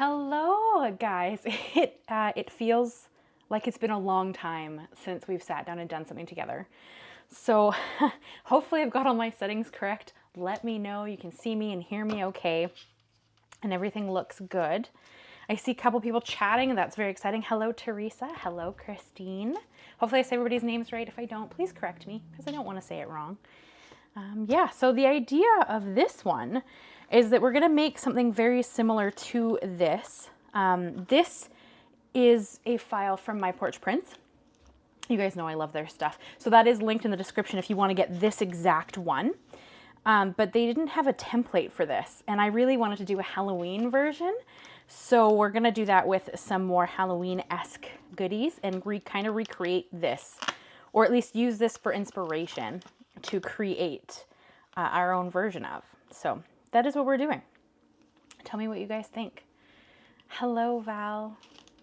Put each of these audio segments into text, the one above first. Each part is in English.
Hello, guys. It feels like it's been a long time since we've sat down and done something together. So hopefully I've got all my settings correct. Let me know you can see me and hear me okay, and everything looks good. I see a couple people chatting, and that's very exciting. Hello, Teresa. Hello, Christine. Hopefully I say everybody's names right. If I don't, please correct me, because I don't want to say it wrong. Yeah, so the idea of this one is that we're going to make something very similar to this. This is a file from my Porch prints. You guys know I love their stuff. So that is linked in the description if you want to get this exact one. But they didn't have a template for this, and I really wanted to do a Halloween version. So we're going to do that with some more Halloween-esque goodies and kind of recreate this, or at least use this for inspiration to create our own version of. So that is what we're doing. Tell me what you guys think. Hello, Val.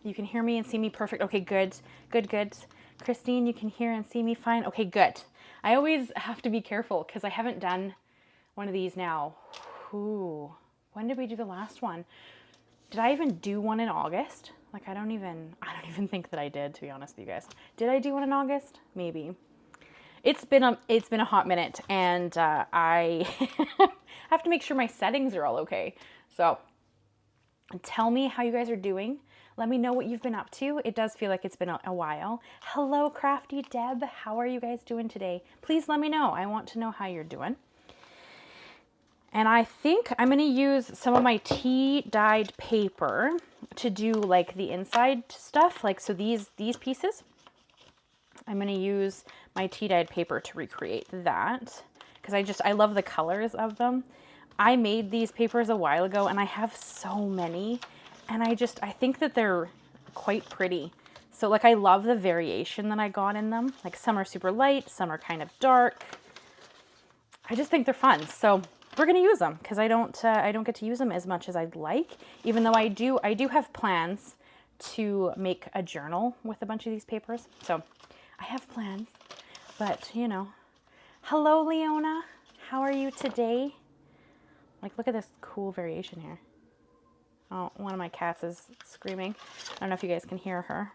You can hear me and see me perfect. Okay, good, good, good. Christine, you can hear and see me fine. Okay, good. I always have to be careful because I haven't done one of these now. Ooh, when did we do the last one? Did I even do one in August? Like, I don't even think that I did, to be honest with you guys. Did I do one in August? Maybe. It's been a hot minute, and I have to make sure my settings are all okay. So tell me how you guys are doing. Let me know what you've been up to. It does feel like it's been a while. Hello, Crafty Deb. How are you guys doing today? Please let me know. I want to know how you're doing. And I think I'm going to use some of my tea-dyed paper to do like the inside stuff. Like, so these pieces, I'm going to use my tea-dyed paper to recreate that because I love the colors of them. I made these papers a while ago and I have so many, and I think that they're quite pretty. So like, I love the variation that I got in them. Like, some are super light, some are kind of dark. I just think they're fun. So we're going to use them because I don't get to use them as much as I'd like, even though I do have plans to make a journal with a bunch of these papers. So I have plans, but you know. Hello, Leona. How are you today? Like, look at this cool variation here. Oh, one of my cats is screaming. I don't know if you guys can hear her.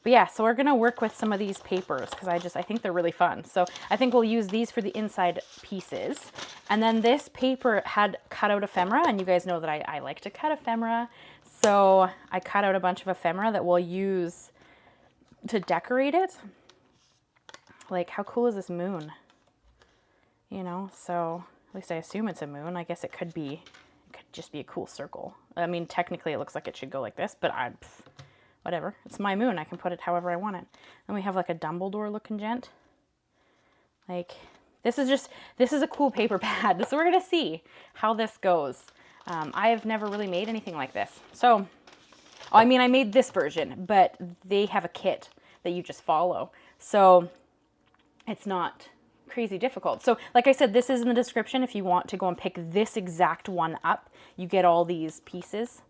But yeah, so we're going to work with some of these papers because I think they're really fun. So I think we'll use these for the inside pieces. And then this paper had cut out ephemera, and you guys know that I like to cut ephemera. So I cut out a bunch of ephemera that we'll use to decorate it. Like, how cool is this moon? You know, so at least I assume it's a moon. I guess it could just be a cool circle. I mean, technically it looks like it should go like this, but whatever. It's my moon. I can put it however I want it. Then we have like a Dumbledore looking gent. Like, this is a cool paper pad. So we're going to see how this goes. I have never really made anything like this. So, I mean, I made this version, but they have a kit that you just follow. So it's not crazy difficult. So like I said, this is in the description if you want to go and pick this exact one up. You get all these pieces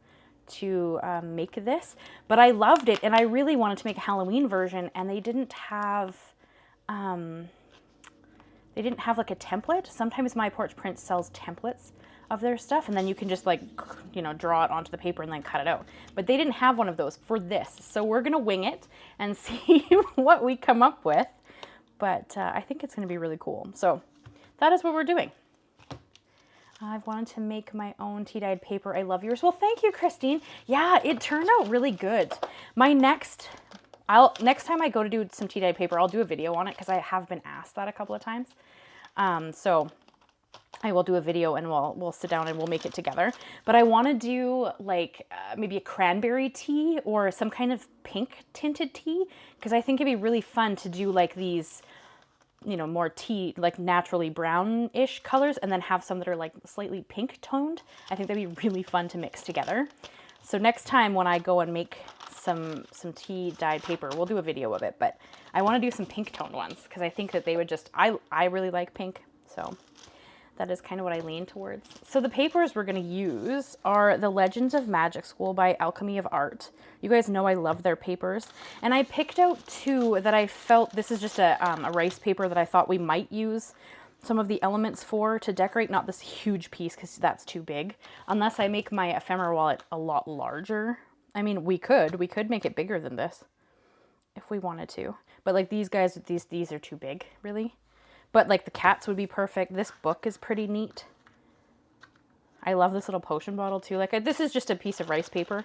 to make this, but I loved it, and I really wanted to make a Halloween version, and they didn't have like a template. Sometimes my Porch Prints sells templates of their stuff, and then you can just, like, you know, draw it onto the paper and then cut it out. But they didn't have one of those for this, so we're gonna wing it and see what we come up with. But I think it's gonna be really cool. So that is what we're doing. I've wanted to make my own tea-dyed paper. I love yours. Well, thank you, Christine. Yeah, it turned out really good. Next time I go to do some tea-dyed paper, I'll do a video on it because I have been asked that a couple of times. So I will do a video and we'll sit down and we'll make it together. But I want to do like maybe a cranberry tea or some kind of pink tinted tea, because I think it'd be really fun to do like these, you know, more tea, like naturally brownish colors, and then have some that are like slightly pink toned. I think that'd be really fun to mix together. So next time when I go and make some tea dyed paper, we'll do a video of it, but I want to do some pink toned ones because I think that they would just, I really like pink. So that is kind of what I lean towards. So the papers we're going to use are the Legends of Magic School by Alchemy of Art. You guys know I love their papers. And I picked out two that I felt, this is just a rice paper that I thought we might use some of the elements for to decorate, not this huge piece because that's too big, unless I make my ephemera wallet a lot larger. I mean, we could make it bigger than this if we wanted to, but like these guys, these are too big, really. But like the cats would be perfect. This book is pretty neat. I love this little potion bottle too. Like this is just a piece of rice paper,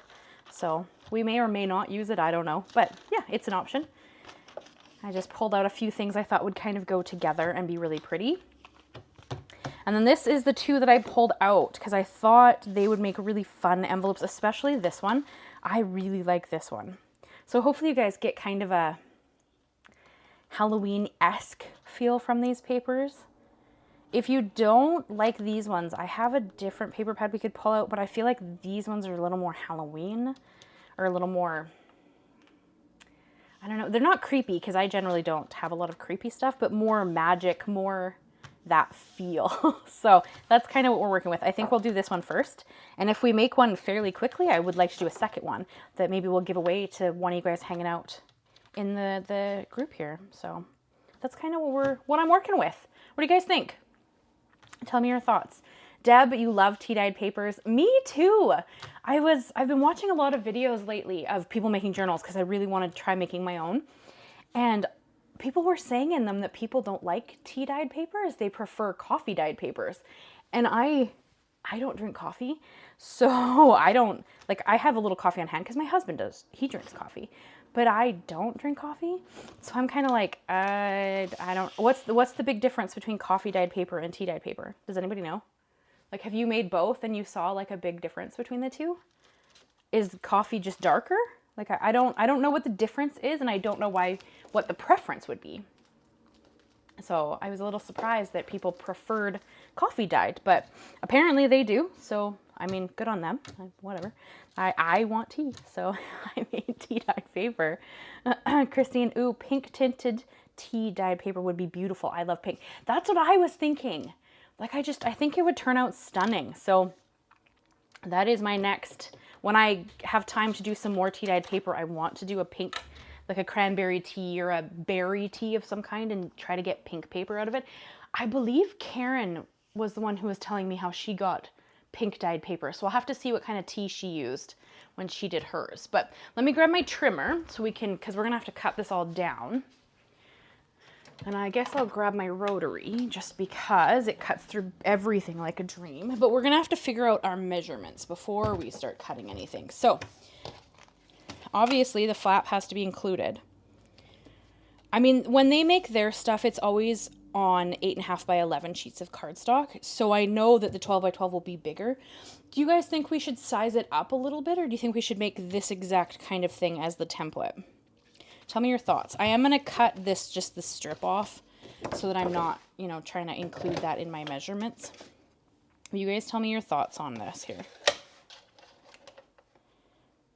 so we may or may not use it, I don't know, but yeah, it's an option. I just pulled out a few things I thought would kind of go together and be really pretty. And then this is the two that I pulled out because I thought they would make really fun envelopes, especially this one. I really like this one. So hopefully you guys get kind of a Halloween-esque feel from these papers. If you don't like these ones, I have a different paper pad we could pull out, but I feel like these ones are a little more Halloween, or a little more, I don't know, they're not creepy because I generally don't have a lot of creepy stuff, but more magic, more that feel. So that's kind of what we're working with. I think we'll do this one first. And if we make one fairly quickly, I would like to do a second one that maybe we'll give away to one of you guys hanging out in the group here. So that's kind of what I'm working with. What do you guys think? Tell me your thoughts. Deb, you love tea-dyed papers. Me too. I've been watching a lot of videos lately of people making journals because I really want to try making my own. And people were saying in them that people don't like tea-dyed papers. They prefer coffee-dyed papers. And I don't drink coffee. So I don't, like, I have a little coffee on hand because my husband does. He drinks coffee. But I don't drink coffee. So I'm kind of like, I don't, what's the big difference between coffee-dyed paper and tea-dyed paper? Does anybody know? Like, have you made both and you saw like a big difference between the two? Is coffee just darker? Like, I don't know what the difference is, and I don't know what the preference would be. So I was a little surprised that people preferred coffee dyed, but apparently they do. So, I mean, good on them, whatever. I want tea, so I made tea dyed paper. Christine, ooh, pink tinted tea dyed paper would be beautiful. I love pink. That's what I was thinking. Like, I think it would turn out stunning. So that is my next, when I have time to do some more tea dyed paper, I want to do a pink, like a cranberry tea or a berry tea of some kind and try to get pink paper out of it. I believe Karen was the one who was telling me how she got pink dyed paper. So I'll have to see what kind of tea she used when she did hers. But let me grab my trimmer so we can, because we're going to have to cut this all down. And I guess I'll grab my rotary just because it cuts through everything like a dream. But we're going to have to figure out our measurements before we start cutting anything. So obviously the flap has to be included. I mean, when they make their stuff, it's always on 8.5 by 11 sheets of cardstock. So I know that the 12 by 12 will be bigger. Do you guys think we should size it up a little bit, or do you think we should make this exact kind of thing as the template? Tell me your thoughts. I am going to cut just the strip off so that I'm not, you know, trying to include that in my measurements. You guys tell me your thoughts on this here.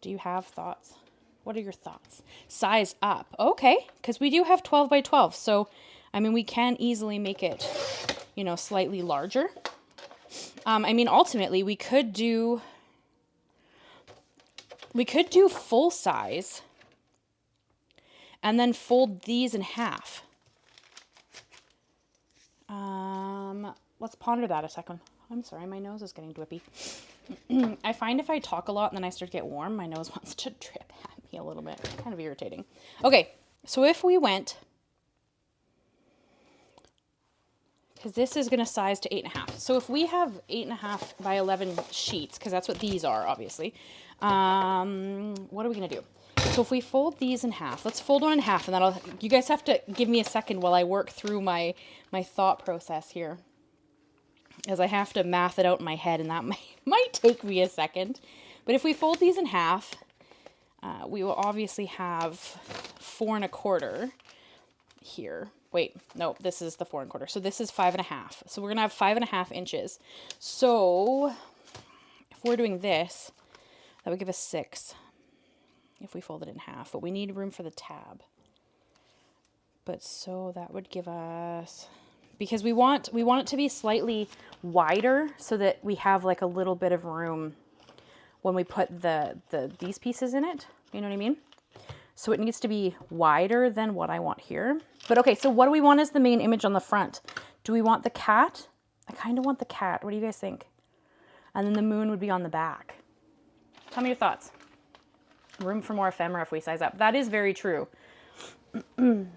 Do you have thoughts? What are your thoughts? Size up. Okay, because we do have 12 by 12. So, I mean, we can easily make it, you know, slightly larger. I mean, ultimately, we could do full size and then fold these in half. Let's ponder that a second. I'm sorry, my nose is getting drippy. I find if I talk a lot and then I start to get warm, my nose wants to drip at me a little bit. It's kind of irritating. Okay, so if we went, because this is going to size to 8.5. So if we have 8.5 by 11 sheets, because that's what these are, obviously, what are we going to do? So if we fold these in half, let's fold one in half, and you guys have to give me a second while I work through my thought process here, as I have to math it out in my head, and that might take me a second. But if we fold these in half, we will obviously have 4 1/4 here. Wait, no, this is the 4 1/4. So this is 5 1/2. So we're going to have 5 1/2 inches. So if we're doing this, that would give us 6 if we fold it in half. But we need room for the tab. But so that would give us, because we want it to be slightly wider so that we have like a little bit of room when we put these pieces in it. You know what I mean? So it needs to be wider than what I want here. But okay, so what do we want as the main image on the front? Do we want the cat? I kind of want the cat. What do you guys think? And then the moon would be on the back. Tell me your thoughts. Room for more ephemera if we size up. That is very true. So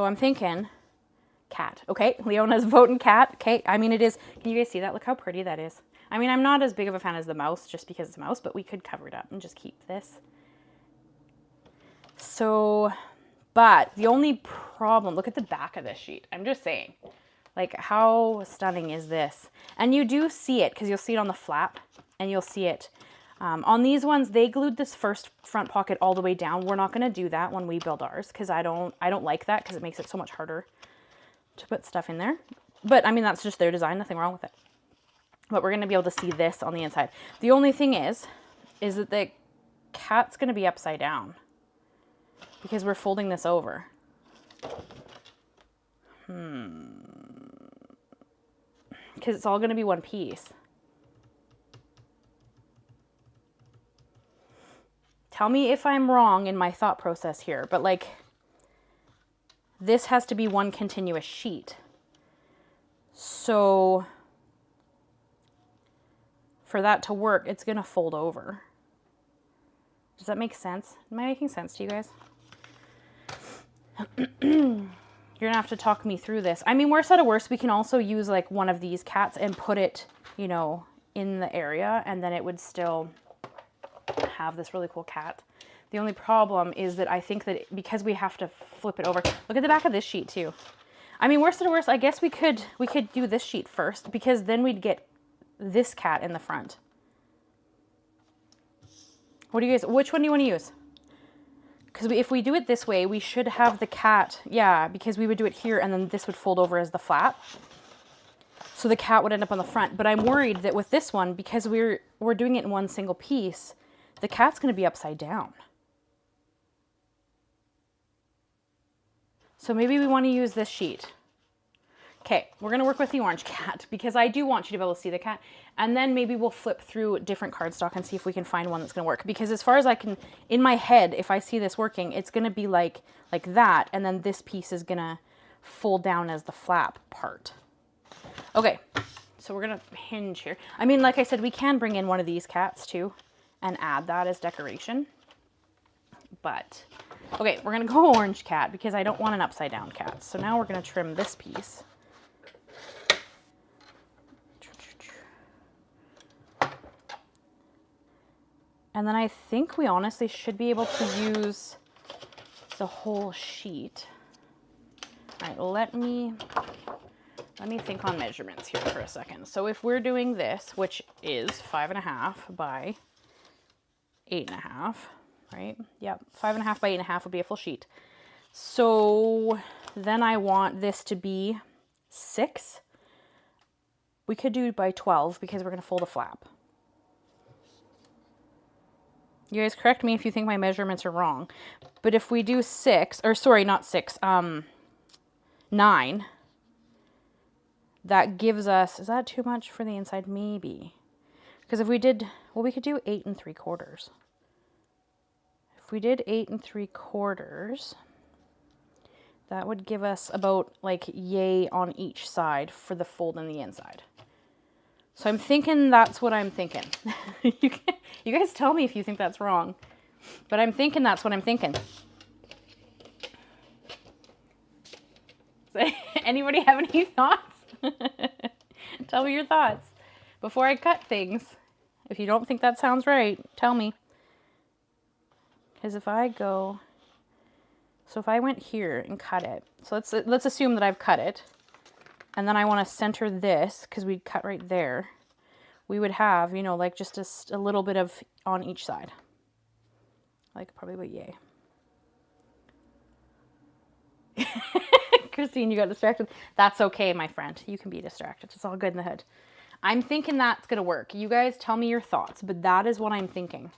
I'm thinking cat. Okay, Leona's voting cat. Okay, I mean it is. Can you guys see that? Look how pretty that is. I mean, I'm not as big of a fan as the mouse just because it's a mouse, but we could cover it up and just keep this. So, but the only problem, look at the back of this sheet. I'm just saying, like, how stunning is this? And you do see it because you'll see it on the flap and you'll see it. On these ones, they glued this first front pocket all the way down. We're not going to do that when we build ours because I don't like that because it makes it so much harder to put stuff in there. But I mean, that's just their design, nothing wrong with it. But we're going to be able to see this on the inside. The only thing is that the cat's going to be upside down because we're folding this over. Because it's all going to be one piece. Tell me if I'm wrong in my thought process here, but like this has to be one continuous sheet. So for that to work, it's going to fold over. Does that make sense? Am I making sense to you guys? You're going to have to talk me through this. I mean, worst out of worst, we can also use like one of these cats and put it, you know, in the area and then it would still have this really cool cat. The only problem is that I think that because we have to flip it over. Look at the back of this sheet too. I mean, worst of the worst, I guess we could do this sheet first because then we'd get this cat in the front. What do you guys, which one do you want to use? Because if we do it this way, we should have the cat, yeah, because we would do it here and then this would fold over as the flap. So the cat would end up on the front. But I'm worried that with this one, because we're doing it in one single piece, the cat's going to be upside down. So maybe we want to use this sheet. Okay, we're going to work with the orange cat because I do want you to be able to see the cat. And then maybe we'll flip through different cardstock and see if we can find one that's going to work. Because as far as I can, in my head, if I see this working, it's going to be like that. And then this piece is going to fold down as the flap part. Okay, so we're going to hinge here. I mean, like I said, we can bring in one of these cats too and add that as decoration. But, okay, we're going to go orange cat because I don't want an upside down cat. So now we're going to trim this piece. And then I think we honestly should be able to use the whole sheet. All right, let me think on measurements here for a second. So if we're doing this, which is 5.5 by 8.5, right? Yep, 5.5 by 8.5 would be a full sheet. So then I want this to be 6. We could do by 12 because we're going to fold a flap. You guys correct me if you think my measurements are wrong. But if we do 6, or sorry, not 6, 9, that gives us, is that too much for the inside? Maybe. Because if we did, well, we could do 8 3/4. If we did 8 3/4, that would give us about like yay on each side for the fold in the inside. So I'm thinking that's what I'm thinking. You guys tell me if you think that's wrong. But I'm thinking that's what I'm thinking. So, anybody have any thoughts? Tell me your thoughts before I cut things. If you don't think that sounds right, tell me. Because if I go... So if I went here and cut it. So let's assume that I've cut it. And then I want to center this, because we'd cut right there. We would have, you know, like just a little bit of on each side. Like probably about yay. Christine, you got distracted. That's okay, my friend. You can be distracted. It's all good in the hood. I'm thinking that's going to work. You guys tell me your thoughts, but that is what I'm thinking.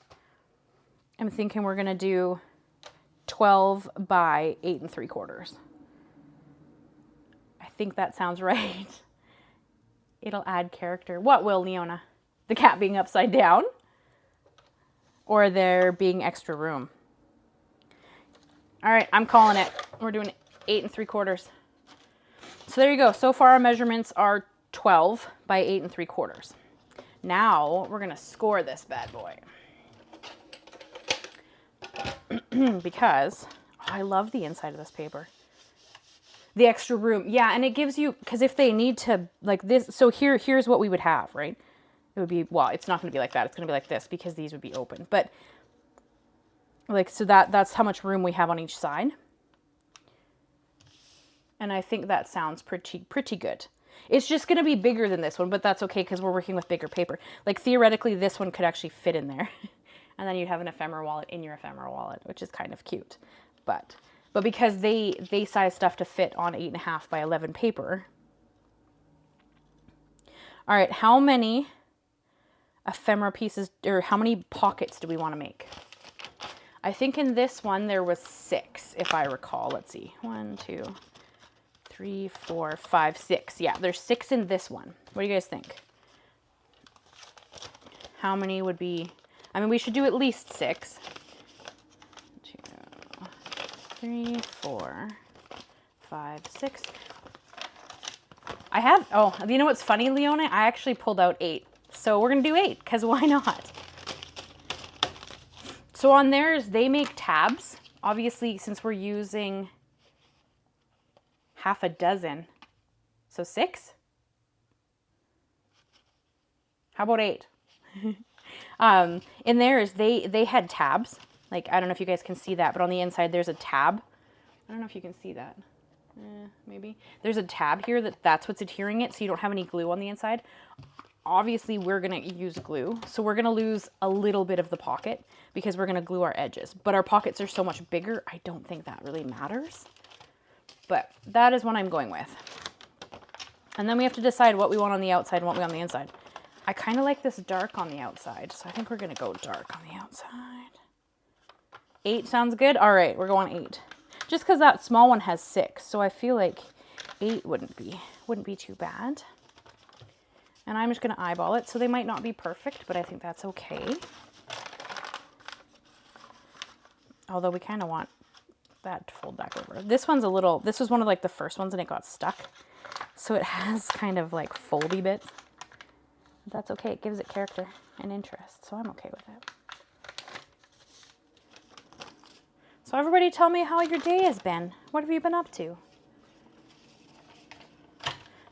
I'm thinking we're going to do 12 by 8 3/4. I think that sounds right. It'll add character. What will, Leona? The cat being upside down? Or there being extra room? All right, I'm calling it. We're doing 8 3/4. So there you go. So far our measurements are 12 by 8 3/4. Now we're gonna score this bad boy. Because I love the inside of this paper. The extra room. Yeah, and it gives you, because if they need to, like this, so here's what we would have, right? It would be, well, it's not going to be like that. It's going to be like this because these would be open. But like, so that's how much room we have on each side. And I think that sounds pretty good. It's just going to be bigger than this one, but that's okay because we're working with bigger paper. Like theoretically, this one could actually fit in there. And then you'd have an ephemera wallet in your ephemera wallet, which is kind of cute. But because they size stuff to fit on 8.5 by 11 paper. All right, how many ephemera pieces, or how many pockets do we want to make? I think in this one there was 6, if I recall. Let's see. 1, 2, 3, 4, 5, 6. Yeah, there's 6 in this one. What do you guys think? How many would be? I mean, we should do at least 6. 2, 3, 4, 5, 6. I have, oh, you know what's funny, Leona? I actually pulled out 8. So we're going to do 8, because why not? So on theirs, they make tabs. Obviously, since we're using half a dozen. So 6? How about 8? In theirs, they had tabs. Like, I don't know if you guys can see that, but on the inside, there's a tab. I don't know if you can see that. Maybe. There's a tab here that's what's adhering it, so you don't have any glue on the inside. Obviously, we're going to use glue, so we're going to lose a little bit of the pocket because we're going to glue our edges. But our pockets are so much bigger, I don't think that really matters. But that is what I'm going with. And then we have to decide what we want on the outside and what we want on the inside. I kind of like this dark on the outside, so I think we're going to go dark on the outside. 8 sounds good? All right, we're going 8. Just because that small one has 6, so I feel like 8 wouldn't be too bad. And I'm just going to eyeball it, so they might not be perfect, but I think that's okay. Although we kind of want that to fold back over. This one's a little, this was one of like the first ones and it got stuck. So it has kind of like foldy bits. But that's okay, it gives it character and interest, so I'm okay with it. So everybody tell me how your day has been. What have you been up to?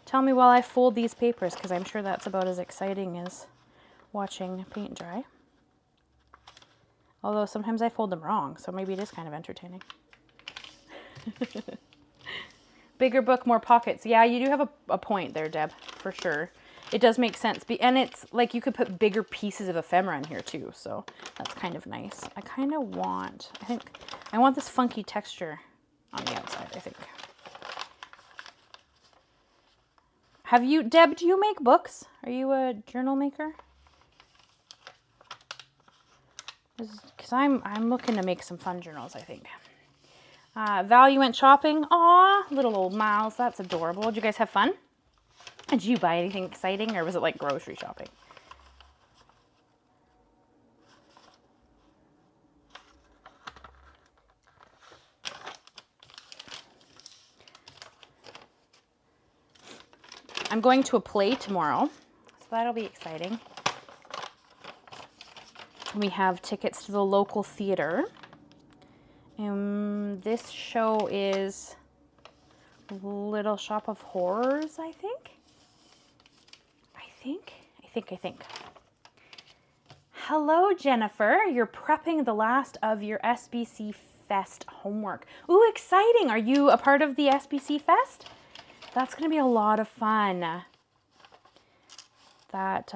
Tell me while I fold these papers, because I'm sure that's about as exciting as watching paint dry. Although sometimes I fold them wrong, so maybe it is kind of entertaining. Bigger book, more pockets. Yeah, you do have a point there, Deb, for sure. It does make sense. And it's like you could put bigger pieces of ephemera in here too, so that's kind of nice. I kind of want, I want this funky texture on the outside, I think. Have you, Deb, do you make books? Are you a journal maker? Because I'm looking to make some fun journals, I think. Val, you went shopping. Aw, little old Miles, that's adorable. Did you guys have fun? Did you buy anything exciting, or was it like grocery shopping? I'm going to a play tomorrow, so that'll be exciting. We have tickets to the local theater. This show is Little Shop of Horrors, I think. I think. Hello, Jennifer. You're prepping the last of your SBC Fest homework. Ooh, exciting. Are you a part of the SBC Fest? That's going to be a lot of fun. That,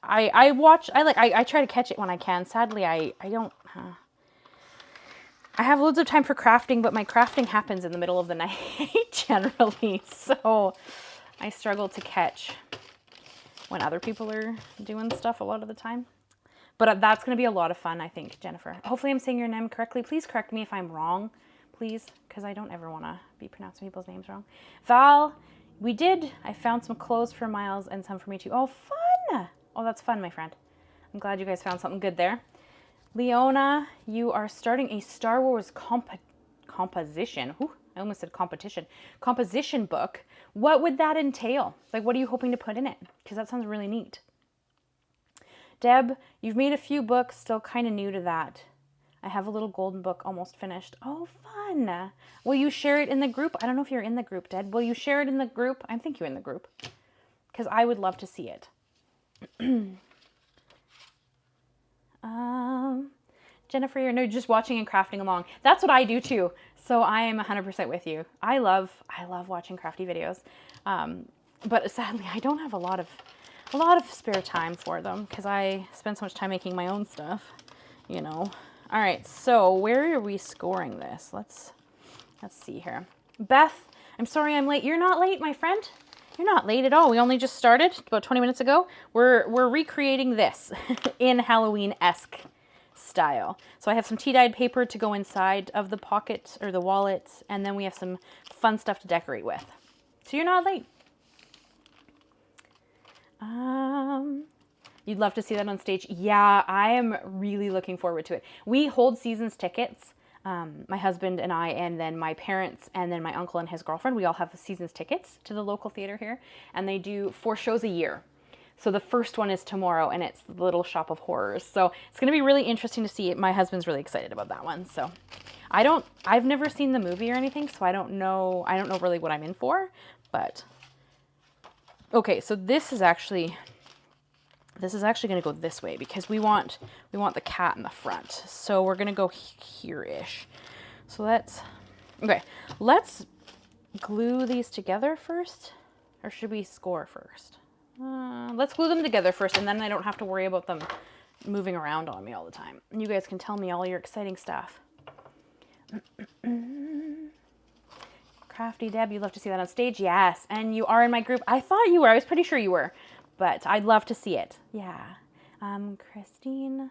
I try to catch it when I can. Sadly, I don't, I have loads of time for crafting, but my crafting happens in the middle of the night generally. So I struggle to catch when other people are doing stuff a lot of the time. But that's going to be a lot of fun, I think, Jennifer. Hopefully I'm saying your name correctly. Please correct me if I'm wrong, please, because I don't ever want to be pronouncing people's names wrong. Val, I found some clothes for Miles and some for me too. Oh, fun! Oh, that's fun, my friend. I'm glad you guys found something good there. Leona, you are starting a Star Wars composition. Ooh, I almost said competition. Composition book What would that entail? Like, what are you hoping to put in it? Because that sounds really neat. Deb, you've made a few books, still kind of new to that. I have a little golden book almost finished. Oh, fun. Will you share it in the group? I don't know if you're in the group, Deb. Will you share it in the group? I think you're in the group. Because I would love to see it. Jennifer, you're just watching and crafting along. That's what I do too. So I am 100% with you. I love watching crafty videos. But sadly, I don't have a lot of spare time for them because I spend so much time making my own stuff, you know. All right, so where are we scoring this? Let's see here. Beth, I'm sorry I'm late. You're not late, my friend. You're not late at all. We only just started about 20 minutes ago. We're recreating this in Halloween-esque style. So I have some tea-dyed paper to go inside of the pocket or the wallet, and then we have some fun stuff to decorate with. So you're not late. You'd love to see that on stage. Yeah, I am really looking forward to it. We hold seasons tickets. My husband and I, and then my parents, and then my uncle and his girlfriend, we all have seasons tickets to the local theater here, and they do 4 shows a year. So the first one is tomorrow, and it's the Little Shop of Horrors. So it's going to be really interesting to see. My husband's really excited about that one. So I've never seen the movie or anything, so I don't know really what I'm in for, but okay, so this is actually going to go this way because we want the cat in the front. So we're going to go here-ish. So let's glue these together first, or should we score first? Let's glue them together first, and then I don't have to worry about them moving around on me all the time. And you guys can tell me all your exciting stuff. Crafty Deb, you'd love to see that on stage? Yes. And you are in my group? I thought you were. I was pretty sure you were. But I'd love to see it. Yeah. Christine,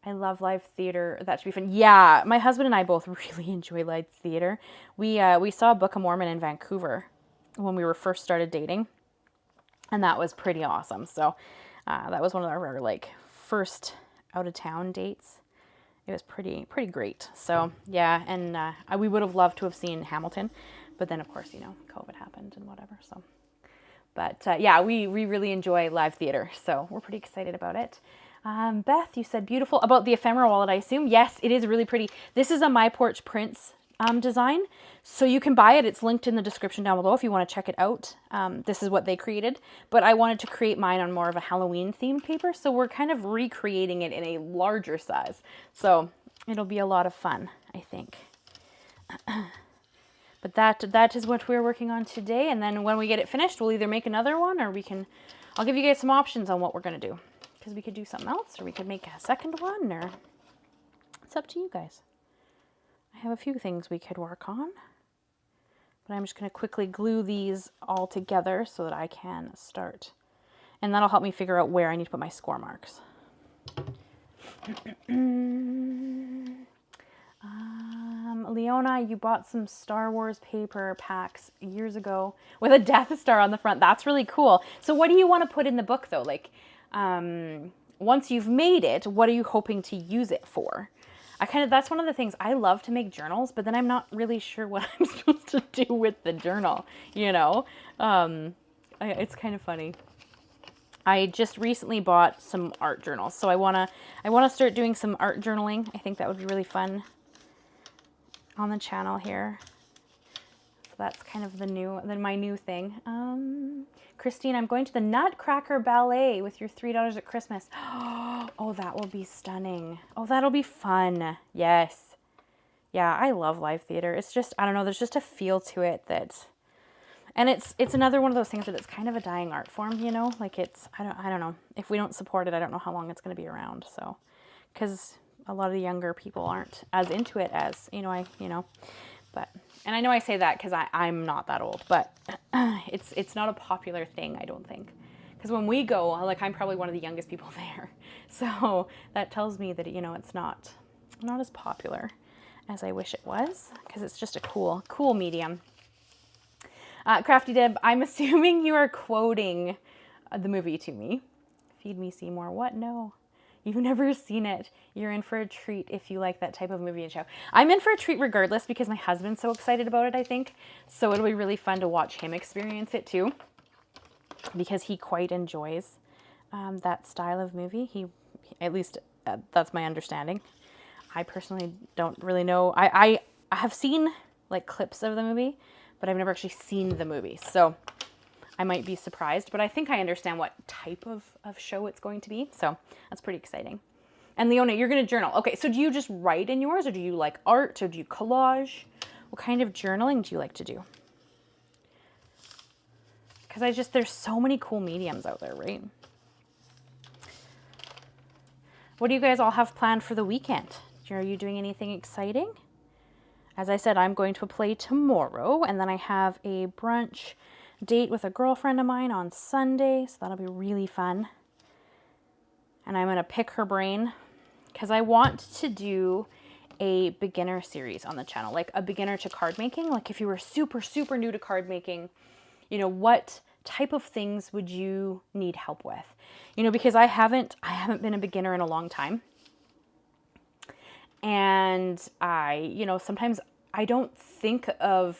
I love live theater. That should be fun. Yeah, my husband and I both really enjoy live theater. We saw Book of Mormon in Vancouver when we were first started dating, and that was pretty awesome. So that was one of our like first out of town dates. It was pretty great. So yeah, and we would have loved to have seen Hamilton, but then of course, you know, COVID happened and whatever. So. But yeah, we really enjoy live theater, so we're pretty excited about it. Beth, you said beautiful. About the ephemera wallet, I assume? Yes, it is really pretty. This is a My Porch Prints design, so you can buy it. It's linked in the description down below if you want to check it out. This is what they created, but I wanted to create mine on more of a Halloween themed paper, so we're kind of recreating it in a larger size. So it'll be a lot of fun, I think. But that is what we're working on today, and then when we get it finished, we'll either make another one, or I'll give you guys some options on what we're going to do. Because we could do something else, or we could make a second one, or it's up to you guys. I have a few things we could work on, but I'm just going to quickly glue these all together so that I can start. And that'll help me figure out where I need to put my score marks. Leona, you bought some Star Wars paper packs years ago with a Death Star on the front. That's really cool. So what do you want to put in the book though? Like, once you've made it, what are you hoping to use it for? That's one of the things. I love to make journals, but then I'm not really sure what I'm supposed to do with the journal, you know? It's kind of funny. I just recently bought some art journals, so I wanna start doing some art journaling. I think that would be really fun on the channel here. So that's kind of my new thing. Christine, I'm going to the Nutcracker Ballet with your $3 at Christmas. Oh, that will be stunning. Oh, that'll be fun. Yes. Yeah, I love live theater. It's just, I don't know, there's just a feel to it and it's another one of those things that it's kind of a dying art form, you know? Like I don't know. If we don't support it, I don't know how long it's going to be around. So, because a lot of the younger people aren't as into it as, but, and I know I say that because I'm not that old, but it's not a popular thing, I don't think. Because when we go, like, I'm probably one of the youngest people there. So that tells me that, it's not as popular as I wish it was, because it's just a cool medium. Crafty Deb, I'm assuming you are quoting the movie to me. Feed Me Seymour. What? No. You've never seen it. You're in for a treat if you like that type of movie and show. I'm in for a treat regardless because my husband's so excited about it, I think. So it'll be really fun to watch him experience it too, because he quite enjoys that style of movie. He, at least that's my understanding. I personally don't really know. I have seen like clips of the movie, but I've never actually seen the movie. So I might be surprised, but I think I understand what type of show it's going to be. So that's pretty exciting. And Leona, you're going to journal. Okay, so do you just write in yours, or do you like art, or do you collage? What kind of journaling do you like to do? Because there's so many cool mediums out there, right? What do you guys all have planned for the weekend? Are you doing anything exciting? As I said, I'm going to a play tomorrow, and then I have a brunch date with a girlfriend of mine on Sunday, so that'll be really fun. And I'm going to pick her brain because I want to do a beginner series on the channel, like a beginner to card making. Like if you were super, super new to card making, you know, what type of things would you need help with? You know, because I haven't been a beginner in a long time. And you know, sometimes I don't think of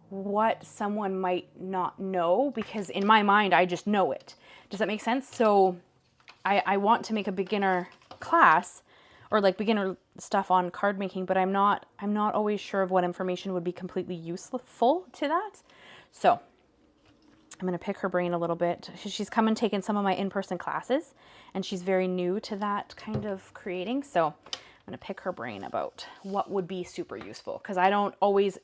what someone might not know because in my mind, I just know it. Does that make sense? So I want to make a beginner class or like beginner stuff on card making, but I'm not always sure of what information would be completely useful to that. So I'm going to pick her brain a little bit. She's come and taken some of my in-person classes, and she's very new to that kind of creating. So I'm going to pick her brain about what would be super useful, because I don't always,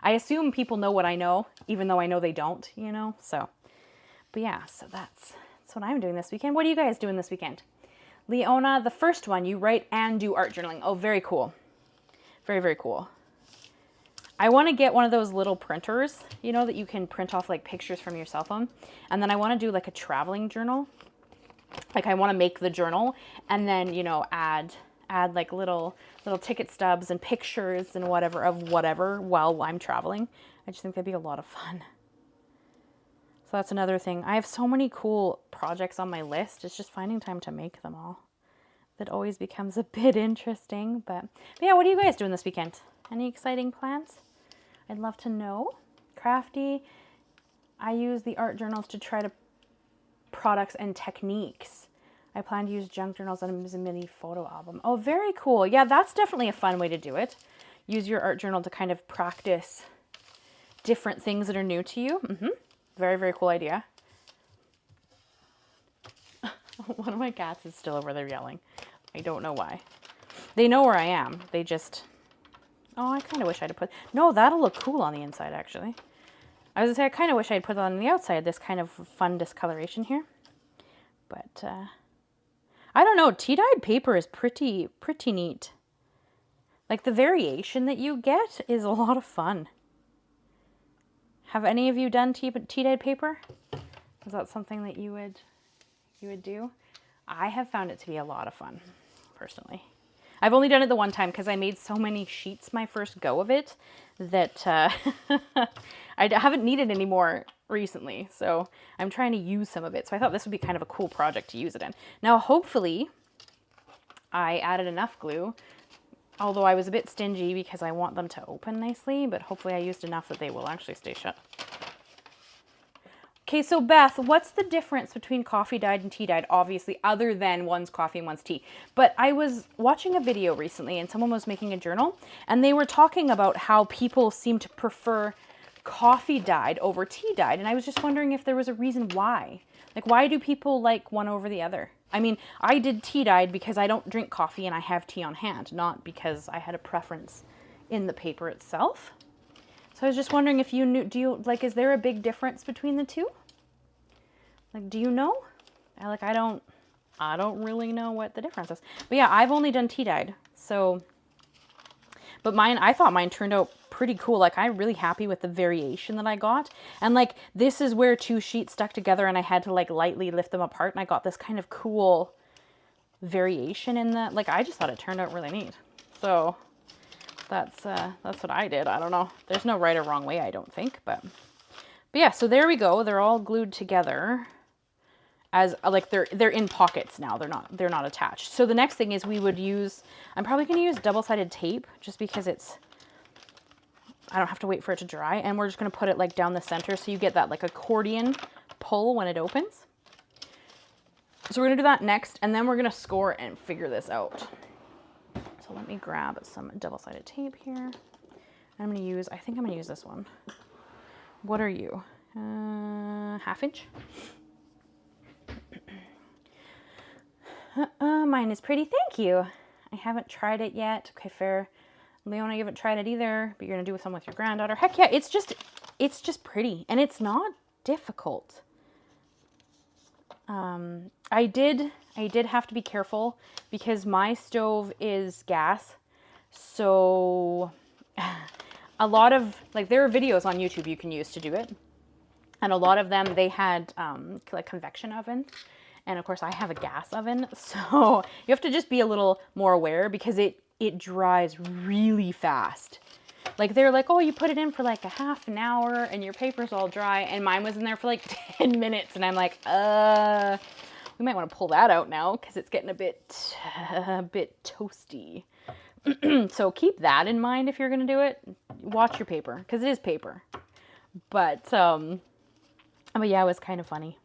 I assume people know what I know, even though I know they don't, you know? So, but yeah, so that's what I'm doing this weekend. What are you guys doing this weekend? Leona, the first one, you write and do art journaling. Oh, very cool. Very, very cool. I want to get one of those little printers, you know, that you can print off like pictures from your cell phone. And then I want to do like a traveling journal. Like I want to make the journal and then, you know, add like little ticket stubs and pictures and whatever while I'm traveling. I just think that'd be a lot of fun. So that's another thing. I have so many cool projects on my list. It's just finding time to make them all. That always becomes a bit interesting. But yeah, what are you guys doing this weekend? Any exciting plans? I'd love to know. Crafty. I use the art journals to try to products and techniques. I plan to use junk journals and use a mini photo album. Oh, very cool. Yeah, that's definitely a fun way to do it. Use your art journal to kind of practice different things that are new to you. Very, very cool idea. One of my cats is still over there yelling. I don't know why. They know where I am. They just... Oh, I kind of wish I'd put... No, that'll look cool on the inside, actually. I was going to say, I kind of wish I'd put it on the outside, this kind of fun discoloration here. But, I don't know. Tea-dyed paper is pretty neat. Like, the variation that you get is a lot of fun. Have any of you done tea-dyed paper? Is that something that you would do? I have found it to be a lot of fun, personally. I've only done it the one time because I made so many sheets my first go of it that I haven't needed any more recently. So I'm trying to use some of it. So I thought this would be kind of a cool project to use it in. Now, hopefully I added enough glue, although I was a bit stingy because I want them to open nicely, but hopefully I used enough that they will actually stay shut. Okay, so Beth, what's the difference between coffee dyed and tea dyed? Obviously, other than one's coffee and one's tea. But I was watching a video recently and someone was making a journal and they were talking about how people seem to prefer coffee dyed over tea dyed. And I was just wondering if there was a reason why. Like, why do people like one over the other? I mean, I did tea dyed because I don't drink coffee and I have tea on hand, not because I had a preference in the paper itself. So I was just wondering if you knew, is there a big difference between the two? Like, do you know? I don't really know what the difference is. But yeah, I've only done tea dyed. So, but I thought mine turned out pretty cool. Like, I'm really happy with the variation that I got. And like, this is where two sheets stuck together and I had to like lightly lift them apart. And I got this kind of cool variation in the, like, I just thought it turned out really neat. So that's what I did. I don't know. There's no right or wrong way, I don't think, but yeah, so there we go. They're all glued together as like they're in pockets now. They're not attached. So the next thing is we would use, I'm probably going to use double-sided tape just because I don't have to wait for it to dry, and we're just going to put it like down the center so you get that like accordion pull when it opens. So we're going to do that next, and then we're going to score and figure this out. So let me grab some double-sided tape here. I'm going to use, I think I'm going to use this one. What are you? 1/2 inch? Mine is pretty, thank you. I haven't tried it yet. Okay, fair. Leona, you haven't tried it either, but you're going to do some with your granddaughter. Heck yeah, it's just pretty, and it's not difficult. I did have to be careful because my stove is gas. So a lot of, like, there are videos on YouTube you can use to do it. And a lot of them, they had like convection ovens. And of course I have a gas oven. So you have to just be a little more aware because it dries really fast. Like they're like, oh, you put it in for like a half an hour and your paper's all dry. And mine was in there for like 10 minutes. And I'm like, we might want to pull that out now because it's getting a bit toasty. So keep that in mind if you're going to do it. Watch your paper because it is paper. But yeah, it was kind of funny.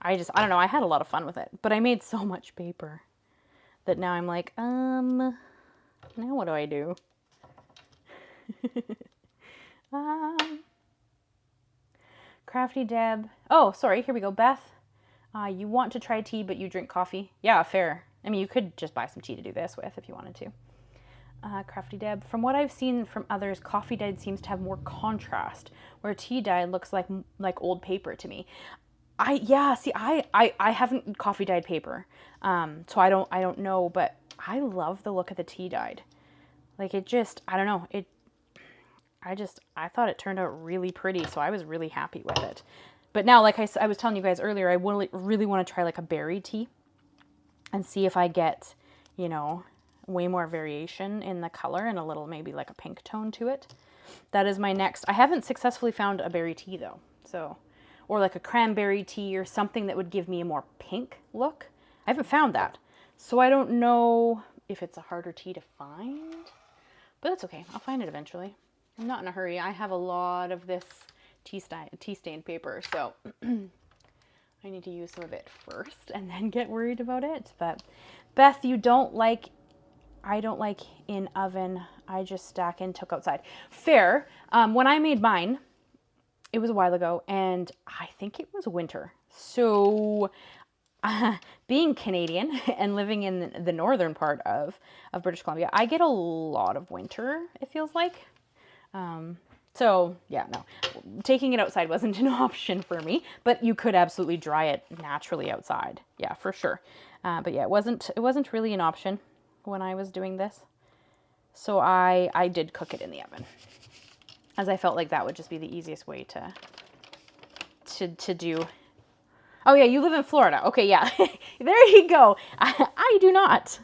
I don't know. I had a lot of fun with it, but I made so much paper that now I'm like, now what do I do? Crafty Deb. Oh, sorry. Here we go. Beth, you want to try tea, but you drink coffee. Yeah, fair. I mean, you could just buy some tea to do this with if you wanted to. Crafty Deb. From what I've seen from others, coffee dyed seems to have more contrast, where tea dyed looks like old paper to me. I haven't coffee dyed paper, so I don't know, but I love the look of the tea dyed. Like it just, I don't know, I thought it turned out really pretty, so I was really happy with it. But now, like I was telling you guys earlier, I really want to try like a berry tea and see if I get, you know, way more variation in the color and a little maybe like a pink tone to it. That is my next. I haven't successfully found a berry tea though, so, or like a cranberry tea or something that would give me a more pink look. I haven't found that, so I don't know if it's a harder tea to find, but that's okay. I'll find it eventually. I'm not in a hurry. I have a lot of this tea stained paper, so I need to use some of it first and then get worried about it. But Beth, you don't like, I don't like in oven. I just stack and took outside. Fair. When I made mine, it was a while ago, and I think it was winter. So being Canadian and living in the northern part of British Columbia, I get a lot of winter, it feels like. So yeah, no, taking it outside wasn't an option for me, but you could absolutely dry it naturally outside. Yeah, for sure. But yeah, it wasn't really an option when I was doing this. So I did cook it in the oven, as I felt like that would just be the easiest way to do. Oh yeah, you live in Florida. Okay, yeah. There you go. I do not.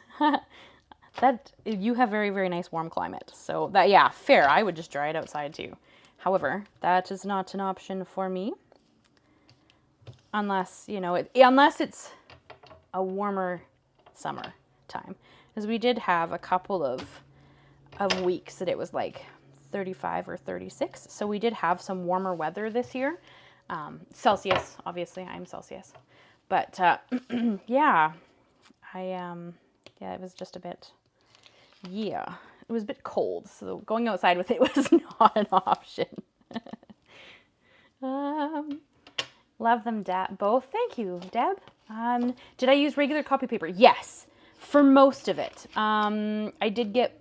That you have very, very nice warm climate. So that, yeah, fair. I would just dry it outside too. However, that is not an option for me. Unless, you know, unless it's a warmer summer time. Because we did have a couple of weeks that it was like 35 or 36. So we did have some warmer weather this year. Celsius, obviously, I'm Celsius. But yeah, yeah, it was just a bit, yeah, it was a bit cold. So going outside with it was not an option. Love them, both. Thank you, Deb. Did I use regular copy paper? Yes, for most of it. I did get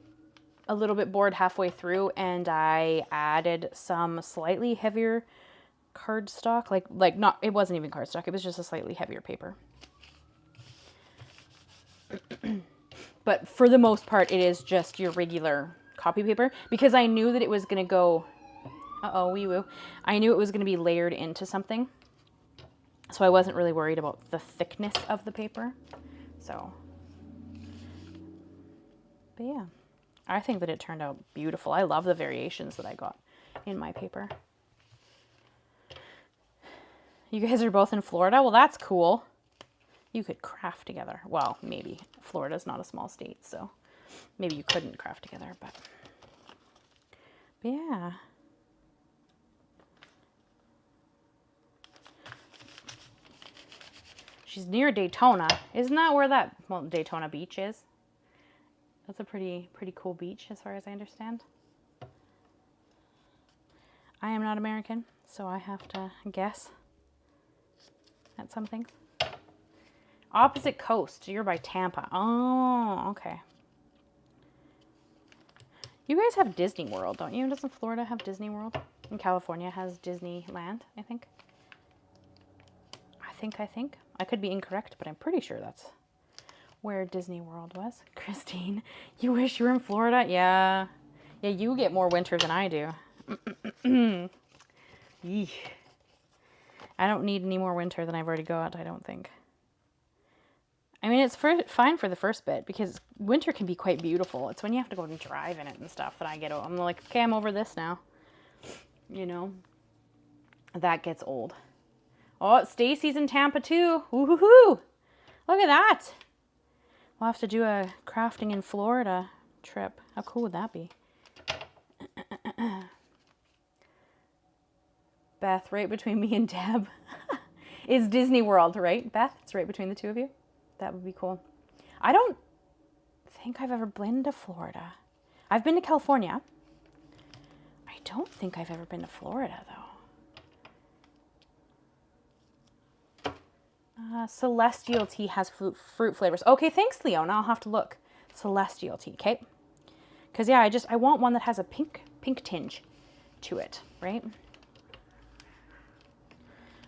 a little bit bored halfway through, and I added some slightly heavier cardstock, like not, it wasn't even cardstock, it was just a slightly heavier paper. But for the most part, it is just your regular copy paper, because I knew that it was going to go, wee woo, I knew it was going to be layered into something, so I wasn't really worried about the thickness of the paper. So, but yeah, I think that it turned out beautiful. I love the variations that I got in my paper. You guys are both in Florida? Well, that's cool. You could craft together. Well, maybe. Florida's not a small state, so maybe you couldn't craft together, but yeah. She's near Daytona. Isn't that where that, well, Daytona Beach is? That's a pretty cool beach as far as I understand. I am not American, so I have to guess at some things. Opposite coast. You're by Tampa. Oh, okay. You guys have Disney World, don't you? Doesn't Florida have Disney World? And California has Disneyland, I think. I think. I could be incorrect, but I'm pretty sure that's where Disney World was. Christine, you wish you were in Florida? Yeah. Yeah, you get more winter than I do. Eesh. I don't need any more winter than I've already got, I don't think. I mean, it's fine for the first bit because winter can be quite beautiful. It's when you have to go and drive in it and stuff that I get, I'm like, okay, I'm over this now. You know, that gets old. Oh, Stacy's in Tampa too. Woohoo! Look at that. We'll have to do a crafting in Florida trip. How cool would that be? Beth, right between me and Deb is Disney World, right? Beth, it's right between the two of you. That would be cool. I don't think I've ever been to Florida. I've been to California. I don't think I've ever been to Florida, though. Celestial tea has fruit flavors. Okay, thanks, Leona. I'll have to look. Celestial tea, okay? Because, yeah, I want one that has a pink tinge to it, right?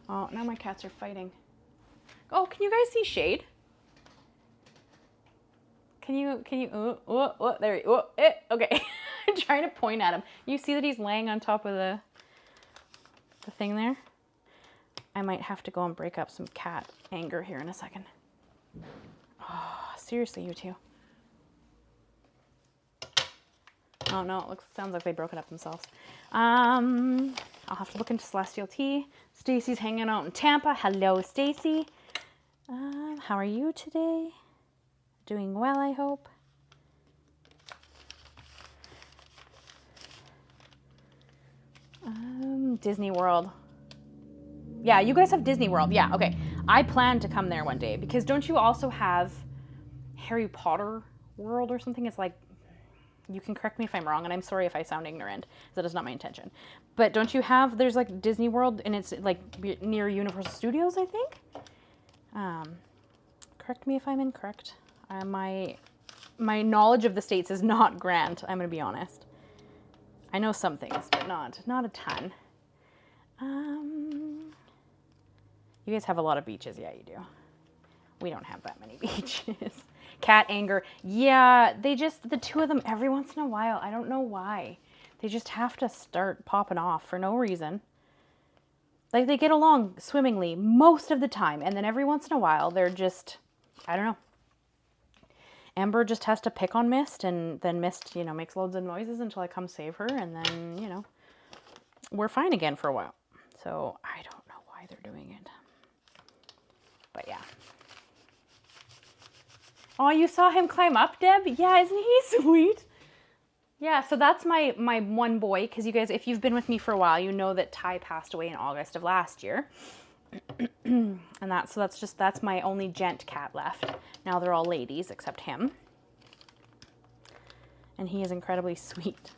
Oh, now my cats are fighting. Oh, can you guys see shade? Can you, there, okay. I'm trying to point at him. You see that he's laying on top of the thing there? I might have to go and break up some cat anger here in a second. Oh, seriously, you two. Oh no, it sounds like they broke it up themselves. I'll have to look into Celestial Tea. Stacy's hanging out in Tampa. Hello, Stacy. How are you today? Doing well, I hope. Disney World. Yeah, you guys have Disney World. Yeah, okay. I plan to come there one day because don't you also have Harry Potter World or something? It's like, you can correct me if I'm wrong, and I'm sorry if I sound ignorant. That is not my intention. But don't you have, there's like Disney World, and it's like near Universal Studios, I think? Correct me if I'm incorrect. My knowledge of the States is not grand, I'm going to be honest. I know some things, but not a ton. You guys have a lot of beaches. Yeah, you do. We don't have that many beaches. Cat anger. Yeah, the two of them, every once in a while, I don't know why. They just have to start popping off for no reason. Like, they get along swimmingly most of the time, and then every once in a while, they're just, I don't know. Amber just has to pick on Mist, and then Mist, you know, makes loads of noises until I come save her, and then, you know, we're fine again for a while. So, I don't know why they're doing it. But yeah. Oh, you saw him climb up, Deb? Yeah, isn't he sweet? Yeah, so that's my one boy, because you guys, if you've been with me for a while, you know that Ty passed away in August of last year. And that's my only gent cat left. Now they're all ladies except him. And he is incredibly sweet.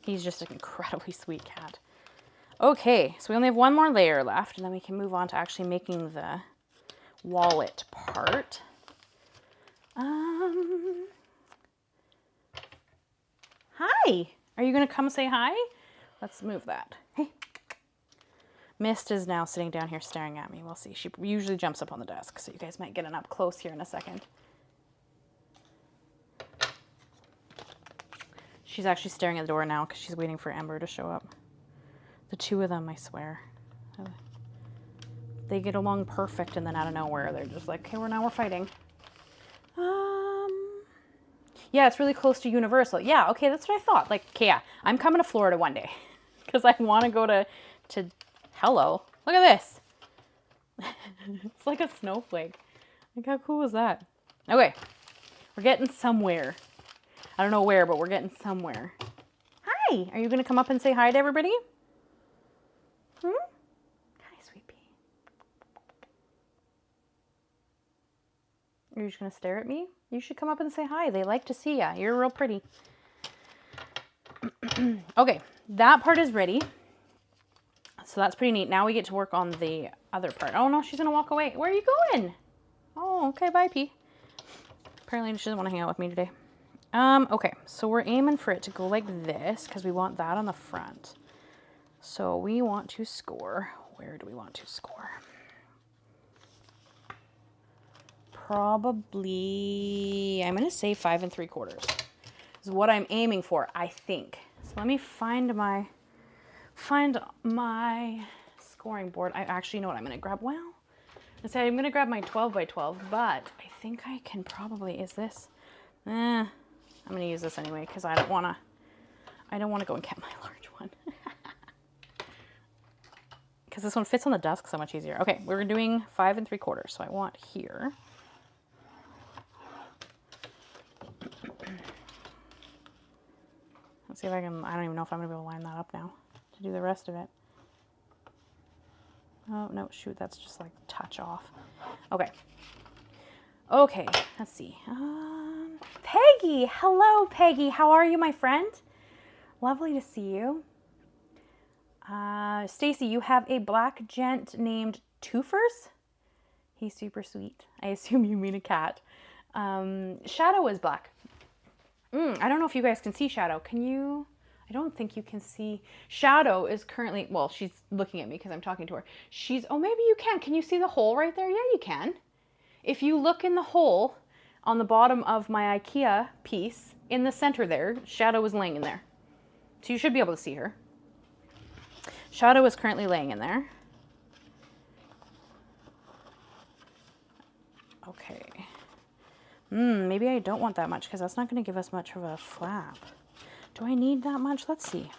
He's just an incredibly sweet cat. Okay, so we only have one more layer left, and then we can move on to actually making the wallet part. Hi! Are you going to come say hi? Let's move that. Hey. Mist is now sitting down here staring at me. We'll see. She usually jumps up on the desk, so you guys might get an up close here in a second. She's actually staring at the door now because she's waiting for Ember to show up. The two of them, I swear. They get along perfect, and then out of nowhere, they're just like, okay, we're fighting. Yeah, it's really close to Universal. Yeah, okay, that's what I thought. Like, okay, yeah, I'm coming to Florida one day because I want to go to hello. Look at this. It's like a snowflake. Like, how cool is that? Okay, we're getting somewhere. I don't know where, but we're getting somewhere. Hi, are you going to come up and say hi to everybody? Hi, sweet pea. Are you just going to stare at me? You should come up and say hi. They like to see ya. You're real pretty. Okay, that part is ready. So that's pretty neat. Now we get to work on the other part. Oh no, she's going to walk away. Where are you going? Oh, okay, bye, Pea. Apparently she doesn't want to hang out with me today. Okay, so we're aiming for it to go like this because we want that on the front. So we want to score. Where do we want to score? Probably, I'm going to say 5 3/4 is what I'm aiming for, I think. So let me find my scoring board. I actually know what I'm going to grab. Well, I said I'm going to grab my 12 by 12, but I think I can probably, is this? I'm going to use this anyway because I don't want to go and get my large one. Because this one fits on the desk so much easier. Okay, we're doing 5 3/4, so I want here. Let's see if I can, I don't even know if I'm going to be able to line that up now to do the rest of it. Oh, no, shoot, that's just like touch off. Okay. Okay, let's see. Peggy, hello, Peggy. How are you, my friend? Lovely to see you. Stacy, you have a black gent named Twofers? He's super sweet. I assume you mean a cat. Shadow is black. I don't know if you guys can see Shadow. Can you? I don't think you can see. Shadow is currently, well, she's looking at me because I'm talking to her. Oh, maybe you can. Can you see the hole right there? Yeah, you can. If you look in the hole on the bottom of my IKEA piece, in the center there, Shadow is laying in there. So you should be able to see her. Shadow is currently laying in there. Okay. Maybe I don't want that much because that's not going to give us much of a flap. Do I need that much? Let's see.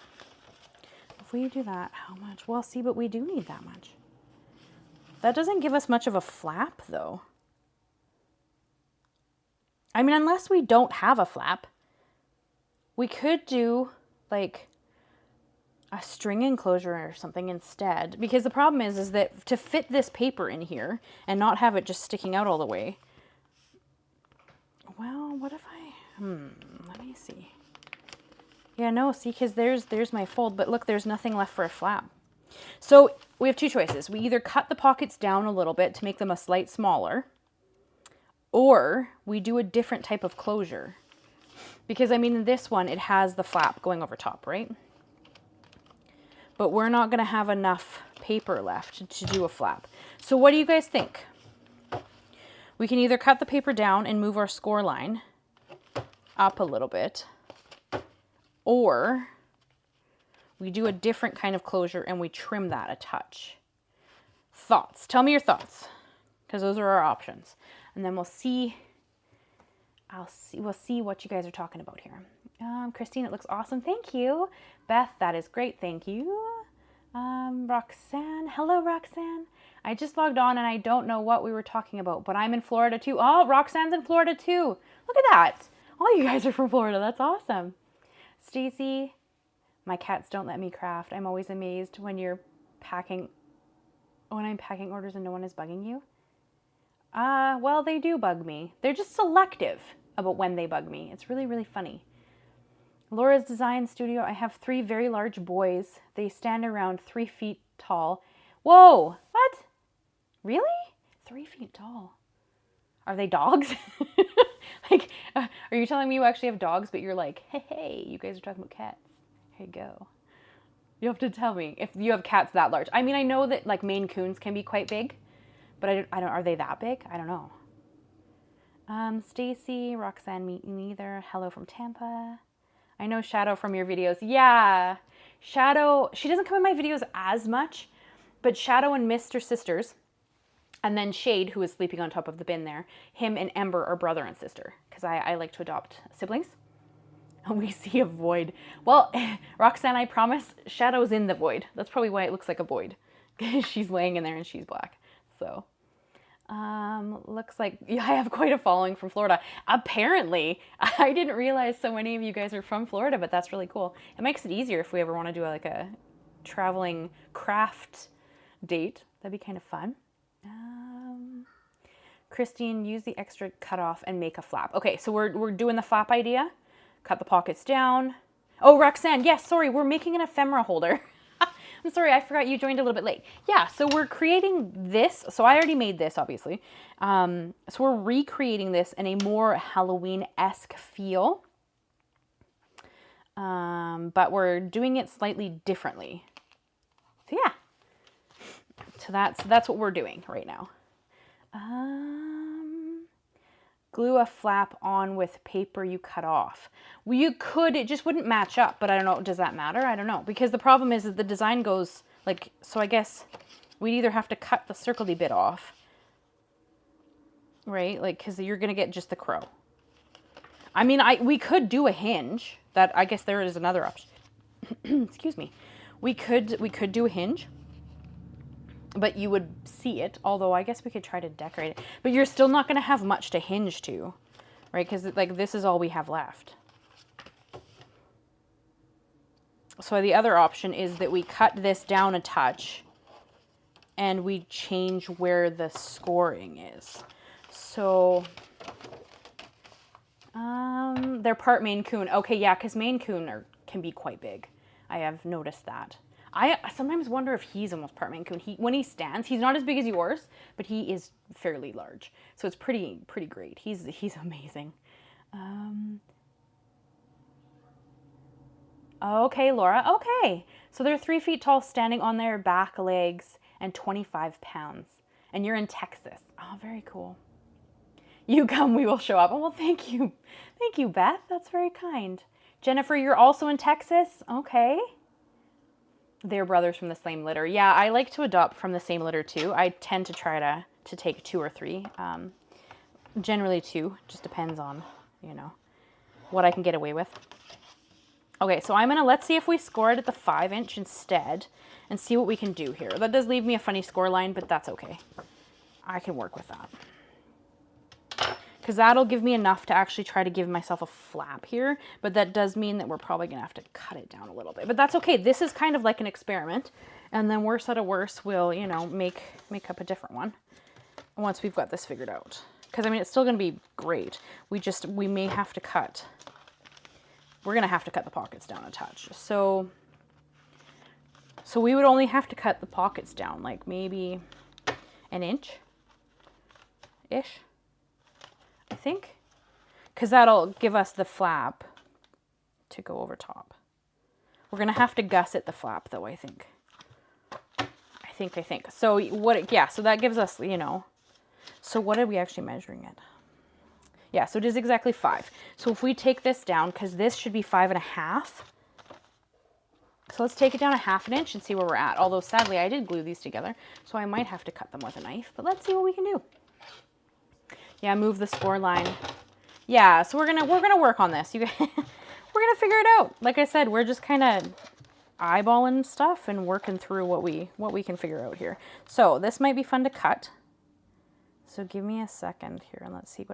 If we do that, how much? Well, see, but we do need that much. That doesn't give us much of a flap, though. I mean, unless we don't have a flap, we could do, like, a string enclosure or something instead. Because the problem is that to fit this paper in here and not have it just sticking out all the way. Well, what if I, let me see. Yeah, no, see, because there's my fold, but look, there's nothing left for a flap. So we have two choices. We either cut the pockets down a little bit to make them a slight smaller, or we do a different type of closure. Because, I mean, in this one, it has the flap going over top, right? But we're not going to have enough paper left to do a flap. So what do you guys think? We can either cut the paper down and move our score line up a little bit, or we do a different kind of closure and we trim that a touch. Thoughts? Tell me your thoughts, because those are our options. And then we'll see, we'll see what you guys are talking about here. Christine, it looks awesome. Thank you. Beth, that is great. Thank you. Roxanne. Hello, Roxanne. I just logged on and I don't know what we were talking about, but I'm in Florida too. Oh, Roxanne's in Florida too. Look at that. All you guys are from Florida. That's awesome. Stacy, my cats don't let me craft. I'm always amazed when I'm packing orders and no one is bugging you. Well, they do bug me. They're just selective about when they bug me. It's really, really funny. Laura's Design Studio. I have 3 very large boys. They stand around 3 feet tall. Whoa, what? Really? 3 feet tall. Are they dogs? Like, are you telling me you actually have dogs, but you're like, hey, you guys are talking about cats. Here you go. You have to tell me if you have cats that large. I mean, I know that like Maine Coons can be quite big, but I don't, are they that big? I don't know. Stacy, Roxanne, me neither. Hello from Tampa. I know Shadow from your videos. Yeah, Shadow, she doesn't come in my videos as much, but Shadow and Mr. Sisters, and then Shade, who is sleeping on top of the bin there, him and Ember are brother and sister, because I like to adopt siblings. And we see a void. Well, Roxanne, I promise, Shadow's in the void. That's probably why it looks like a void. She's laying in there and she's black. So, looks like I have quite a following from Florida. Apparently, I didn't realize so many of you guys are from Florida, but that's really cool. It makes it easier if we ever want to do like a traveling craft date. That'd be kind of fun. Christine, use the extra cutoff and make a flap. Okay, so we're doing the flap idea. Cut the pockets down. Oh, Roxanne, yes, sorry, we're making an ephemera holder. I'm sorry, I forgot you joined a little bit late. Yeah, so we're creating this. So I already made this, obviously. So we're recreating this in a more Halloween-esque feel. But we're doing it slightly differently. So yeah. So that's what we're doing right now. Glue a flap on with paper you cut off. Well, you could, it just wouldn't match up, but I don't know, does that matter? I don't know, because the problem is that the design goes like, so I guess we'd either have to cut the circle-y bit off, right? Like, because you're going to get just the crow. I mean, we could do a hinge. That, I guess there is another option. Excuse me. We could do a hinge, but you would see it, although I guess we could try to decorate it. But you're still not going to have much to hinge to, right? Because like this is all we have left. So the other option is that we cut this down a touch and we change where the scoring is. So they're part Maine Coon. Okay, yeah, because Maine Coon can be quite big. I have noticed that. I sometimes wonder if he's almost part Maine Coon. When he stands, he's not as big as yours, but he is fairly large. So it's pretty great. He's amazing. Okay, Laura. Okay. So they're 3 feet tall, standing on their back legs, and 25 pounds. And you're in Texas. Oh, very cool. You come, we will show up. Oh, well, thank you. Thank you, Beth. That's very kind. Jennifer, you're also in Texas? Okay. They're brothers from the same litter. Yeah, I like to adopt from the same litter too. I tend to try to take 2 or 3. Generally 2. Just depends on, you know, what I can get away with. Okay, so let's see if we score it at the 5-inch instead and see what we can do here. That does leave me a funny score line, but that's okay. I can work with that. Because that'll give me enough to actually try to give myself a flap here, but that does mean that we're probably going to have to cut it down a little bit. But that's okay. This is kind of like an experiment, and then worse out of worse, we'll, you know, make up a different one once we've got this figured out. Because, I mean, it's still going to be great. We may have to cut. We're going to have to cut the pockets down a touch. So we would only have to cut the pockets down like maybe an inch-ish, I think. Because that'll give us the flap to go over top. We're going to have to gusset the flap though, I think. I think. So so that gives us, you know, so what are we actually measuring it? Yeah, so it is exactly 5. So if we take this down, because this should be 5.5. So let's take it down 1/2 inch and see where we're at. Although sadly I did glue these together, so I might have to cut them with a knife, but let's see what we can do. Yeah, move the score line. Yeah, so we're gonna work on this. You guys, we're gonna figure it out. Like I said, we're just kind of eyeballing stuff and working through what we can figure out here. So this might be fun to cut. So give me a second here and let's see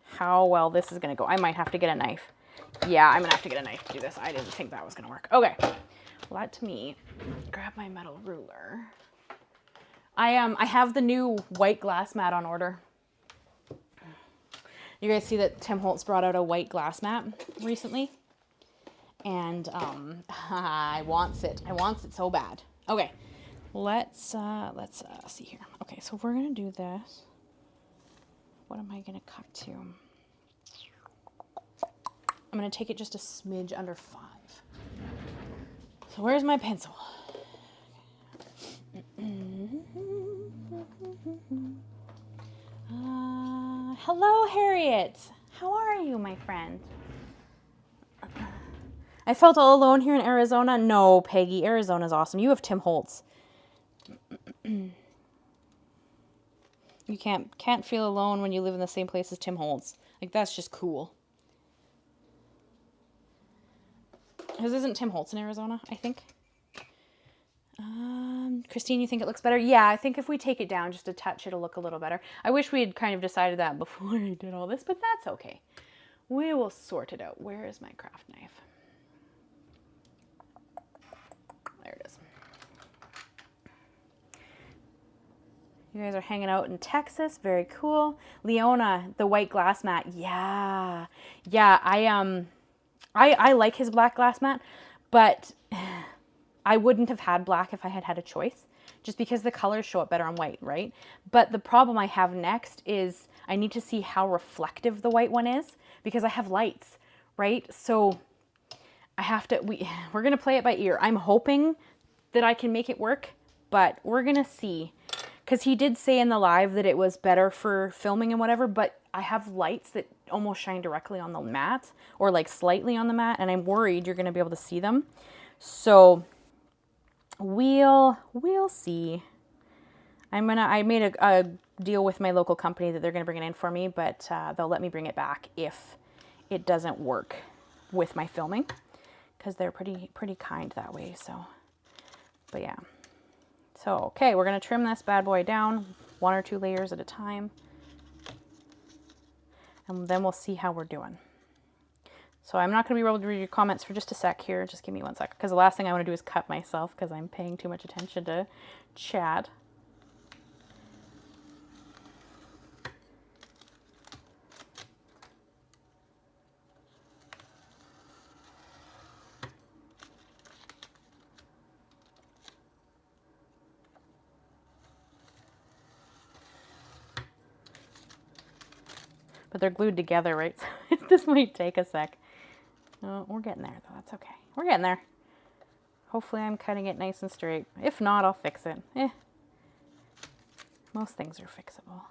how well this is gonna go. I might have to get a knife. Yeah, I'm gonna have to get a knife to do this. I didn't think that was gonna work. Okay, let me grab my metal ruler. I have the new white glass mat on order. You guys see that Tim Holtz brought out a white glass mat recently? And I wants it. I wants it so bad. Okay, let's see here. Okay, so we're gonna do this. What am I gonna cut to? I'm gonna take it just a smidge under 5. So where's my pencil? Hello, Harriet. How are you, my friend? I felt all alone here in Arizona. No, Peggy, Arizona's awesome. You have Tim Holtz. You can't feel alone when you live in the same place as Tim Holtz. Like, that's just cool. Because isn't Tim Holtz in Arizona, I think? Christine, you think it looks better? Yeah, I think if we take it down just a touch, it'll look a little better. I wish we had kind of decided that before I did all this, but that's okay. We will sort it out. Where is my craft knife? There it is. You guys are hanging out in Texas. Very cool. Leona, the white glass mat. Yeah. Yeah, I like his black glass mat, but I wouldn't have had black if I had had a choice, just because the colors show up better on white, right? But the problem I have next is I need to see how reflective the white one is, because I have lights, right? So I have to, we're going to play it by ear. I'm hoping that I can make it work, but we're going to see. Because he did say in the live that it was better for filming and whatever, but I have lights that almost shine directly on the mat, or like slightly on the mat, and I'm worried you're going to be able to see them. So we'll see. I made a deal with my local company that they're going to bring it in for me, but they'll let me bring it back if it doesn't work with my filming, because they're pretty kind that way. So, but yeah. So, okay, we're going to trim this bad boy down 1 or 2 layers at a time. And then we'll see how we're doing. So I'm not going to be able to read your comments for just a sec here. Just give me 1 sec. Because the last thing I want to do is cut myself because I'm paying too much attention to chat. But they're glued together, right? So this might take a sec. Oh, we're getting there, though. That's okay. We're getting there. Hopefully I'm cutting it nice and straight. If not, I'll fix it. Most things are fixable.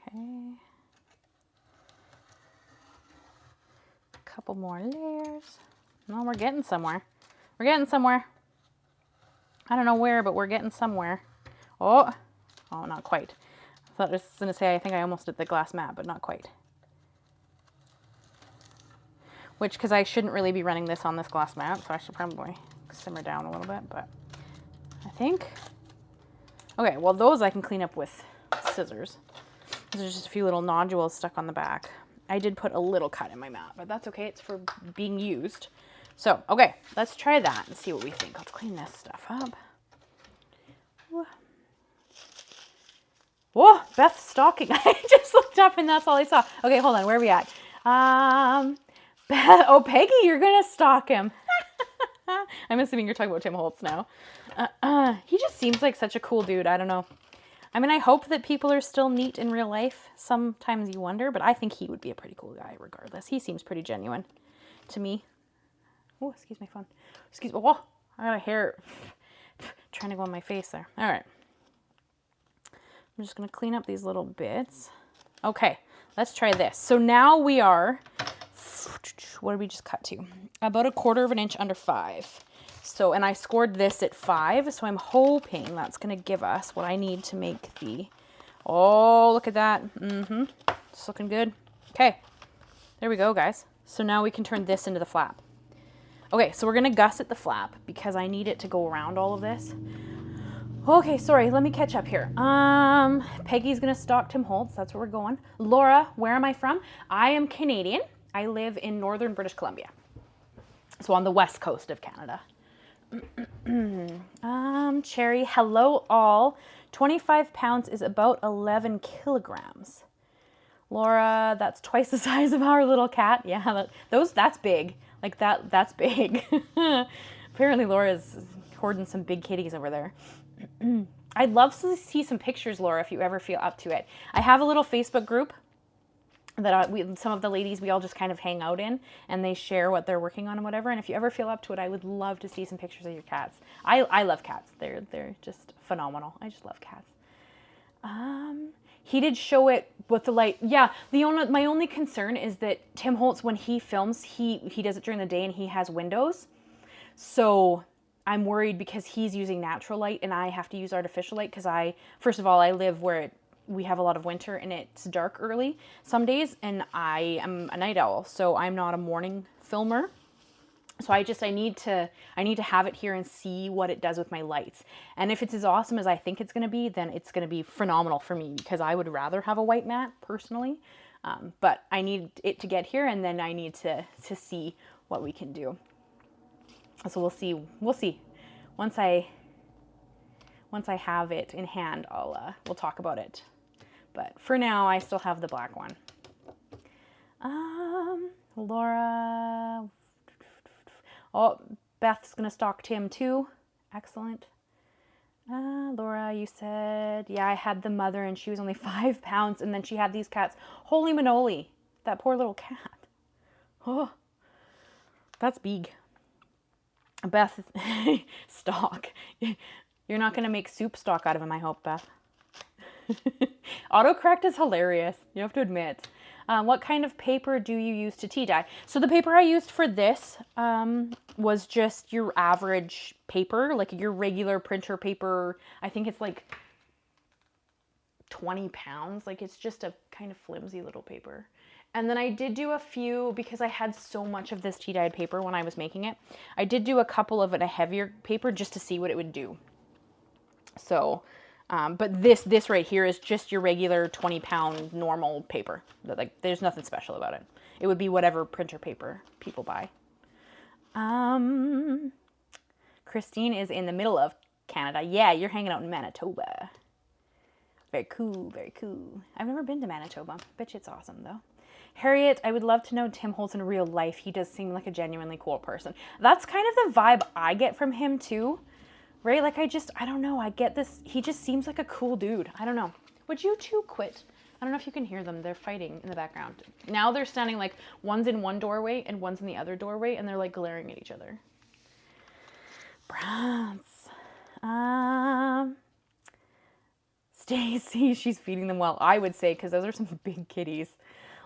Okay. A couple more layers. No, we're getting somewhere. We're getting somewhere. I don't know where, but we're getting somewhere. Oh, not quite. I thought I was going to say, I think I almost did the glass mat, but not quite. Which, because I shouldn't really be running this on this glass mat, so I should probably simmer down a little bit, but I think. Okay, well, those I can clean up with scissors. There's just a few little nodules stuck on the back. I did put a little cut in my mat, but that's okay. It's for being used. So, okay, let's try that and see what we think. Let's clean this stuff up. Whoa, Beth's stalking. I just looked up and that's all I saw. Okay, hold on. Where are we at? Beth, oh, Peggy, you're going to stalk him. I'm assuming you're talking about Tim Holtz now. He just seems like such a cool dude. I don't know. I mean, I hope that people are still neat in real life. Sometimes you wonder, but I think he would be a pretty cool guy regardless. He seems pretty genuine to me. Oh, excuse my phone. Excuse me. Oh, I got a hair trying to go on my face there. All right. I'm just going to clean up these little bits. Okay, let's try this. So now we are, what did we just cut to? About 1/4 inch under 5. So, and I scored this at 5, so I'm hoping that's going to give us what I need to make the, oh, look at that. It's looking good. Okay, there we go, guys. So now we can turn this into the flap. Okay, so we're going to gusset the flap because I need it to go around all of this. Okay, sorry, let me catch up here. Peggy's going to stalk Tim Holtz. That's where we're going. Laura, where am I from? I am Canadian. I live in northern British Columbia. So on the west coast of Canada. Cherry, hello all. 25 pounds is about 11 kilograms. Laura, that's twice the size of our little cat. Yeah, that's big. Like that's big. Apparently Laura's hoarding some big kitties over there. I'd love to see some pictures, Laura, if you ever feel up to it. I have a little Facebook group that some of the ladies, we all just kind of hang out in, and they share what they're working on and whatever. And if you ever feel up to it, I would love to see some pictures of your cats. I love cats. They're just phenomenal. I just love cats. He did show it with the light. Yeah, my only concern is that Tim Holtz, when he films, he does it during the day and he has windows. So I'm worried because he's using natural light and I have to use artificial light because first of all, I live where we have a lot of winter and it's dark early some days, and I am a night owl, so I'm not a morning filmer. So I need to have it here and see what it does with my lights. And if it's as awesome as I think it's going to be, then it's going to be phenomenal for me, because I would rather have a white mat personally. But I need it to get here, and then I need to see what we can do. So we'll see. Once I have it in hand, we'll talk about it. But for now, I still have the black one. Laura. Oh, Beth's gonna stalk Tim too. Excellent. Laura, you said, yeah, I had the mother and she was only 5 pounds, and then she had these cats. Holy manoli, that poor little cat. Oh, that's big. Beth, stock. You're not gonna make soup stock out of him, I hope, Beth. Autocorrect is hilarious, you have to admit. What kind of paper do you use to tea dye? So the paper I used for this was just your average paper, like your regular printer paper. I think it's like 20 pounds. Like, it's just a kind of flimsy little paper. And then I did do a few, because I had so much of this tea dyed paper when I was making it. I did do a couple of it, a heavier paper, just to see what it would do. So... but this right here is just your regular 20-pound normal paper. Like, there's nothing special about it. It would be whatever printer paper people buy. Christine is in the middle of Canada. Yeah, you're hanging out in Manitoba. Very cool, very cool. I've never been to Manitoba. Bet you it's awesome, though. Harriet, I would love to know Tim Holtz in real life. He does seem like a genuinely cool person. That's kind of the vibe I get from him, too. Right? Like, I don't know. I get this. He just seems like a cool dude. I don't know. Would you two quit? I don't know if you can hear them. They're fighting in the background. Now they're standing like one's in one doorway and one's in the other doorway, and they're like glaring at each other. Browns. Stacy, she's feeding them well, I would say, because those are some big kitties.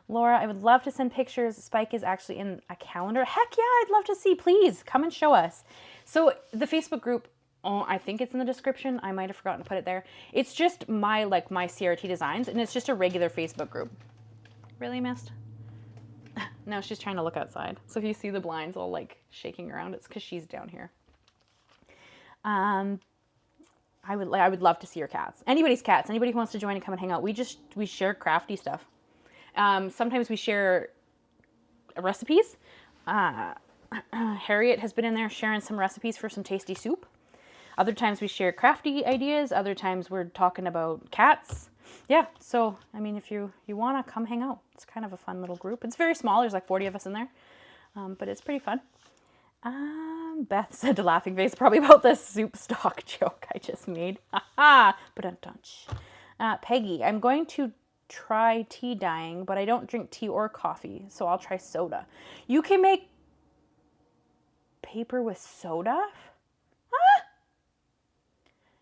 Laura, I would love to send pictures. Spike is actually in a calendar. Heck yeah, I'd love to see. Please come and show us. So the Facebook group, oh, I think it's in the description. I might have forgotten to put it there. It's just my CRT designs, and it's just a regular Facebook group. Really, missed? No, she's trying to look outside. So if you see the blinds all like shaking around, it's because she's down here. I would love to see your cats. Anybody's cats. Anybody who wants to join and come and hang out. We share crafty stuff. Sometimes we share recipes. Harriet has been in there sharing some recipes for some tasty soup. Other times we share crafty ideas. Other times we're talking about cats. Yeah, so, I mean, if you want to come hang out, it's kind of a fun little group. It's very small. There's like 40 of us in there, but it's pretty fun. Beth said to laughing face, probably about the soup stock joke I just made. Ha-ha! Peggy, I'm going to try tea dyeing, but I don't drink tea or coffee, so I'll try soda. You can make paper with soda? Huh?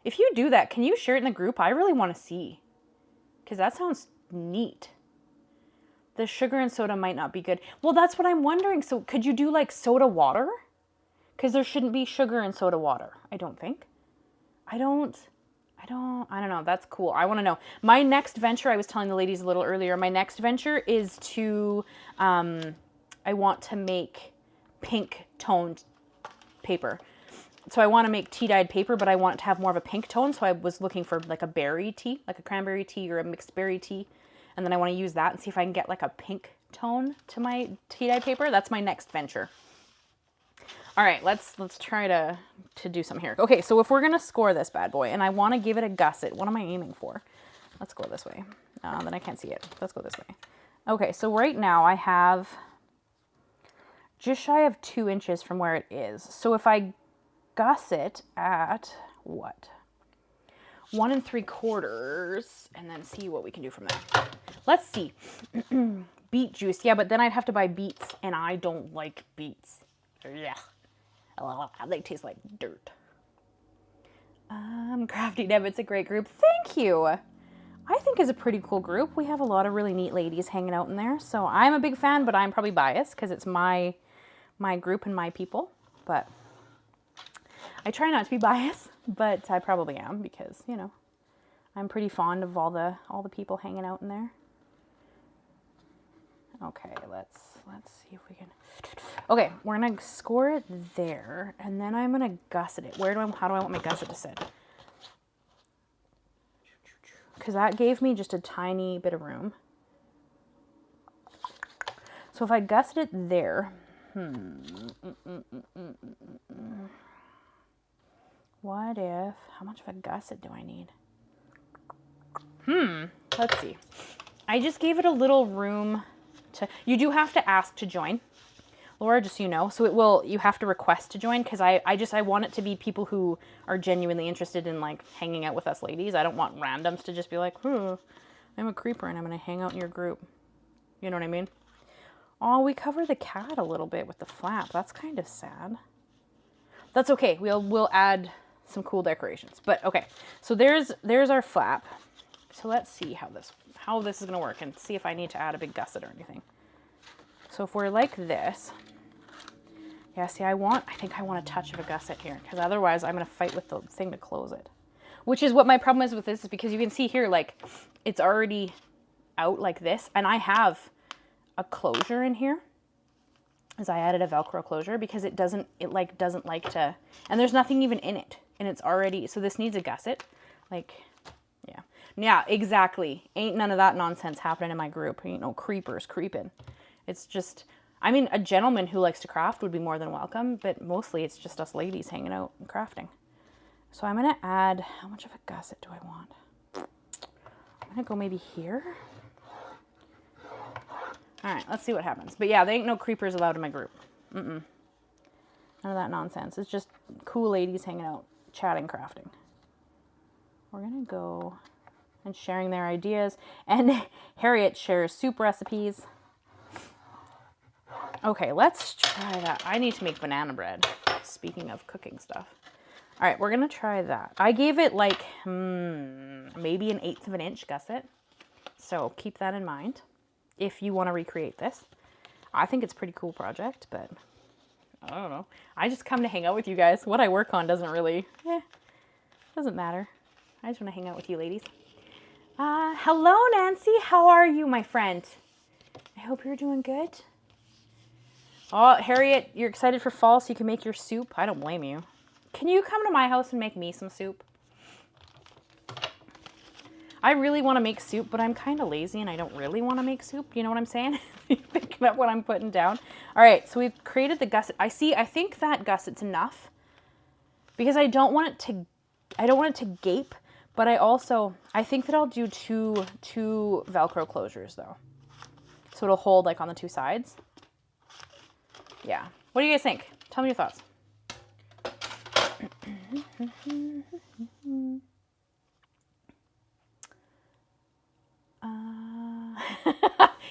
If you do that, can you share it in the group? I really want to see, because that sounds neat. The sugar and soda might not be good. Well, that's what I'm wondering. So could you do like soda water? Because there shouldn't be sugar in soda water, I don't think. I don't know. That's cool. I want to know. My next venture, I was telling the ladies a little earlier, my next venture is to, I want to make pink toned paper. So I want to make tea-dyed paper, but I want it to have more of a pink tone. So I was looking for like a berry tea, like a cranberry tea or a mixed berry tea. And then I want to use that and see if I can get like a pink tone to my tea-dyed paper. That's my next venture. All right, let's try to do something here. Okay, so if we're going to score this bad boy, and I want to give it a gusset, what am I aiming for? Let's go this way. Then I can't see it. Let's go this way. Okay, so right now I have just shy of 2 inches from where it is. So if I gusset at what? 1 3/4, and then see what we can do from there. Let's see. Beet juice. Yeah, but then I'd have to buy beets, and I don't like beets. Yeah. They taste like dirt. Crafty Deb, it's a great group. Thank you. I think it's a pretty cool group. We have a lot of really neat ladies hanging out in there. So I'm a big fan, but I'm probably biased because it's my group and my people. But I try not to be biased, but I probably am because, you know, I'm pretty fond of all the people hanging out in there. Okay, let's see if we can. Okay, we're gonna score it there, and then I'm gonna gusset it. How do I want my gusset to sit? Because that gave me just a tiny bit of room. So if I gusset it there, what if, how much of a gusset do I need? Let's see. I just gave it a little room to, you do have to ask to join, Laura, just so you know. So it will, you have to request to join, because I want it to be people who are genuinely interested in like hanging out with us ladies. I don't want randoms to just be like, I'm a creeper and I'm going to hang out in your group. You know what I mean? Oh, we cover the cat a little bit with the flap. That's kind of sad. That's okay. We'll add some cool decorations. But okay, so there's our flap. So let's see how this is going to work and see if I need to add a big gusset or anything. So if we're like this, yeah, see, I think I want a touch of a gusset here, because otherwise I'm going to fight with the thing to close it. Which is what my problem is with this, is because you can see here, like, it's already out like this, and I have a closure in here, as I added a Velcro closure, because it doesn't like to, and there's nothing even in it, and it's already, so this needs a gusset, like, yeah, exactly. Ain't none of that nonsense happening in my group. Ain't no creepers creeping. It's just, I mean, a gentleman who likes to craft would be more than welcome, but mostly it's just us ladies hanging out and crafting. So I'm gonna add, how much of a gusset do I want? I'm gonna go maybe here. All right, let's see what happens. But yeah, there ain't no creepers allowed in my group. None of that nonsense. It's just cool ladies hanging out, chatting, crafting. We're gonna go and sharing their ideas. And Harriet shares soup recipes. Okay, let's try that. I need to make banana bread, speaking of cooking stuff. All right, we're gonna try that. I gave it like, maybe an 1/8 of an inch gusset. So keep that in mind if you wanna recreate this. I think it's a pretty cool project, but I don't know. I just come to hang out with you guys. What I work on doesn't really, doesn't matter. I just wanna hang out with you ladies. Hello, Nancy. How are you, my friend? I hope you're doing good. Oh, Harriet, you're excited for fall so you can make your soup? I don't blame you. Can you come to my house and make me some soup? I really want to make soup, but I'm kind of lazy and I don't really want to make soup. You know what I'm saying? You picking up what I'm putting down? All right, so we've created the gusset. I think that gusset's enough because I don't want it to gape. But I think that I'll do two Velcro closures though. So it'll hold like on the two sides. Yeah. What do you guys think? Tell me your thoughts.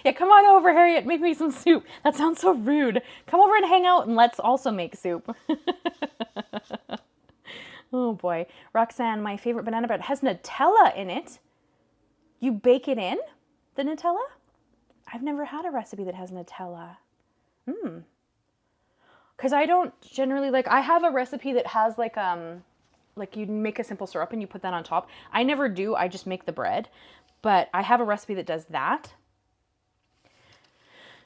Yeah, come on over, Harriet. Make me some soup. That sounds so rude. Come over and hang out and let's also make soup. Oh boy. Roxanne, my favorite banana bread has Nutella in it. You bake it in, the Nutella? I've never had a recipe that has Nutella. Because I don't generally, like, I have a recipe that has like you make a simple syrup and you put that on top. I never do, I just make the bread. But I have a recipe that does that.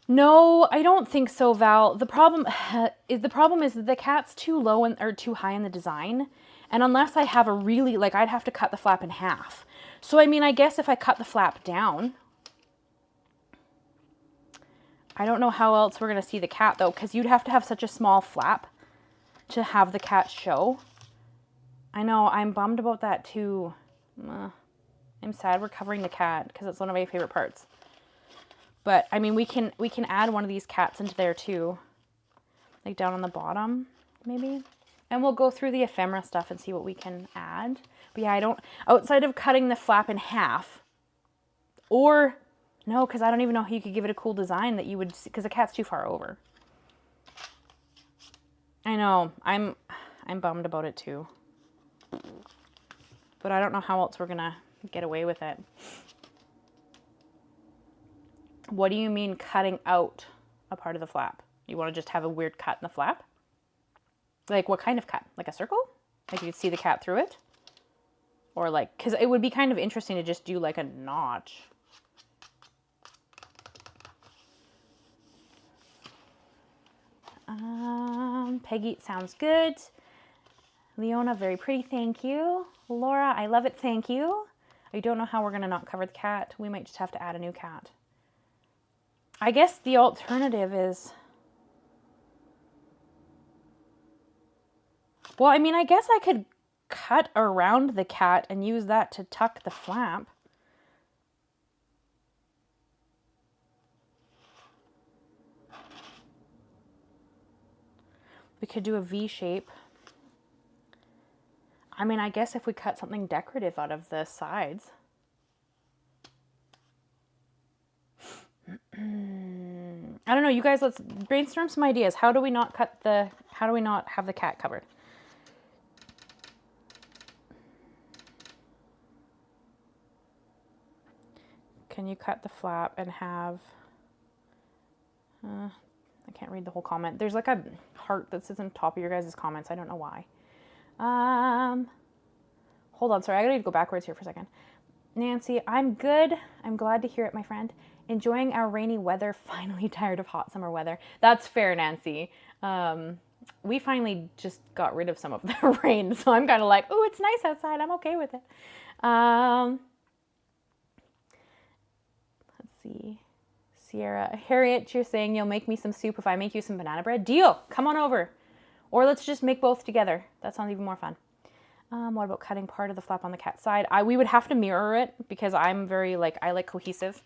No, I don't think so, Val. The problem is that the cat's too low or too high in the design. And unless I have a really, like, I'd have to cut the flap in half. So, I mean, I guess if I cut the flap down, I don't know how else we're going to see the cat, though, because you'd have to have such a small flap to have the cat show. I know, I'm bummed about that, too. I'm sad we're covering the cat, because it's one of my favorite parts. But, I mean, we can add one of these cats into there, too. Like, down on the bottom, maybe. And we'll go through the ephemera stuff and see what we can add. But yeah, outside of cutting the flap in half, or, no, because I don't even know how you could give it a cool design that you would see, because the cat's too far over. I know, I'm bummed about it too. But I don't know how else we're gonna get away with it. What do you mean cutting out a part of the flap? You want to just have a weird cut in the flap? Like what kind of cut? Like a circle? Like you could see the cat through it? Or like, because it would be kind of interesting to just do like a notch. Peggy, sounds good. Leona, very pretty, thank you. Laura, I love it, thank you. I don't know how we're gonna not cover the cat. We might just have to add a new cat. I guess the alternative is, well, I mean, I guess I could cut around the cat and use that to tuck the flap. We could do a V shape. I mean, I guess if we cut something decorative out of the sides. I don't know, you guys, let's brainstorm some ideas. How do we not have the cat covered? Can you cut the flap and have, I can't read the whole comment. There's like a heart that sits on top of your guys' comments. I don't know why. Hold on, sorry, I gotta go backwards here for a second. Nancy, I'm good. I'm glad to hear it, my friend. Enjoying our rainy weather, finally tired of hot summer weather. That's fair, Nancy. We finally just got rid of some of the rain, so I'm kind of like, oh, it's nice outside. I'm okay with it. Let's see. Sierra, Harriet, you're saying you'll make me some soup if I make you some banana bread? Deal. Come on over. Or let's just make both together. That sounds even more fun. What about cutting part of the flap on the cat's side? We would have to mirror it because I'm very I like cohesive.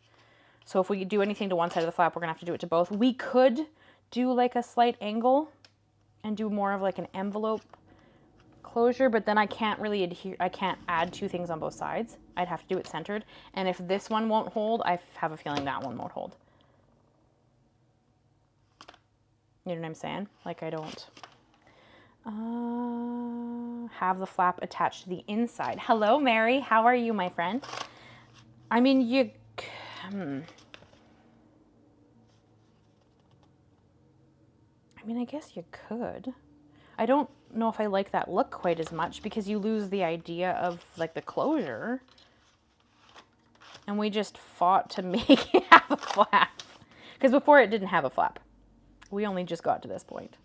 So if we do anything to one side of the flap, we're gonna have to do it to both. We could do like a slight angle and do more of like an envelope closure, but then I can't really adhere, I can't add two things on both sides. I'd have to do it centered. And if this one won't hold, I have a feeling that one won't hold. You know what I'm saying? Like I don't have the flap attached to the inside. Hello, Mary. How are you, my friend? I mean, I guess you could. I don't know if I like that look quite as much because you lose the idea of like the closure. And we just fought to make it have a flap. Because before it didn't have a flap. We only just got to this point.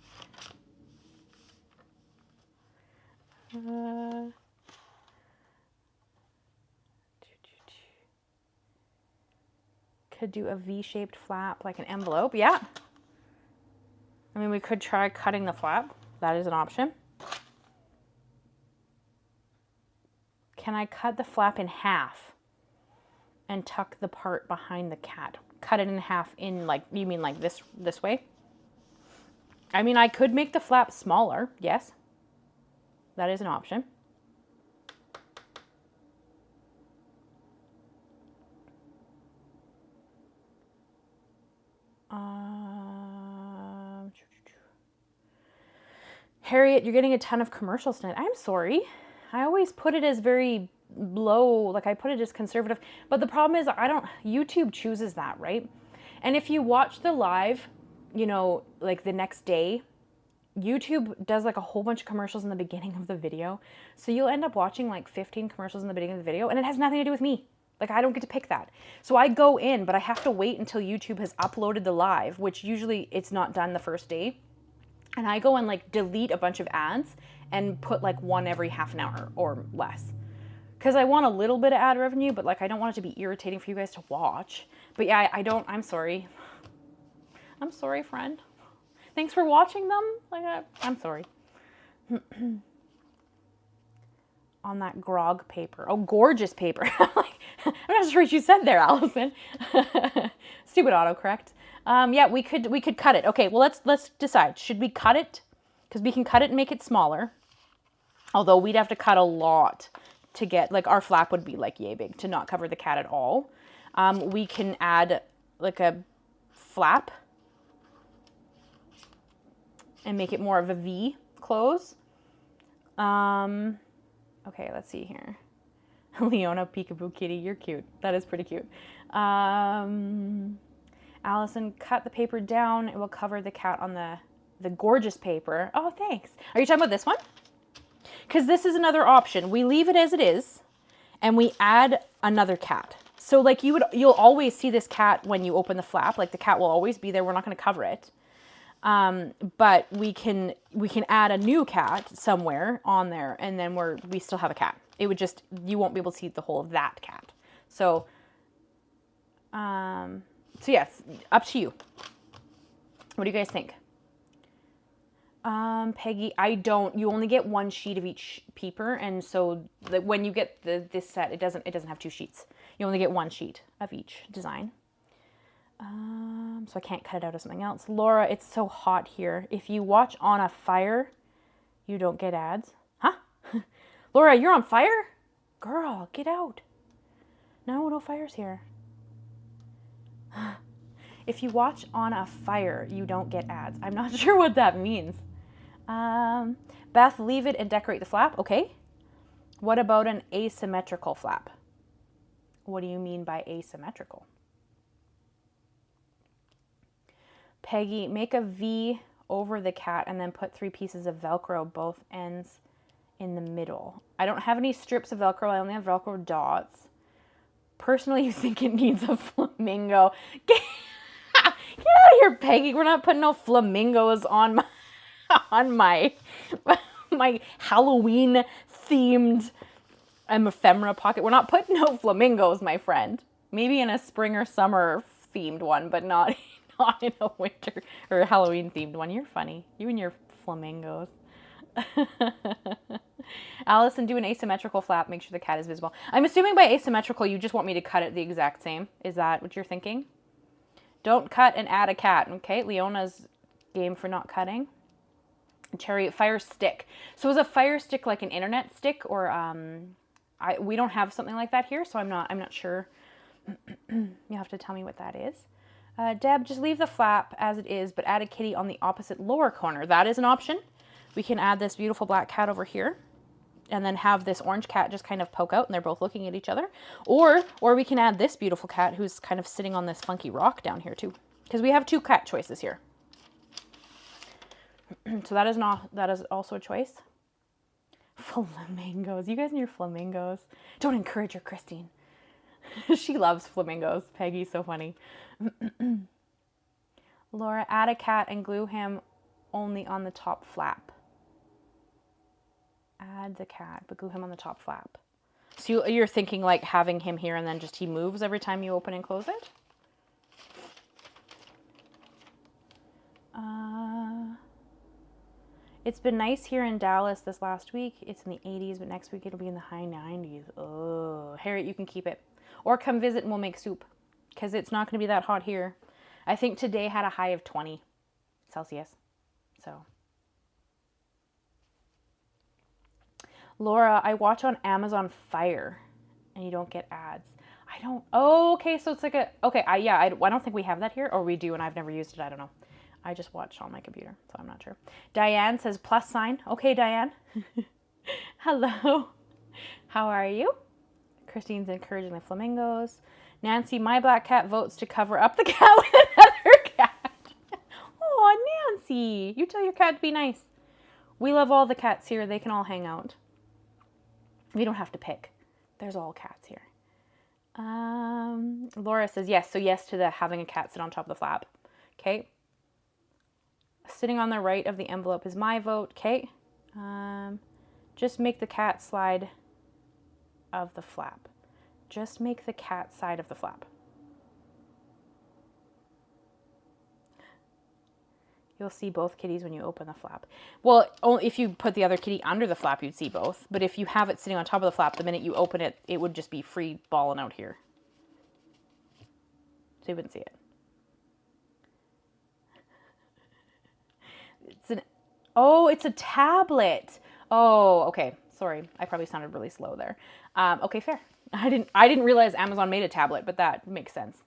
Could do a V-shaped flap like an envelope. Yeah. I mean, we could try cutting the flap. That is an option. Can I cut the flap in half and tuck the part behind the cat? Cut it in half in like, you mean like this way? I mean, I could make the flap smaller. Yes. That is an option. Harriet, you're getting a ton of commercials tonight. I'm sorry. I always put it as very low, like I put it as conservative. But the problem is YouTube chooses that, right? And if you watch the live, you know, like the next day, YouTube does like a whole bunch of commercials in the beginning of the video. So you'll end up watching like 15 commercials in the beginning of the video and it has nothing to do with me. Like I don't get to pick that. So I go in, but I have to wait until YouTube has uploaded the live, which usually it's not done the first day. And I go and like delete a bunch of ads and put like one every half an hour or less. Because I want a little bit of ad revenue, but like I don't want it to be irritating for you guys to watch. But yeah, I'm sorry. I'm sorry, friend. Thanks for watching them. Like I'm sorry. On that grog paper. Oh, gorgeous paper. I'm not sure what you said there, Allison. Stupid autocorrect. Yeah, we could cut it. Okay, well let's decide. Should we cut it? Because we can cut it and make it smaller. Although we'd have to cut a lot to get, like our flap would be like yay big to not cover the cat at all. We can add like a flap and make it more of a V close. Okay, let's see here. Leona Peekaboo Kitty, you're cute. That is pretty cute. Allison, cut the paper down. It will cover the cat on the gorgeous paper. Oh, thanks. Are you talking about this one? Because this is another option. We leave it as it is, and we add another cat. So like you'll always see this cat when you open the flap, like the cat will always be there. We're not going to cover it. But we can add a new cat somewhere on there, and then we still have a cat. It would just, you won't be able to see the whole of that cat. So, so yes, up to you. What do you guys think? Peggy, you only get one sheet of each peeper, and so when you get this set, it doesn't have two sheets. You only get one sheet of each design. So I can't cut it out of something else. Laura, it's so hot here. If you watch on a fire, you don't get ads. Huh? Laura, you're on fire? Girl, get out. No fires here. If you watch on a fire, you don't get ads. I'm not sure what that means. Beth, leave it and decorate the flap. Okay. What about an asymmetrical flap? What do you mean by asymmetrical? Peggy, make a V over the cat and then put 3 pieces of Velcro, both ends in the middle. I don't have any strips of Velcro. I only have Velcro dots. Personally, you think it needs a flamingo. Get out of here, Peggy. We're not putting no flamingos on my Halloween themed ephemera pocket. We're not putting no flamingos, my friend. Maybe in a spring or summer themed one, but not in a winter or Halloween themed one. You're funny. You and your flamingos. Allison, do an asymmetrical flap. Make sure the cat is visible. I'm assuming by asymmetrical, you just want me to cut it the exact same. Is that what you're thinking? Don't cut and add a cat. Okay, Leona's game for not cutting. Cherry, fire stick. So is a fire stick like an internet stick, or we don't have something like that here, so I'm not sure. You'll have to tell me what that is. Deb, just leave the flap as it is, but add a kitty on the opposite lower corner. That is an option. We can add this beautiful black cat over here, and then have this orange cat just kind of poke out, and they're both looking at each other. Or we can add this beautiful cat who's kind of sitting on this funky rock down here too, because we have 2 cat choices here. So that is also a choice. Flamingos. You guys and your flamingos. Don't encourage her, Christine. She loves flamingos. Peggy's so funny. Laura, add a cat and glue him only on the top flap. Add the cat, but glue him on the top flap. So you're thinking like having him here and then just he moves every time you open and close it? It's been nice here in Dallas this last week. It's in the 80s, but next week it'll be in the high 90s. Oh, Harriet, you can keep it. Or come visit and we'll make soup, because it's not going to be that hot here. I think today had a high of 20 Celsius. So, Laura, I watch on Amazon Fire and you don't get ads. I don't. Oh, okay. So it's like a. Okay. I don't think we have that here, or we do, and I've never used it. I don't know. I just watched on my computer, so I'm not sure. Diane says plus sign. Okay, Diane. Hello. How are you? Christine's encouraging the flamingos. Nancy, my black cat votes to cover up the cat with another cat. Oh, Nancy. You tell your cat to be nice. We love all the cats here. They can all hang out. We don't have to pick. There's all cats here. Laura says yes. So yes to the having a cat sit on top of the flap. Okay. Sitting on the right of the envelope is my vote. Okay. Just make the cat slide of the flap. Just make the cat side of the flap. You'll see both kitties when you open the flap. Well, only if you put the other kitty under the flap, you'd see both. But if you have it sitting on top of the flap, the minute you open it, it would just be free balling out here. So you wouldn't see it. It's a tablet. Oh, okay. Sorry. I probably sounded really slow there. Okay, fair. I didn't realize Amazon made a tablet, but that makes sense.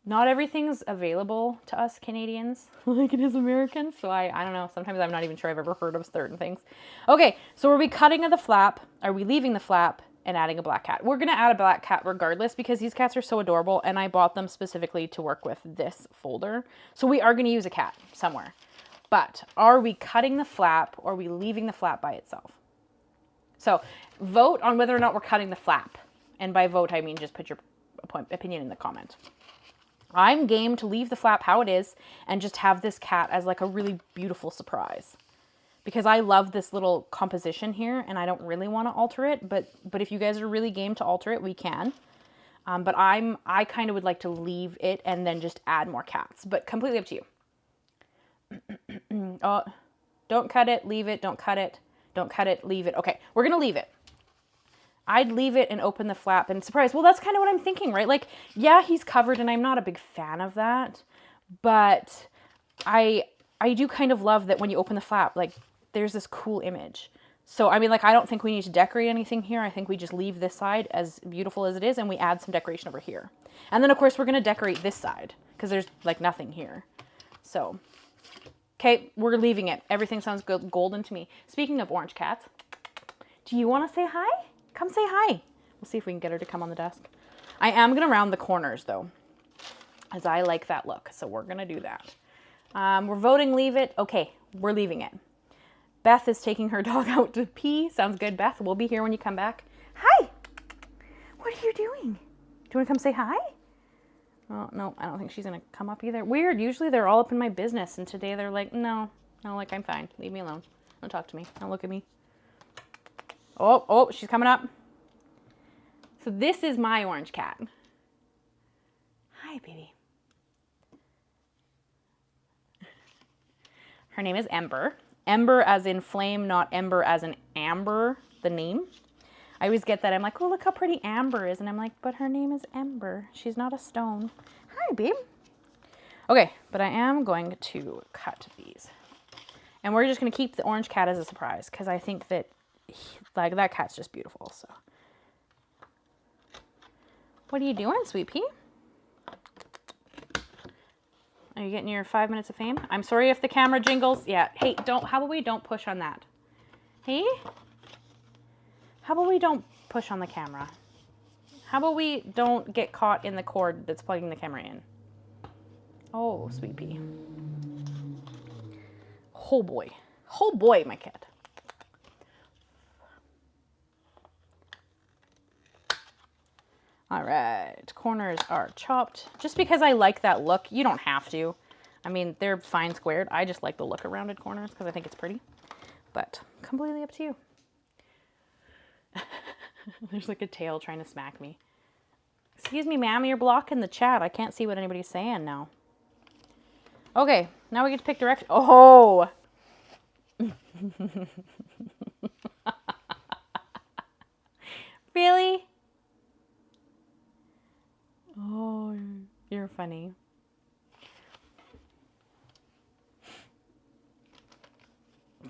Not everything's available to us Canadians like it is Americans. So I don't know. Sometimes I'm not even sure I've ever heard of certain things. Okay, so are we cutting of the flap? Are we leaving the flap and adding a black cat? We're going to add a black cat regardless because these cats are so adorable and I bought them specifically to work with this folder. So we are going to use a cat somewhere. But are we cutting the flap or are we leaving the flap by itself? So vote on whether or not we're cutting the flap. And by vote, I mean just put your opinion in the comment. I'm game to leave the flap how it is and just have this cat as like a really beautiful surprise. Because I love this little composition here and I don't really want to alter it. But if you guys are really game to alter it, we can. But I kind of would like to leave it and then just add more cats. But completely up to you. Oh, don't cut it, leave it, don't cut it, don't cut it, leave it. Okay, we're going to leave it. I'd leave it and open the flap and surprise. Well, that's kind of what I'm thinking, right? Like, yeah, he's covered and I'm not a big fan of that. But I do kind of love that when you open the flap, like, there's this cool image. So, I mean, like, I don't think we need to decorate anything here. I think we just leave this side as beautiful as it is and we add some decoration over here. And then, of course, we're going to decorate this side because there's, like, nothing here. So, okay, we're leaving it. Everything sounds good, golden to me. Speaking of orange cats, do you want to say hi? Come say hi. We'll see if we can get her to come on the desk. I am going to round the corners, though, as I like that look. So we're going to do that. We're voting leave it. Okay, we're leaving it. Beth is taking her dog out to pee. Sounds good, Beth. We'll be here when you come back. Hi. What are you doing? Do you want to come say hi? Oh, no, I don't think she's going to come up either. Weird. Usually they're all up in my business. And today they're like, no, like I'm fine. Leave me alone. Don't talk to me. Don't look at me. Oh, she's coming up. So this is my orange cat. Hi, baby. Her name is Ember. Ember as in flame, not Ember as in amber, the name. I always get that. I'm like, oh, look how pretty Amber is. And I'm like, but her name is Ember. She's not a stone. Hi, babe. Okay, but I am going to cut these. And we're just going to keep the orange cat as a surprise because I think that like that cat's just beautiful. So what are you doing, sweet pea? Are you getting your 5 minutes of fame? I'm sorry if the camera jingles. Yeah. Hey, how about we don't push on that? Hey? How about we don't push on the camera? How about we don't get caught in the cord that's plugging the camera in? Oh, sweet pea. Oh boy. Oh boy, my cat. All right, corners are chopped. Just because I like that look, you don't have to. I mean, they're fine squared. I just like the look of rounded corners because I think it's pretty, but completely up to you. There's like a tail trying to smack me. Excuse me, ma'am, you're blocking the chat. I can't see what anybody's saying now. Okay, now we get to pick direction. Oh! Really? Oh, you're funny.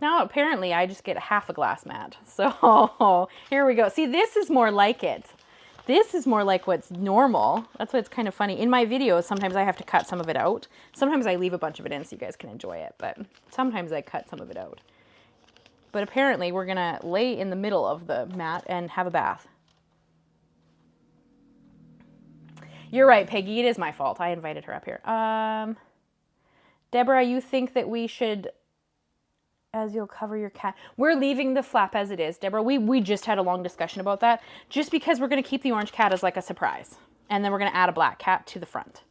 Now, apparently, I just get half a glass mat. So, here we go. See, this is more like it. This is more like what's normal. That's why it's kind of funny. In my videos, sometimes I have to cut some of it out. Sometimes I leave a bunch of it in so you guys can enjoy it. But sometimes I cut some of it out. But apparently, we're going to lay in the middle of the mat and have a bath. You're right, Peggy. It is my fault. I invited her up here. Deborah, you think that we should, as you'll cover your cat. We're leaving the flap as it is, Deborah. We just had a long discussion about that. Just because we're going to keep the orange cat as like a surprise. And then we're going to add a black cat to the front.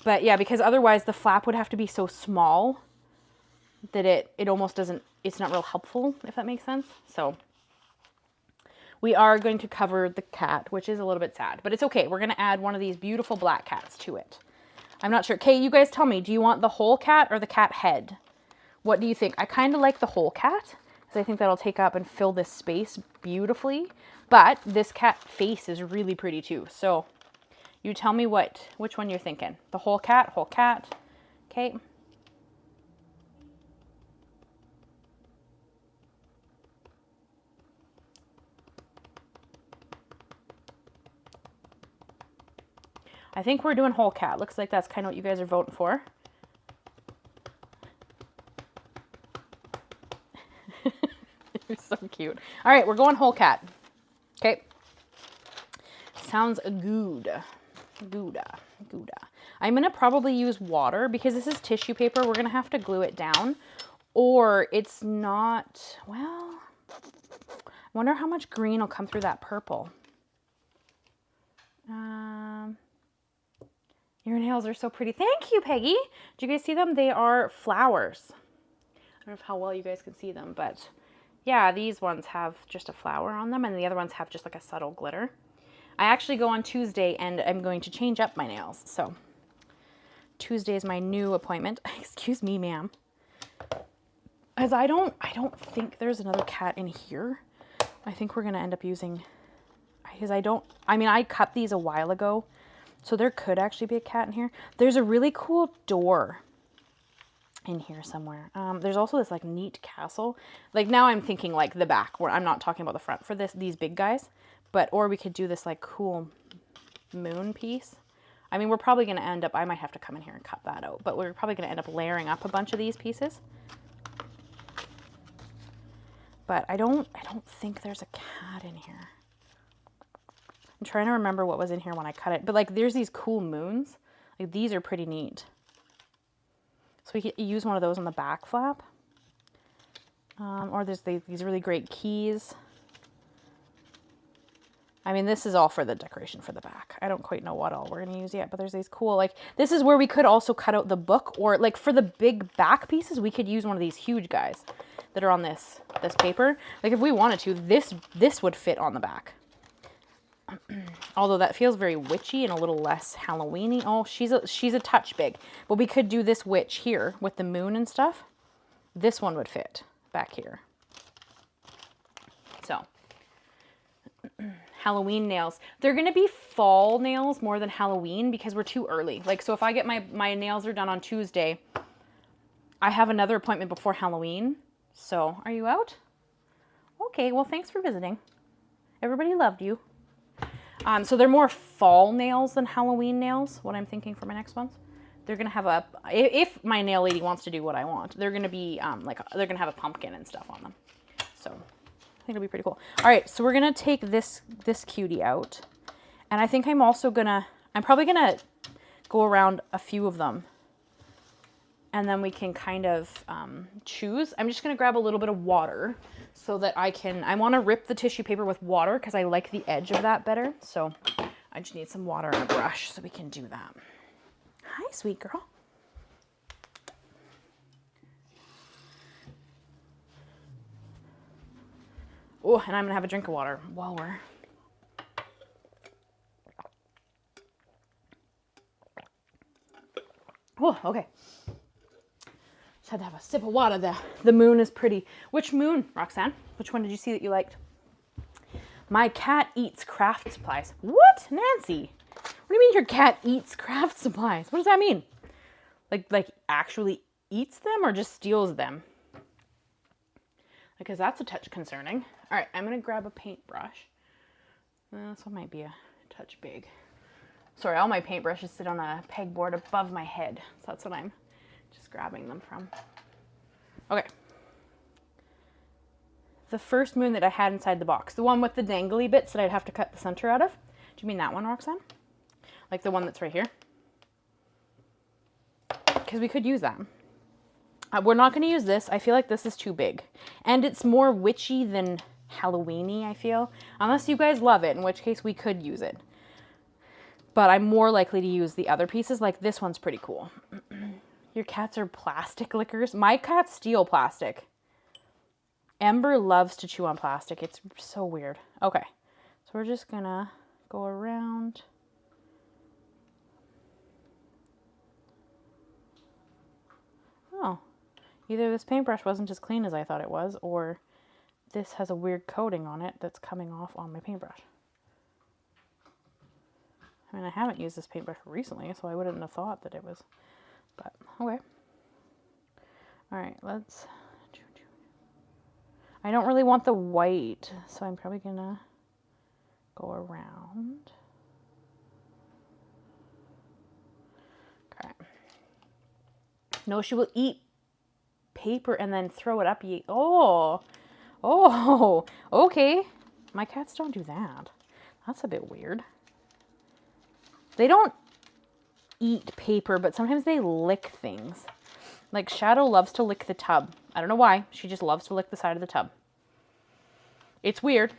But yeah, because otherwise the flap would have to be so small that it almost doesn't, it's not real helpful, if that makes sense. So we are going to cover the cat, which is a little bit sad, but it's okay. We're going to add one of these beautiful black cats to it. I'm not sure. Okay, you guys tell me, do you want the whole cat or the cat head? What do you think? I kind of like the whole cat, because I think that'll take up and fill this space beautifully. But this cat face is really pretty too. So you tell me which one you're thinking. The whole cat, okay. I think we're doing whole cat. Looks like that's kind of what you guys are voting for. You're so cute. All right, we're going whole cat. Okay. Sounds good. Gouda. I'm going to probably use water because this is tissue paper. We're going to have to glue it down. Or it's not, well, Wonder how much green will come through that purple. Your nails are so pretty. Thank you, Peggy. Do you guys see them? They are flowers. I don't know how well you guys can see them, but yeah, these ones have just a flower on them, and the other ones have just like a subtle glitter. I actually go on Tuesday, and I'm going to change up my nails. So Tuesday is my new appointment. Excuse me, ma'am. As I don't think there's another cat in here. I think we're gonna end up using, because I cut these a while ago, so there could actually be a cat in here. There's a really cool door in here somewhere. There's also this like neat castle. Like now I'm thinking like the back, where I'm not talking about the front for these big guys, or we could do this like cool moon piece. I mean, we're probably gonna end up, I might have to come in here and cut that out, but we're probably gonna end up layering up a bunch of these pieces. But I don't think there's a cat in here. I'm trying to remember what was in here when I cut it. But like there's these cool moons. Like these are pretty neat. So we could use one of those on the back flap. Or there's these really great keys. I mean, this is all for the decoration for the back. I don't quite know what all we're gonna use yet, but there's these cool, like, this is where we could also cut out the book, or like for the big back pieces, we could use one of these huge guys that are on this paper. Like if we wanted to, this would fit on the back. Although that feels very witchy and a little less Halloween-y. Oh, she's a touch big. But we could do this witch here with the moon and stuff. This one would fit back here. So, Halloween nails. They're going to be fall nails more than Halloween because we're too early. Like, so if I get my nails are done on Tuesday, I have another appointment before Halloween. So, are you out? Okay, well, thanks for visiting. Everybody loved you. So they're more fall nails than Halloween nails, what I'm thinking for my next ones. They're going to have if my nail lady wants to do what I want, they're going to be, they're going to have a pumpkin and stuff on them. So, I think it'll be pretty cool. All right, so we're going to take this cutie out. And I think I'm probably going to go around a few of them. And then we can kind of choose. I'm just going to grab a little bit of water so that I want to rip the tissue paper with water because I like the edge of that better. So I just need some water and a brush so we can do that. Hi, sweet girl. Oh, and I'm going to have a drink of water while we're... Oh, okay. Just had to have a sip of water there. The moon is pretty. Which moon, Roxanne? Which one did you see that you liked? My cat eats craft supplies. What, Nancy? What do you mean your cat eats craft supplies? What does that mean? Like actually eats them or just steals them? Because that's a touch concerning. All right, I'm going to grab a paintbrush. This one might be a touch big. Sorry, all my paintbrushes sit on a pegboard above my head. So that's what I'm just grabbing them from. Okay. The first moon that I had inside the box. The one with the dangly bits that I'd have to cut the center out of. Do you mean that one, Roxanne? Like the one that's right here? Because we could use that. We're not going to use this. I feel like this is too big. And it's more witchy than Halloween-y, I feel. Unless you guys love it, in which case we could use it. But I'm more likely to use the other pieces. Like this one's pretty cool. Your cats are plastic lickers. My cats steal plastic. Ember loves to chew on plastic. It's so weird. Okay. So we're just going to go around. Oh. Either this paintbrush wasn't as clean as I thought it was, or this has a weird coating on it that's coming off on my paintbrush. I mean, I haven't used this paintbrush recently, so I wouldn't have thought that it was, but okay. All right, let's, I don't really want the white, so I'm probably gonna go around. Okay. No, she will eat paper and then throw it up. Oh, okay. My cats don't do that. That's a bit weird. They don't eat paper, but sometimes they lick things. Like Shadow loves to lick the tub. I don't know why. She just loves to lick the side of the tub. It's weird.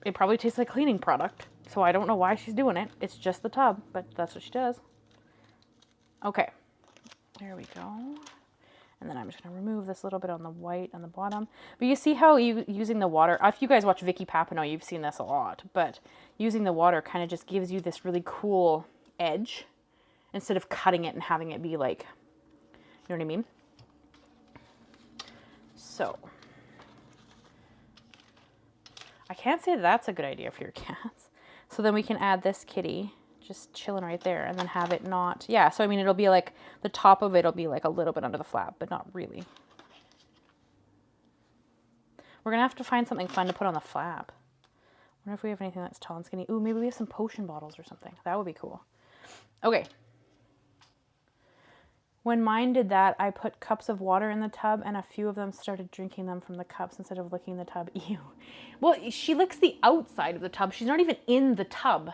It probably tastes like cleaning product. So I don't know why she's doing it. It's just the tub, but that's what she does. Okay, there we go. And then I'm just gonna remove this little bit on the white on the bottom. But you see how using the water, if you guys watch Vicky Papineau, you've seen this a lot, but using the water kind of just gives you this really cool edge instead of cutting it and having it be like, you know what I mean? So, I can't say that's a good idea for your cats. So then we can add this kitty just chilling right there and then have it not, yeah, so I mean it'll be like, the top of it'll be like a little bit under the flap, but not really. We're gonna have to find something fun to put on the flap. I wonder if we have anything that's tall and skinny. Ooh, maybe we have some potion bottles or something. That would be cool. Okay. When mine did that, I put cups of water in the tub and a few of them started drinking them from the cups instead of licking the tub. Ew. Well, she licks the outside of the tub. She's not even in the tub.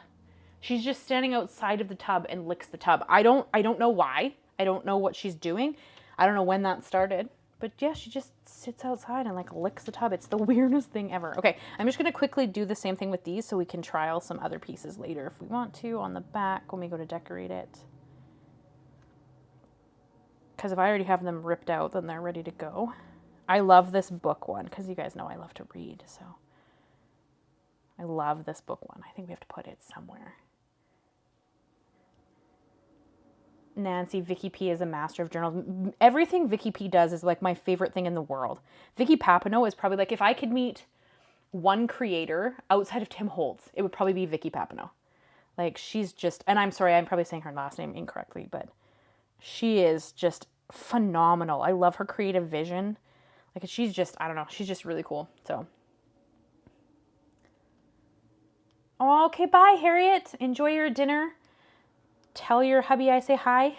She's just standing outside of the tub and licks the tub. I don't know why. I don't know what she's doing. I don't know when that started. But yeah, she just sits outside and like licks the tub. It's the weirdest thing ever. Okay, I'm just gonna quickly do the same thing with these so we can trial some other pieces later if we want to on the back when we go to decorate it. Because if I already have them ripped out, then they're ready to go. I love this book one because you guys know I love to read, so I love this book one. I think we have to put it somewhere. Nancy, Vicky P is a master of journals. Everything Vicky P does is like my favorite thing in the world. Vicky Papineau is probably like, if I could meet one creator outside of Tim Holtz, it would probably be Vicky Papineau. Like she's just, and I'm sorry, I'm probably saying her last name incorrectly, but she is just phenomenal. I love her creative vision. Like she's just, I don't know, she's just really cool. So. Oh, okay, bye Harriet. Enjoy your dinner. Tell your hubby I say hi.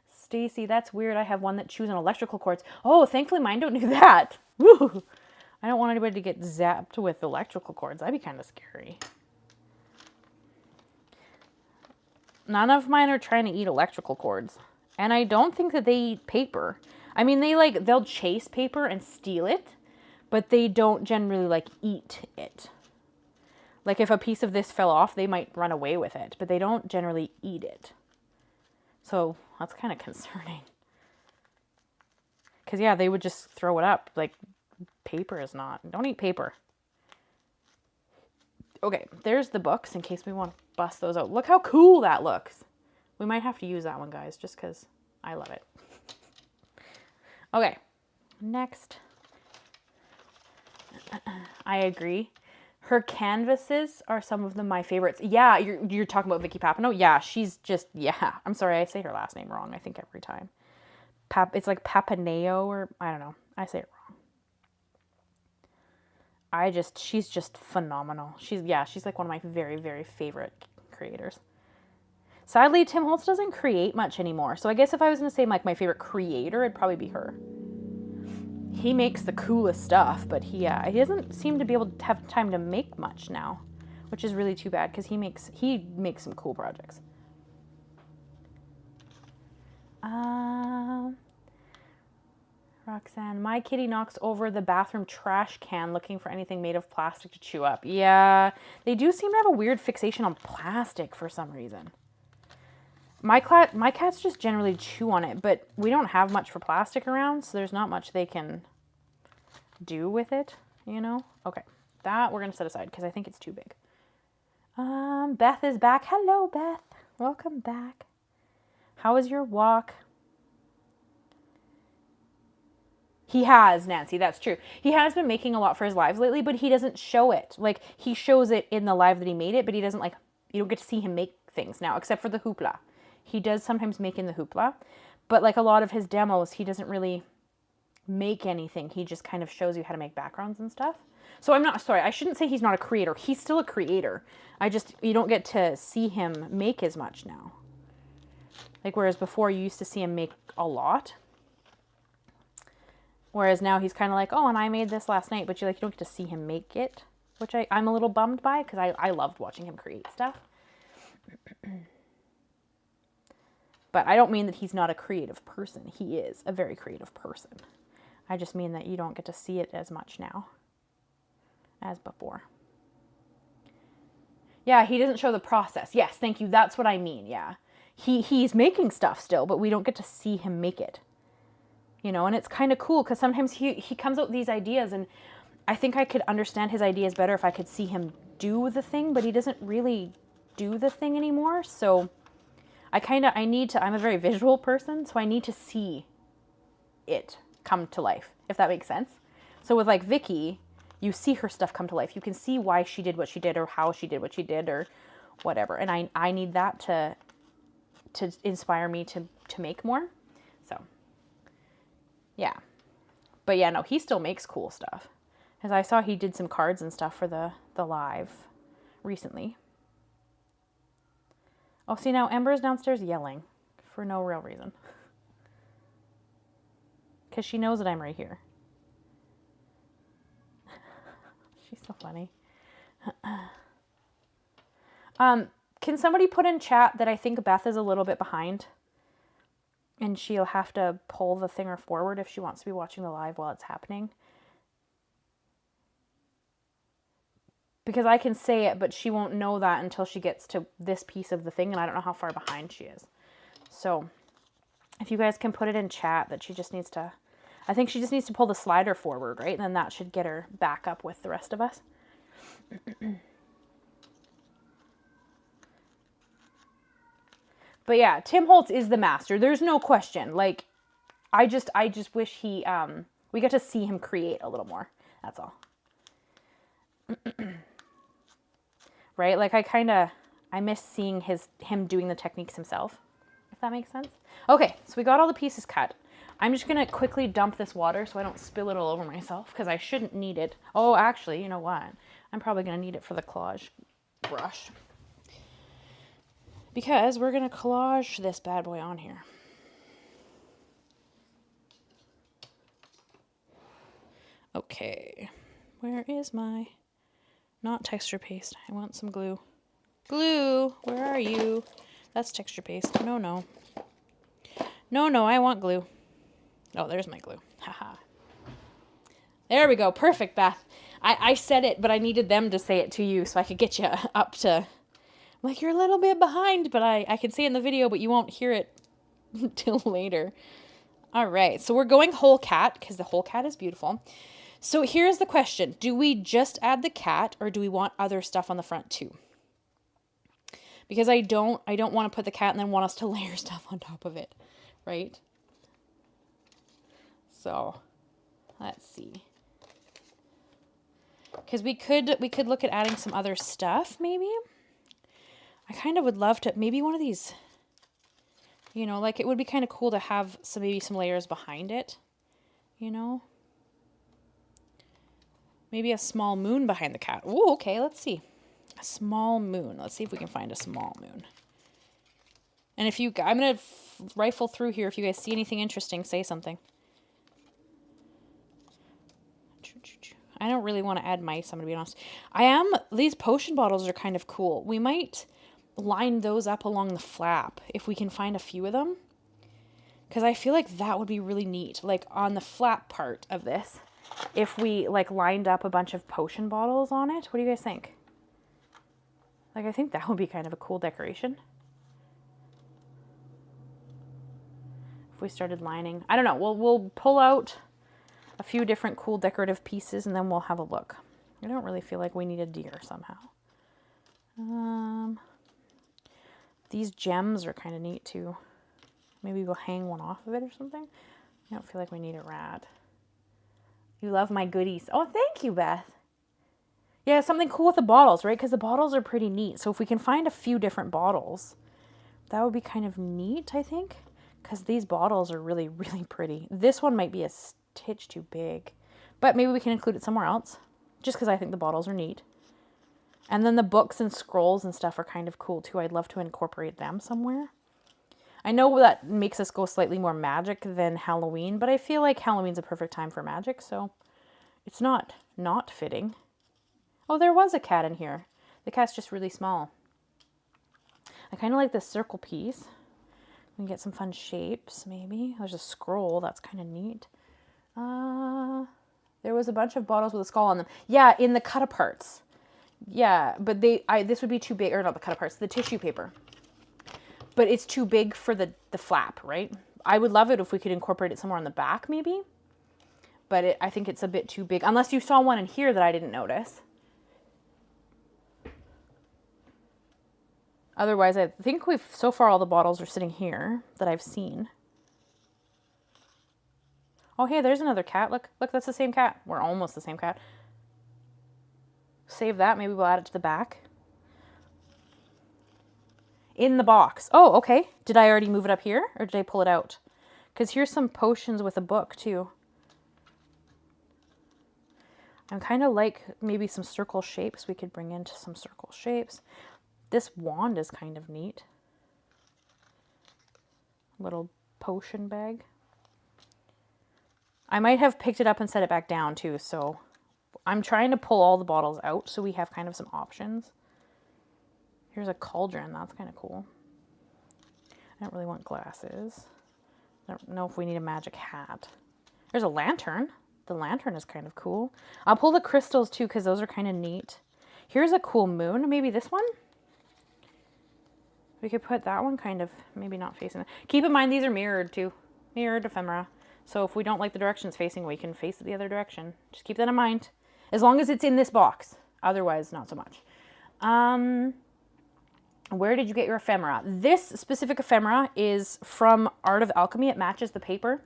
Stacy, that's weird. I have one that chews on electrical cords. Oh, thankfully mine don't do that. Woo! I don't want anybody to get zapped with electrical cords. That'd be kind of scary. None of mine are trying to eat electrical cords. And I don't think that they eat paper. I mean, they'll chase paper and steal it, but they don't generally like eat it. Like if a piece of this fell off, they might run away with it, but they don't generally eat it. So that's kind of concerning. Because yeah, they would just throw it up. Like paper is not. Don't eat paper. Okay, there's the books in case we want to bust those out. Look how cool that looks. We might have to use that one, guys, just because I love it. Okay, next. I agree. Her canvases are some of my favorites. Yeah, you're talking about Vicky Papineau? Yeah, she's just, yeah. I'm sorry, I say her last name wrong, I think, every time. It's like Papineau or, I don't know. I say it wrong. She's just phenomenal. She's like one of my very, very favorite creators. Sadly, Tim Holtz doesn't create much anymore. So I guess if I was going to say like my favorite creator, it'd probably be her. He makes the coolest stuff, but he doesn't seem to be able to have time to make much now, which is really too bad because he makes some cool projects. Roxanne, my kitty knocks over the bathroom trash can looking for anything made of plastic to chew up. Yeah, they do seem to have a weird fixation on plastic for some reason. My cats just generally chew on it, but we don't have much for plastic around, so there's not much they can do with it, you know? Okay, that we're going to set aside because I think it's too big. Beth is back. Hello, Beth. Welcome back. How was your walk? He has, Nancy, that's true. He has been making a lot for his lives lately, but he doesn't show it. Like, he shows it in the live that he made it, but he doesn't, like, you don't get to see him make things now, except for the hoopla. He does sometimes make in the hoopla, but like a lot of his demos, he doesn't really make anything. He just kind of shows you how to make backgrounds and stuff. So I'm not, sorry, I shouldn't say he's not a creator. He's still a creator. You don't get to see him make as much now. Like, whereas before you used to see him make a lot. Whereas now he's kind of like, oh, and I made this last night, but you don't get to see him make it, which I'm a little bummed by because I loved watching him create stuff. But I don't mean that he's not a creative person. He is a very creative person. I just mean that you don't get to see it as much now as before. Yeah, he doesn't show the process. Yes, thank you. That's what I mean. Yeah. He's making stuff still, but we don't get to see him make it. You know, and it's kind of cool because sometimes he comes out with these ideas, and I think I could understand his ideas better if I could see him do the thing, but he doesn't really do the thing anymore. So I'm a very visual person, so I need to see it come to life, if that makes sense. So with like Vicky, you see her stuff come to life. You can see why she did what she did, or how she did what she did, or whatever. And I need that to inspire me to make more. So yeah. But yeah, no, he still makes cool stuff. As I saw, he did some cards and stuff for the live recently. Oh, see, now Ember's downstairs yelling for no real reason. Because she knows that I'm right here. She's so funny. Can somebody put in chat that I think Beth is a little bit behind? And she'll have to pull the thinger forward if she wants to be watching the live while it's happening. Because I can say it, but she won't know that until she gets to this piece of the thing, and I don't know how far behind she is. So, if you guys can put it in chat that she just needs to... I think she just needs to pull the slider forward, right? And then that should get her back up with the rest of us. But yeah, Tim Holtz is the master. There's no question. Like, I just wish we get to see him create a little more. That's all. Right? Like, I miss seeing him doing the techniques himself, if that makes sense. Okay, so we got all the pieces cut. I'm just going to quickly dump this water so I don't spill it all over myself, because I shouldn't need it. Oh, actually, you know what? I'm probably going to need it for the collage brush. Because we're going to collage this bad boy on here. Okay. Where is my... Not texture paste. I want some glue. Glue! Where are you? That's texture paste. No, no. No, no, I want glue. Oh, there's my glue. Haha. There we go. Perfect, Beth. I said it, but I needed them to say it to you so I could get you up to... Like, you're a little bit behind, but I can say it in the video, but you won't hear it till later. All right, so we're going whole cat because the whole cat is beautiful. So here's the question. Do we just add the cat, or do we want other stuff on the front too? Because I don't want to put the cat and then want us to layer stuff on top of it, right? So let's see. Because we could look at adding some other stuff, maybe. I kind of would love to, maybe one of these, you know, like it would be kind of cool to have maybe some layers behind it, you know. Maybe a small moon behind the cat. Ooh, okay, let's see. A small moon. Let's see if we can find a small moon. And if I'm going to rifle through here. If you guys see anything interesting, say something. I don't really want to add mice, I'm going to be honest. These potion bottles are kind of cool. We might line those up along the flap if we can find a few of them. Because I feel like that would be really neat. Like on the flap part of this. If we like lined up a bunch of potion bottles on it. What do you guys think? Like, I think that would be kind of a cool decoration. If we started lining, I don't know, we'll pull out a few different cool decorative pieces and then we'll have a look. I don't really feel like we need a deer somehow. These gems are kind of neat too. Maybe we'll hang one off of it or something. I don't feel like we need a rat. You love my goodies. Oh, thank you, Beth. Yeah, something cool with the bottles, right? Because the bottles are pretty neat. So if we can find a few different bottles, that would be kind of neat, I think. Because these bottles are really, really pretty. This one might be a titch too big. But maybe we can include it somewhere else. Just because I think the bottles are neat. And then the books and scrolls and stuff are kind of cool too. I'd love to incorporate them somewhere. I know that makes us go slightly more magic than Halloween, but I feel like Halloween's a perfect time for magic, so it's not fitting. Oh, there was a cat in here. The cat's just really small. I kind of like this circle piece. We can get some fun shapes, maybe. There's a scroll. That's kind of neat. There was a bunch of bottles with a skull on them. Yeah, in the cut-aparts. Yeah, but this would be too big, or not the cut-aparts, the tissue paper. But it's too big for the flap, right? I would love it if we could incorporate it somewhere on the back, maybe. But I think it's a bit too big. Unless you saw one in here that I didn't notice. Otherwise, I think so far all the bottles are sitting here that I've seen. Oh, hey, there's another cat. Look, that's the same cat. We're almost the same cat. Save that. Maybe we'll add it to the back. In the box. Oh, okay. Did I already move it up here or did I pull it out? Because here's some potions with a book too. I'm kind of like maybe some circle shapes. We could bring into some circle shapes. This wand is kind of neat. Little potion bag. I might have picked it up and set it back down too, so I'm trying to pull all the bottles out so we have kind of some options. Here's a cauldron, that's kind of cool. I don't really want glasses. I don't know if we need a magic hat. There's a lantern. The lantern is kind of cool. I'll pull the crystals too because those are kind of neat. Here's a cool moon, maybe this one? We could put that one kind of, maybe not facing it. Keep in mind these are mirrored too. Mirrored ephemera. So if we don't like the direction it's facing, we can face it the other direction. Just keep that in mind. As long as it's in this box. Otherwise, not so much. Where did you get your ephemera? This specific ephemera is from Art of Alchemy. It matches the paper.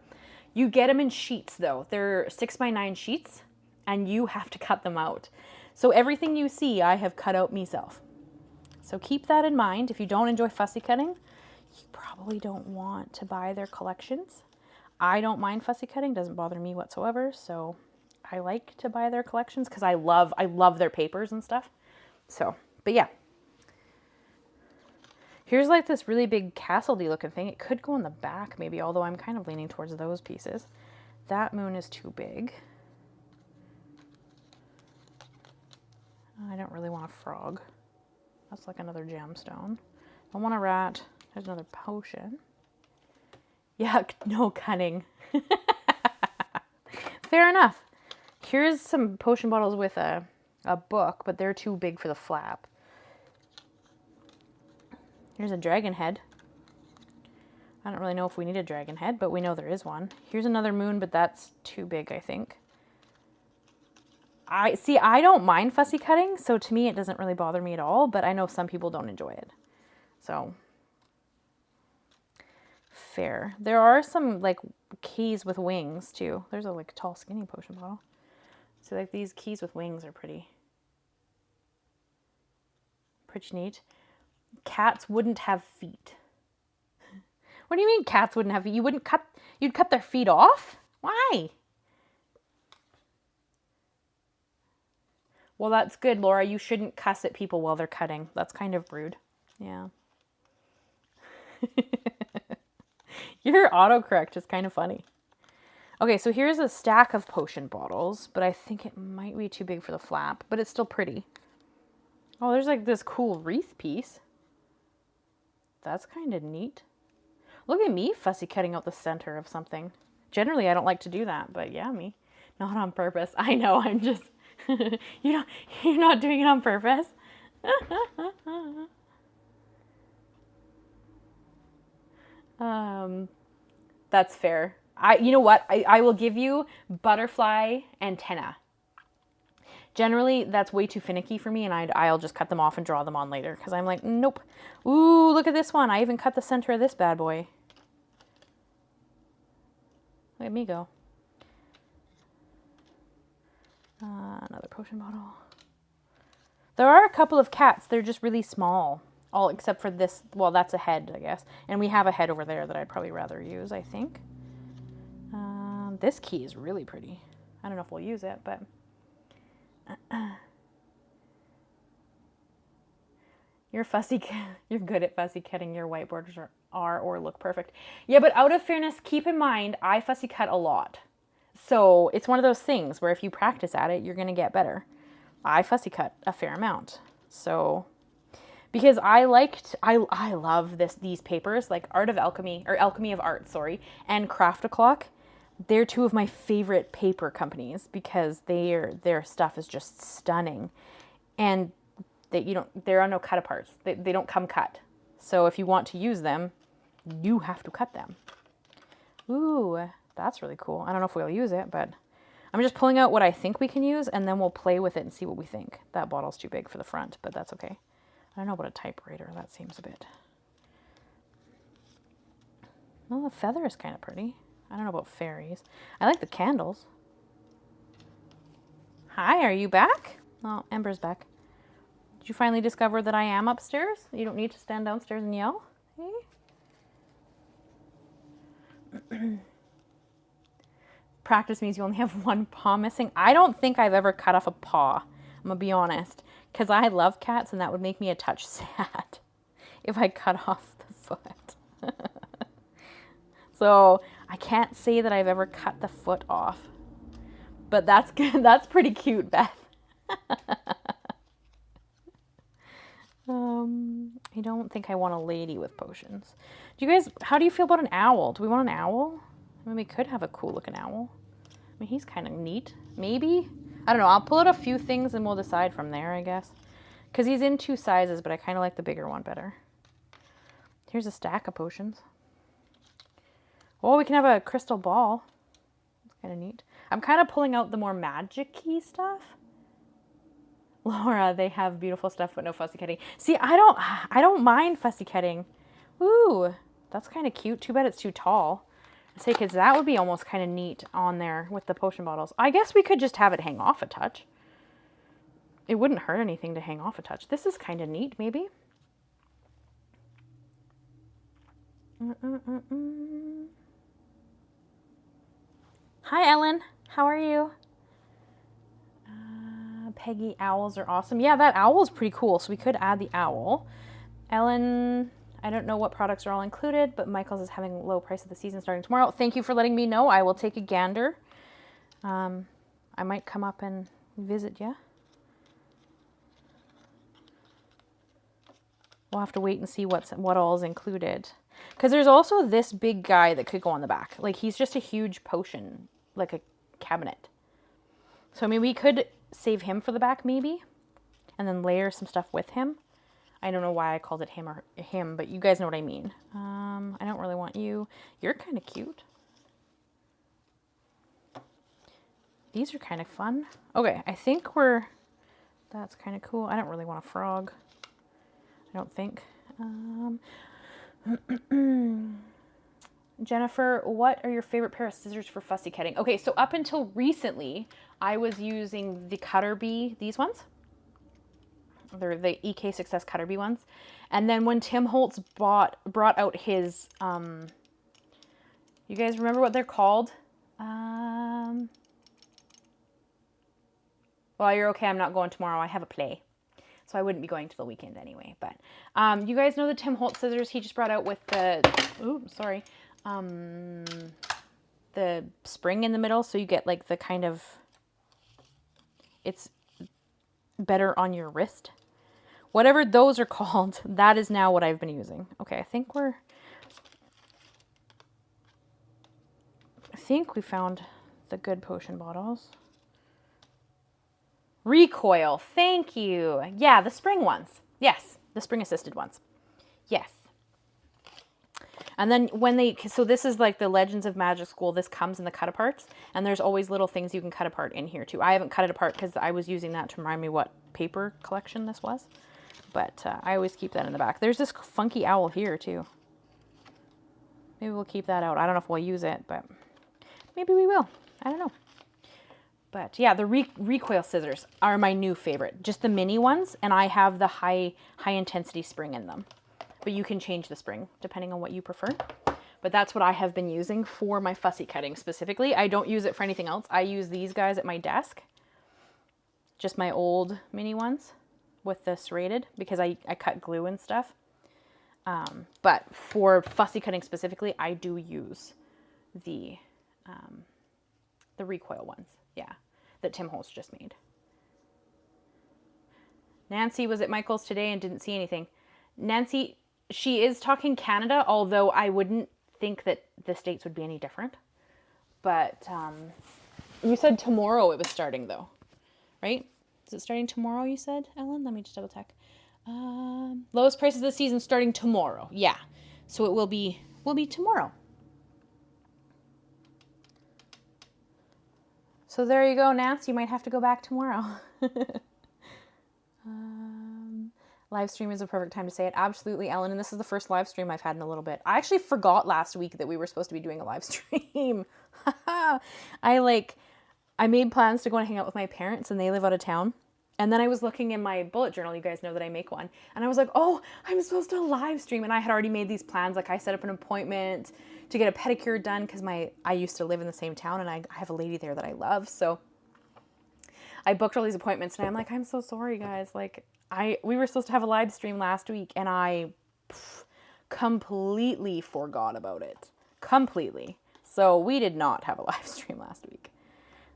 You get them in sheets though. They're 6x9 sheets and you have to cut them out. So everything you see, I have cut out myself. So keep that in mind. If you don't enjoy fussy cutting, you probably don't want to buy their collections. I don't mind fussy cutting, doesn't bother me whatsoever. So I like to buy their collections because I love their papers and stuff. So, but yeah. Here's like this really big castle-y looking thing. It could go in the back maybe, although I'm kind of leaning towards those pieces. That moon is too big. I don't really want a frog. That's like another gemstone. I want a rat. There's another potion. Yuck, no cunning. Fair enough. Here's some potion bottles with a book, but they're too big for the flap. Here's a dragon head. I don't really know if we need a dragon head, but we know there is one. Here's another moon, but that's too big, I think. I don't mind fussy cutting, so to me it doesn't really bother me at all, but I know some people don't enjoy it. So, fair. There are some like keys with wings too. There's a like tall skinny potion bottle. So like these keys with wings are pretty neat. Cats wouldn't have feet. What do you mean cats wouldn't have feet? You'd cut their feet off? Why? Well, that's good, Laura. You shouldn't cuss at people while they're cutting. That's kind of rude. Yeah. Your autocorrect is kind of funny. Okay, so here's a stack of potion bottles, but I think it might be too big for the flap, but it's still pretty. Oh, there's like this cool wreath piece. That's kind of neat. Look at me fussy cutting out the center of something. Generally, I don't like to do that, but yeah, me. Not on purpose. I know, I'm just... you're not doing it on purpose. That's fair. You know what? I will give you butterfly antenna. Generally, that's way too finicky for me, and I'll just cut them off and draw them on later, because I'm like, nope. Ooh, look at this one. I even cut the center of this bad boy. Look at me go. Another potion bottle. There are a couple of cats. They're just really small. All except for this. Well, that's a head, I guess. And we have a head over there that I'd probably rather use, I think. This key is really pretty. I don't know if we'll use it, but... You're good at fussy cutting. Your whiteboards are or look perfect. Yeah, but out of fairness, keep in mind, I fussy cut a lot. So it's one of those things where if you practice at it, you're going to get better. I fussy cut a fair amount. So, because I love these papers, like Art of Alchemy, or Alchemy of Art, sorry, and Craft-A-Clock. they're two of my favorite paper companies because their stuff is just stunning. And there are no cut aparts. They don't come cut. So if you want to use them, you have to cut them. Ooh, that's really cool. I don't know if we'll use it, but I'm just pulling out what I think we can use, and then we'll play with it and see what we think. That bottle's too big for the front, but that's okay. I don't know about a typewriter. That seems a bit... Well, the feather is kind of pretty. I don't know about fairies. I like the candles. Hi, are you back? Oh, Ember's back. Did you finally discover that I am upstairs? You don't need to stand downstairs and yell? Hey? Practice means you only have one paw missing. I don't think I've ever cut off a paw. I'm gonna be honest. Because I love cats and that would make me a touch sad if I cut off the foot. So I can't say that I've ever cut the foot off. But that's good. That's pretty cute, Beth. I don't think I want a lady with potions. Do you guys, how do you feel about an owl? Do we want an owl? I mean, we could have a cool looking owl. I mean, he's kind of neat. Maybe? I don't know. I'll pull out a few things and we'll decide from there, I guess. Because he's in 2 sizes, but I kind of like the bigger one better. Here's a stack of potions. Oh, we can have a crystal ball. That's kind of neat. I'm kind of pulling out the more magic-y stuff. Laura, they have beautiful stuff, but no fussy cutting. See, I don't mind fussy cutting. Ooh, that's kind of cute. Too bad it's too tall. Say, because that would be almost kind of neat on there with the potion bottles. I guess we could just have it hang off a touch. It wouldn't hurt anything to hang off a touch. This is kind of neat, maybe. Hi, Ellen. How are you? Peggy, owls are awesome. Yeah, that owl is pretty cool, so we could add the owl. Ellen, I don't know what products are all included, but Michael's is having low price of the season starting tomorrow. Thank you for letting me know. I will take a gander. I might come up and visit you. We'll have to wait and see what all is included. Because there's also this big guy that could go on the back. Like, he's just a huge potion, like a cabinet. So, I mean, we could save him for the back, maybe. And then layer some stuff with him. I don't know why I called it him or him, but you guys know what I mean. I don't really want you. You're kind of cute. These are kind of fun. Okay, I think that's kind of cool. I don't really want a frog. I don't think. Jennifer, what are your favorite pair of scissors for fussy cutting? Okay, so up until recently, I was using the Cutter Bee, these ones. They're the EK Success Cutter Bee ones. And then when Tim Holtz brought out his, you guys remember what they're called? Well, you're okay, I'm not going tomorrow. I have a play. So I wouldn't be going to the weekend anyway. But you guys know the Tim Holtz scissors he just brought out with the, the spring in the middle. So you get like the kind of, it's better on your wrist. Whatever those are called, that is now what I've been using. Okay, I think we found the good potion bottles. Recoil, thank you. Yeah, the spring ones. Yes, the spring assisted ones. Yes. And then so this is like the Legends of Magic School. This comes in the cut aparts, and there's always little things you can cut apart in here too. I haven't cut it apart because I was using that to remind me what paper collection this was. But I always keep that in the back. There's this funky owl here too. Maybe we'll keep that out. I don't know if we'll use it, but maybe we will. I don't know. But yeah, the recoil scissors are my new favorite. Just the mini ones, and I have the high intensity spring in them. But you can change the spring depending on what you prefer. But that's what I have been using for my fussy cutting specifically. I don't use it for anything else. I use these guys at my desk. Just my old mini ones with the serrated because I cut glue and stuff. But for fussy cutting specifically, I do use the recoil ones. Yeah, that Tim Holtz just made. Nancy was at Michael's today and didn't see anything. Nancy, she is talking Canada, although I wouldn't think that the States would be any different. But you said tomorrow it was starting though, right? Is it starting tomorrow, you said, Ellen? Let me just double check. Lowest prices of the season starting tomorrow. Yeah. So it will be tomorrow. So there you go, Nance. You might have to go back tomorrow. Live stream is a perfect time to say it. Absolutely, Ellen. And this is the first live stream I've had in a little bit. I actually forgot last week that we were supposed to be doing a live stream. I made plans to go and hang out with my parents, and they live out of town. And then I was looking in my bullet journal. You guys know that I make one. And I was like, oh, I'm supposed to live stream. And I had already made these plans. Like I set up an appointment to get a pedicure done because I used to live in the same town, and I have a lady there that I love. So I booked all these appointments, and I'm like, I'm so sorry, guys. Like we were supposed to have a live stream last week, and I completely forgot about it. Completely. So we did not have a live stream last week.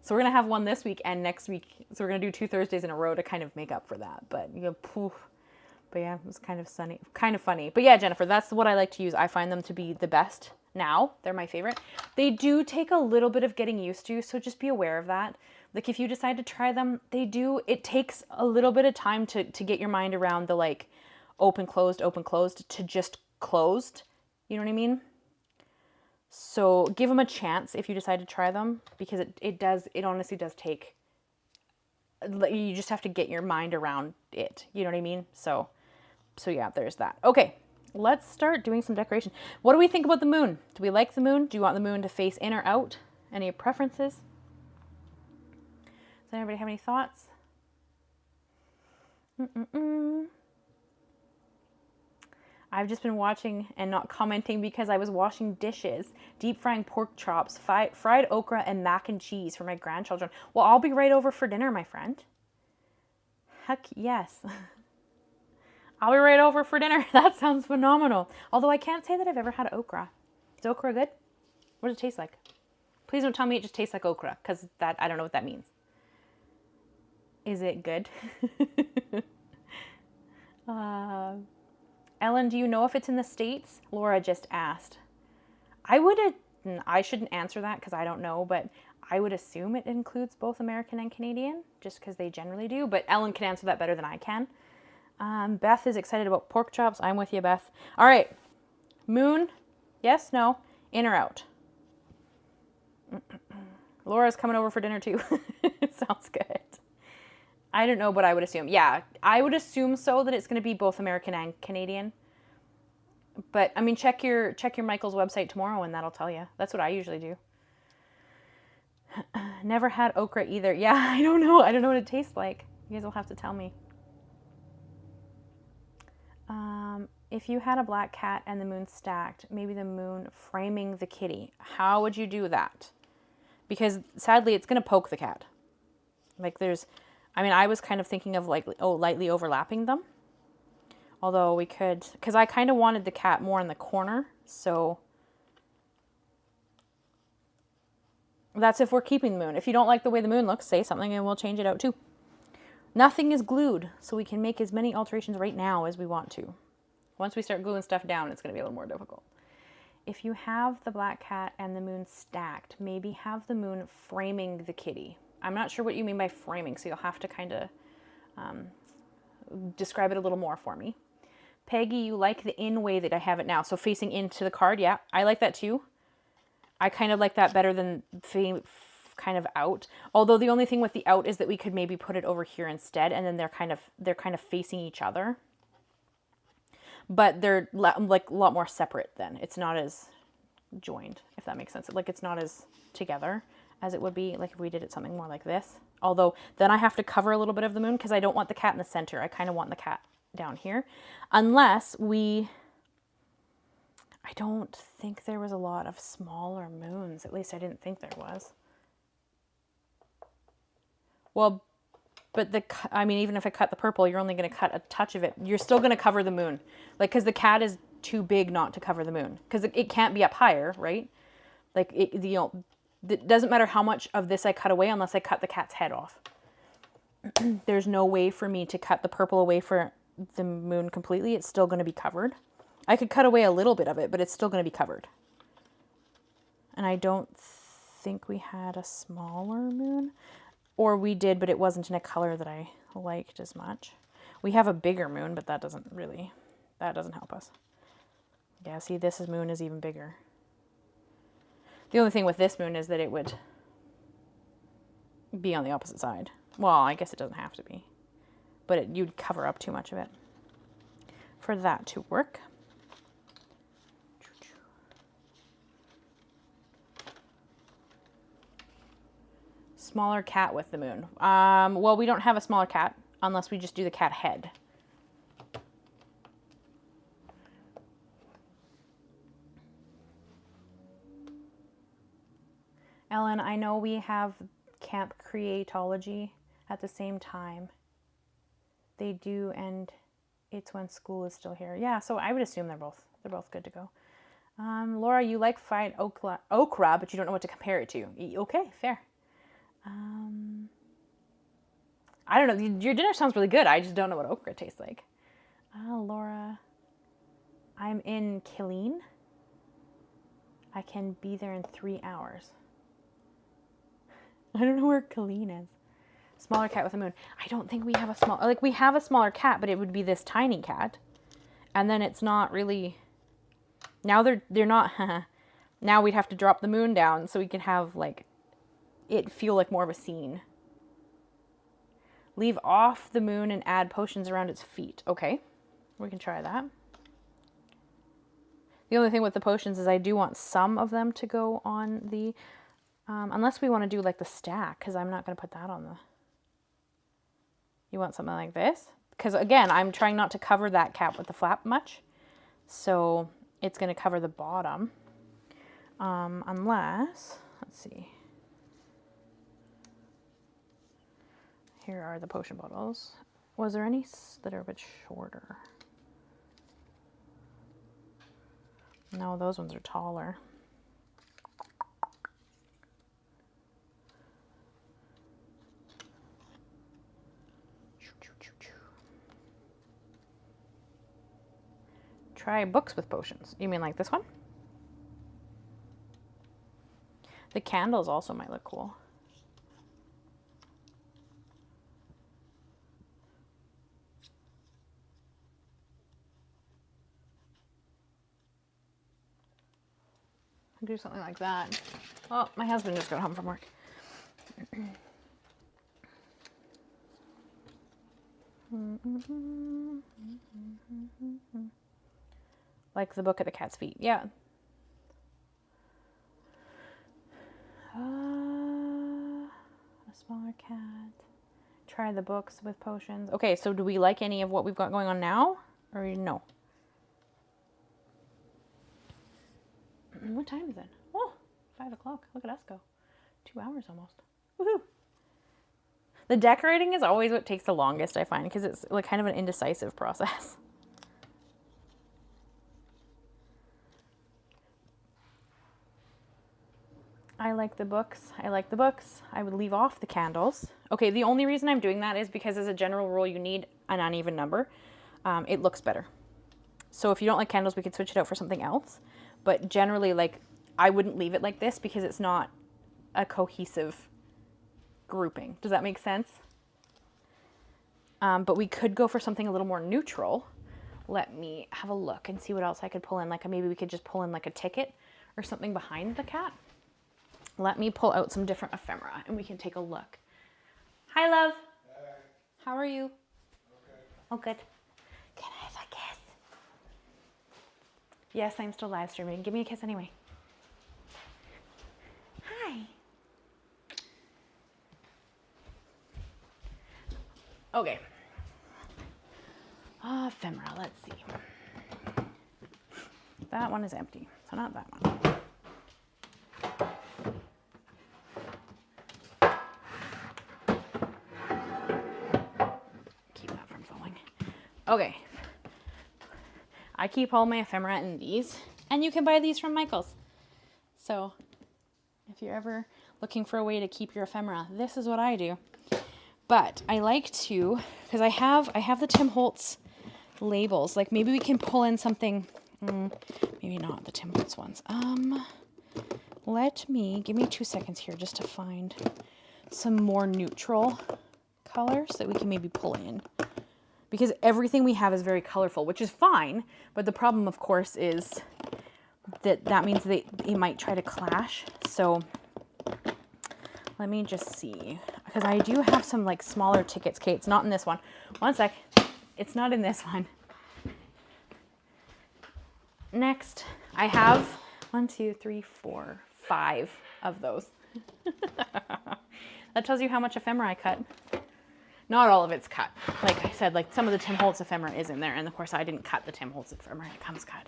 So we're going to have one this week and next week. So we're going to do 2 Thursdays in a row to kind of make up for that. But but yeah, it was kind of funny. But yeah, Jennifer, that's what I like to use. I find them to be the best now. They're my favorite. They do take a little bit of getting used to, so just be aware of that. Like if you decide to try them, it takes a little bit of time to get your mind around the like open, closed to just closed. You know what I mean? So give them a chance if you decide to try them, because it honestly does take, you just have to get your mind around it. You know what I mean? So yeah, there's that. Okay, let's start doing some decoration. What do we think about the moon? Do we like the moon? Do you want the moon to face in or out? Any preferences? Does anybody have any thoughts? I've just been watching and not commenting because I was washing dishes, deep frying pork chops, fried okra, and mac and cheese for my grandchildren. Well, I'll be right over for dinner, my friend. Heck yes. I'll be right over for dinner. That sounds phenomenal. Although I can't say that I've ever had okra. Is okra good? What does it taste like? Please don't tell me it just tastes like okra, because I don't know what that means. Is it good? Ellen, do you know if it's in the States? Laura just asked. I shouldn't answer that because I don't know, but I would assume it includes both American and Canadian, just because they generally do. But Ellen can answer that better than I can. Beth is excited about pork chops. I'm with you, Beth. All right. Moon, yes, no, in or out? Laura's coming over for dinner too. Sounds good. I don't know, but I would assume. Yeah, I would assume so, that it's going to be both American and Canadian. But, I mean, check your Michael's website tomorrow and that'll tell you. That's what I usually do. Never had okra either. Yeah, I don't know. I don't know what it tastes like. You guys will have to tell me. If you had a black cat and the moon stacked, maybe the moon framing the kitty, how would you do that? Because, sadly, it's going to poke the cat. Like, I was kind of thinking of lightly overlapping them. Although we could, because I kind of wanted the cat more in the corner. So that's if we're keeping the moon. If you don't like the way the moon looks, say something and we'll change it out too. Nothing is glued, so we can make as many alterations right now as we want to. Once we start gluing stuff down, it's going to be a little more difficult. If you have the black cat and the moon stacked, maybe have the moon framing the kitty. I'm not sure what you mean by framing, so you'll have to kind of describe it a little more for me. Peggy, you like the in way that I have it now, so facing into the card. Yeah, I like that too. I kind of like that better than kind of out. Although the only thing with the out is that we could maybe put it over here instead, and then they're kind of facing each other. But they're like a lot more separate then. It's not as joined, if that makes sense. Like it's not as together as it would be like if we did it something more like this. Although then I have to cover a little bit of the moon because I don't want the cat in the center. I kind of want the cat down here. Unless I don't think there was a lot of smaller moons. At least I didn't think there was. Well, but even if I cut the purple, you're only going to cut a touch of it. You're still going to cover the moon. Like, because the cat is too big not to cover the moon. Because it can't be up higher, right? Like, it doesn't matter how much of this I cut away unless I cut the cat's head off. There's no way for me to cut the purple away for the moon completely. It's still going to be covered. I could cut away a little bit of it, but it's still going to be covered. And I don't think we had a smaller moon. Or we did, but it wasn't in a color that I liked as much. We have a bigger moon, but that doesn't help us. Yeah, see, moon is even bigger. The only thing with this moon is that it would be on the opposite side. Well, I guess it doesn't have to be. But you'd cover up too much of it for that to work. Smaller cat with the moon. Well, we don't have a smaller cat unless we just do the cat head. Ellen, I know we have Camp Creatology at the same time. They do, and it's when school is still here. Yeah, so I would assume they're both good to go. Laura, you like fried okra, but you don't know what to compare it to. Okay, fair. I don't know. Your dinner sounds really good. I just don't know what okra tastes like. Laura, I'm in Killeen. I can be there in 3 hours. I don't know where Killeen is. Smaller cat with a moon. I don't think we have a small, like we have a smaller cat, but it would be this tiny cat. And then it's not really, now they're not, now we'd have to drop the moon down so we could have like, it feel like more of a scene. Leave off the moon and add potions around its feet. Okay, we can try that. The only thing with the potions is I do want some of them to go on the, unless we want to do like the stack, because I'm not going to put that on the, you want something like this? Because again, I'm trying not to cover that cap with the flap much. So it's going to cover the bottom. Unless, let's see. Here are the potion bottles. Was there any that are a bit shorter? No, those ones are taller. Try books with potions. You mean like this one? The candles also might look cool. I'll do something like that. Oh, my husband just got home from work. Like the book at the cat's feet. Yeah. A smaller cat. Try the books with potions. Okay, so do we like any of what we've got going on now? Or no? What time is it? Oh, 5 o'clock. Look at us go. 2 hours almost. Woohoo! The decorating is always what takes the longest, I find, because it's like kind of an indecisive process. I like the books. I like the books. I would leave off the candles. Okay, the only reason I'm doing that is because as a general rule, you need an uneven number. It looks better. So if you don't like candles, we could switch it out for something else. But generally, like, I wouldn't leave it like this because it's not a cohesive grouping. Does that make sense? But we could go for something a little more neutral. Let me have a look and see what else I could pull in. Like maybe we could just pull in like a ticket or something behind the cat. Let me pull out some different ephemera and we can take a look. Hi, love. Hi. How are you? Okay. Oh, good. Can I have a kiss? Yes, I'm still live streaming. Give me a kiss anyway. Hi. Okay. Ephemera, let's see. That one is empty, so not that one. Keep that from falling. Okay. I keep all my ephemera in these, and you can buy these from Michael's. So if you're ever looking for a way to keep your ephemera, this is what I do. But I like to, because I have the Tim Holtz labels. Like maybe we can pull in something, maybe not the Tim Holtz ones. give me 2 seconds here just to find some more neutral colors that we can maybe pull in. Because everything we have is very colorful, which is fine. But the problem, of course, is that means they might try to clash. So let me just see. Because I do have some like smaller tickets. Okay, it's not in this one. One sec. It's not in this one. Next, I have 1, 2, 3, 4, 5 of those. That tells you how much ephemera I cut. Not all of it's cut. Like I said, like some of the Tim Holtz ephemera is in there. And of course I didn't cut the Tim Holtz ephemera. It comes cut.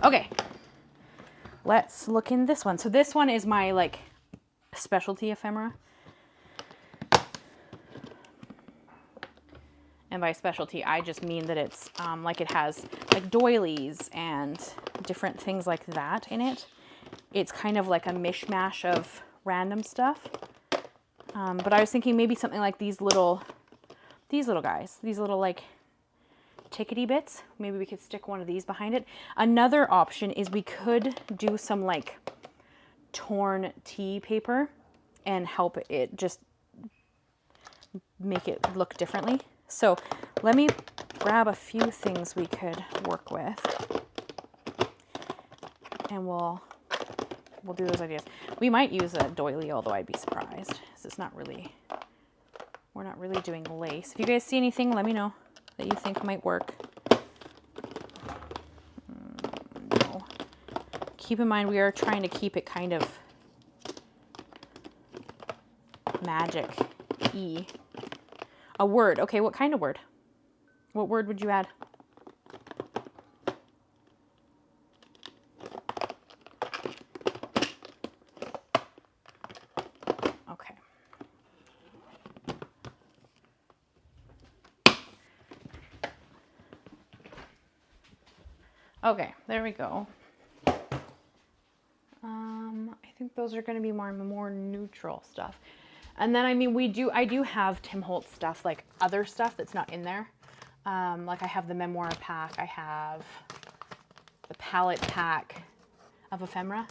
Okay. Let's look in this one. So this one is my like specialty ephemera. And by specialty, I just mean that it's like it has like doilies and different things like that in it. It's kind of like a mishmash of random stuff. But I was thinking maybe something like these little guys, these little like tickety bits. Maybe we could stick one of these behind it. Another option is we could do some like torn tea paper and help it just make it look differently. So let me grab a few things we could work with and we'll do those ideas. We might use a doily, although I'd be surprised. It's not really, we're not really doing lace. If you guys see anything, let me know that you think might work. No. Keep in mind, we are trying to keep it kind of magic-y. A word. Okay, what kind of word? What word would you add? Okay. Okay, there we go. I think those are going to be more neutral stuff. And then, I mean, I do have Tim Holtz stuff, like other stuff that's not in there. Like I have the memoir pack. I have the palette pack of ephemera.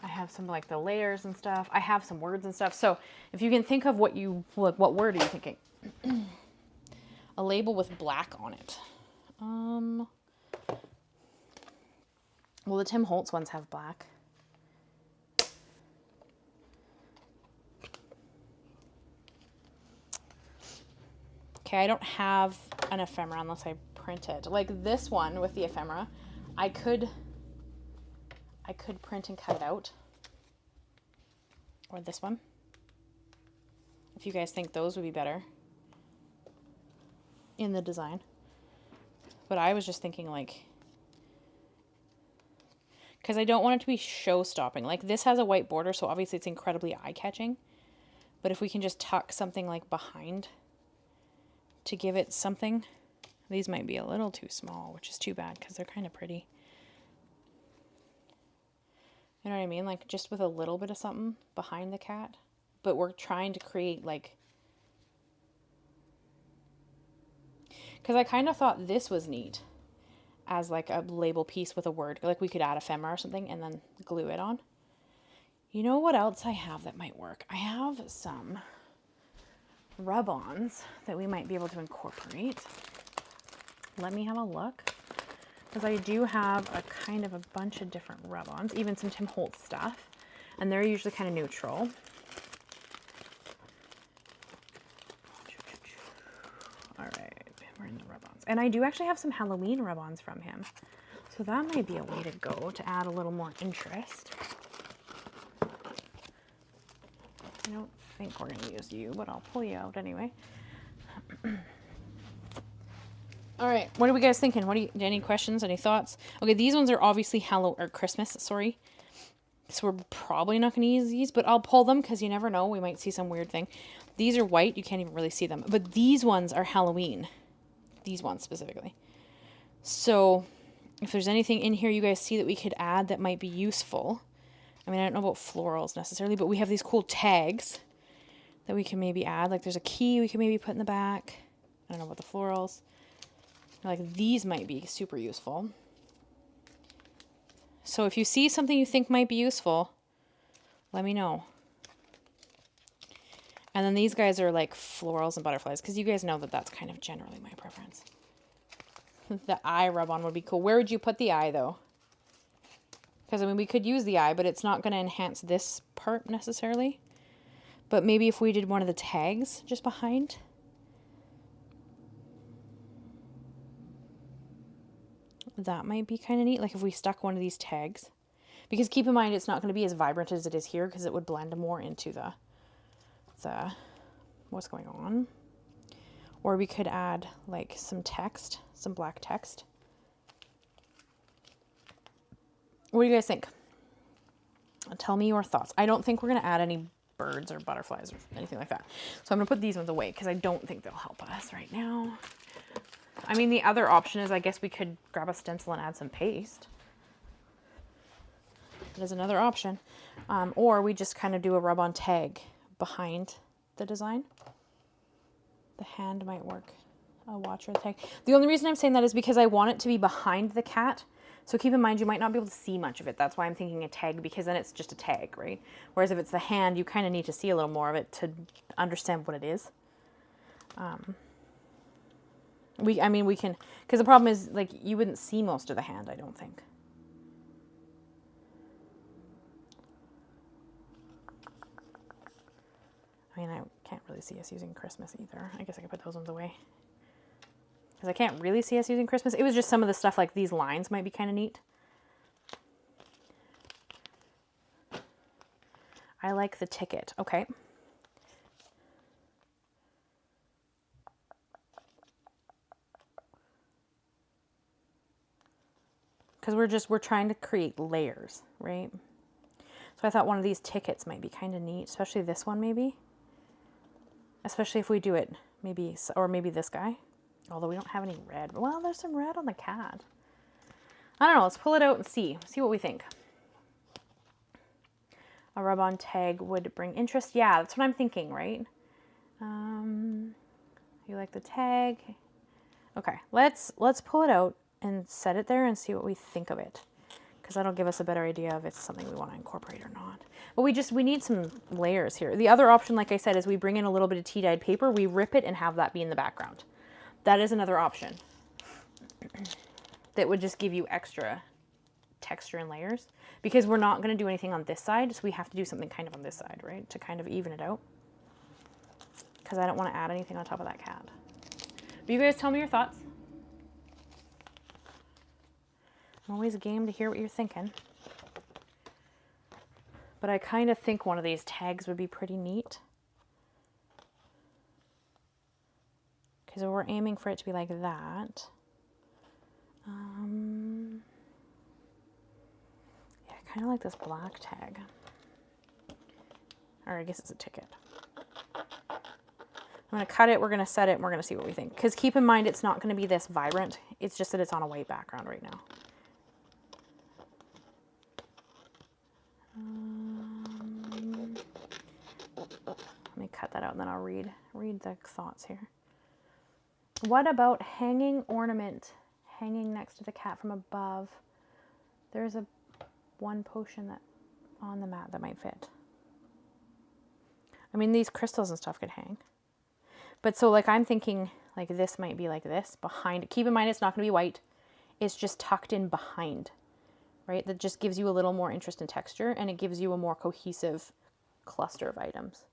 I have some like the layers and stuff. I have some words and stuff. So if you can think of what word are you thinking? A label with black on it. Well, the Tim Holtz ones have black. Okay, I don't have an ephemera unless I print it. Like this one with the ephemera, I could print and cut it out. Or this one. If you guys think those would be better in the design. But I was just thinking like, because I don't want it to be show-stopping. Like this has a white border, so obviously it's incredibly eye-catching. But if we can just tuck something like behind to give it something. These might be a little too small, which is too bad because they're kind of pretty. You know what I mean? Like just with a little bit of something behind the cat. But we're trying to create like... Because I kind of thought this was neat as like a label piece with a word. Like we could add ephemera or something and then glue it on. You know what else I have that might work? I have some rub-ons that we might be able to incorporate. Let me have a look, because I do have a kind of a bunch of different rub-ons, even some Tim Holtz stuff, and they're usually kind of neutral. All right, we're in the rub-ons, and I do actually have some Halloween rub-ons from him, so that might be a way to go to add a little more interest. I don't think we're going to use you, but I'll pull you out anyway. All right, what are we guys thinking? Any questions, any thoughts? Okay, these ones are obviously Christmas, sorry. So we're probably not going to use these, but I'll pull them because you never know. We might see some weird thing. These are white. You can't even really see them. But these ones are Halloween. These ones specifically. So if there's anything in here you guys see that we could add that might be useful. I mean, I don't know about florals necessarily, but we have these cool tags that we can maybe add. Like there's a key we can maybe put in the back. I don't know about the florals. Like these might be super useful. So if you see something you think might be useful, let me know. And then these guys are like florals and butterflies, because you guys know that that's kind of generally my preference. The eye rub-on would be cool. Where would you put the eye, though? Because, I mean, we could use the eye, but it's not going to enhance this part necessarily. But maybe if we did one of the tags just behind. That might be kind of neat. Like if we stuck one of these tags. Because keep in mind, it's not going to be as vibrant as it is here, because it would blend more into the what's going on. Or we could add like some text, some black text. What do you guys think? Tell me your thoughts. I don't think we're going to add any birds or butterflies or anything like that. So I'm going to put these ones away because I don't think they'll help us right now. I mean, the other option is I guess we could grab a stencil and add some paste. That is another option. Or we just kind of do a rub-on tag behind the design. The hand might work. A watcher tag. The only reason I'm saying that is because I want it to be behind the cat. So keep in mind, you might not be able to see much of it. That's why I'm thinking a tag, because then it's just a tag, right? Whereas if it's the hand, you kind of need to see a little more of it to understand what it is. We can, because the problem is, like, you wouldn't see most of the hand, I don't think. I mean, I can't really see us using Christmas either. I guess I could put those ones away. Because I can't really see us using Christmas. It was just some of the stuff, like these lines might be kind of neat. I like the ticket. Okay. Because we're trying to create layers, right? So I thought one of these tickets might be kind of neat, especially this one maybe. Especially if we do it maybe, or maybe this guy. Although we don't have any red. Well, there's some red on the cat. I don't know. Let's pull it out and see what we think. A rub-on tag would bring interest. Yeah, that's what I'm thinking, right? You like the tag? Okay, let's pull it out and set it there and see what we think of it. Because that'll give us a better idea if it's something we want to incorporate or not. But we need some layers here. The other option, like I said, is we bring in a little bit of tea-dyed paper, we rip it and have that be in the background. That is another option. That would just give you extra texture and layers. Because we're not going to do anything on this side, so we have to do something kind of on this side, right? To kind of even it out. Because I don't want to add anything on top of that cat. But you guys tell me your thoughts. I'm always game to hear what you're thinking. But I kind of think one of these tags would be pretty neat. Because we're aiming for it to be like that. Yeah, I kind of like this black tag. Or I guess it's a ticket. I'm going to cut it, we're going to set it, and we're going to see what we think. Because keep in mind, it's not going to be this vibrant. It's just that it's on a white background right now. Let me cut that out and then I'll read the thoughts here. What about hanging ornament hanging next to the cat from above? There's one potion that on the mat that might fit. I mean, these crystals and stuff could hang. But so like I'm thinking like this might be like this behind it. Keep in mind it's not going to be white. It's just tucked in behind. Right? That just gives you a little more interest in texture and it gives you a more cohesive cluster of items.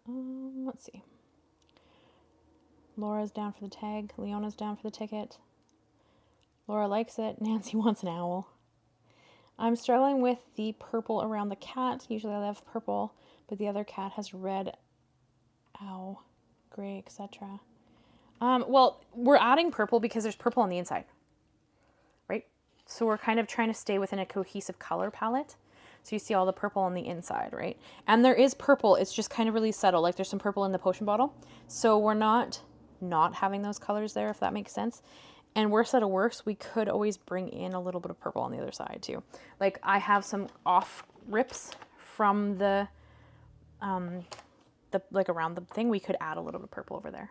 Let's see. Laura's down for the tag. Leona's down for the ticket. Laura likes it. Nancy wants an owl. I'm struggling with the purple around the cat. Usually I have purple, but the other cat has red, ow, gray, etc. Well, we're adding purple because there's purple on the inside, right? So we're kind of trying to stay within a cohesive color palette. So you see all the purple on the inside, right? And there is purple. It's just kind of really subtle. Like there's some purple in the potion bottle. So we're not having those colors there, if that makes sense. And worse at a worse, we could always bring in a little bit of purple on the other side too. Like I have some off rips from the like around the thing, we could add a little bit of purple over there.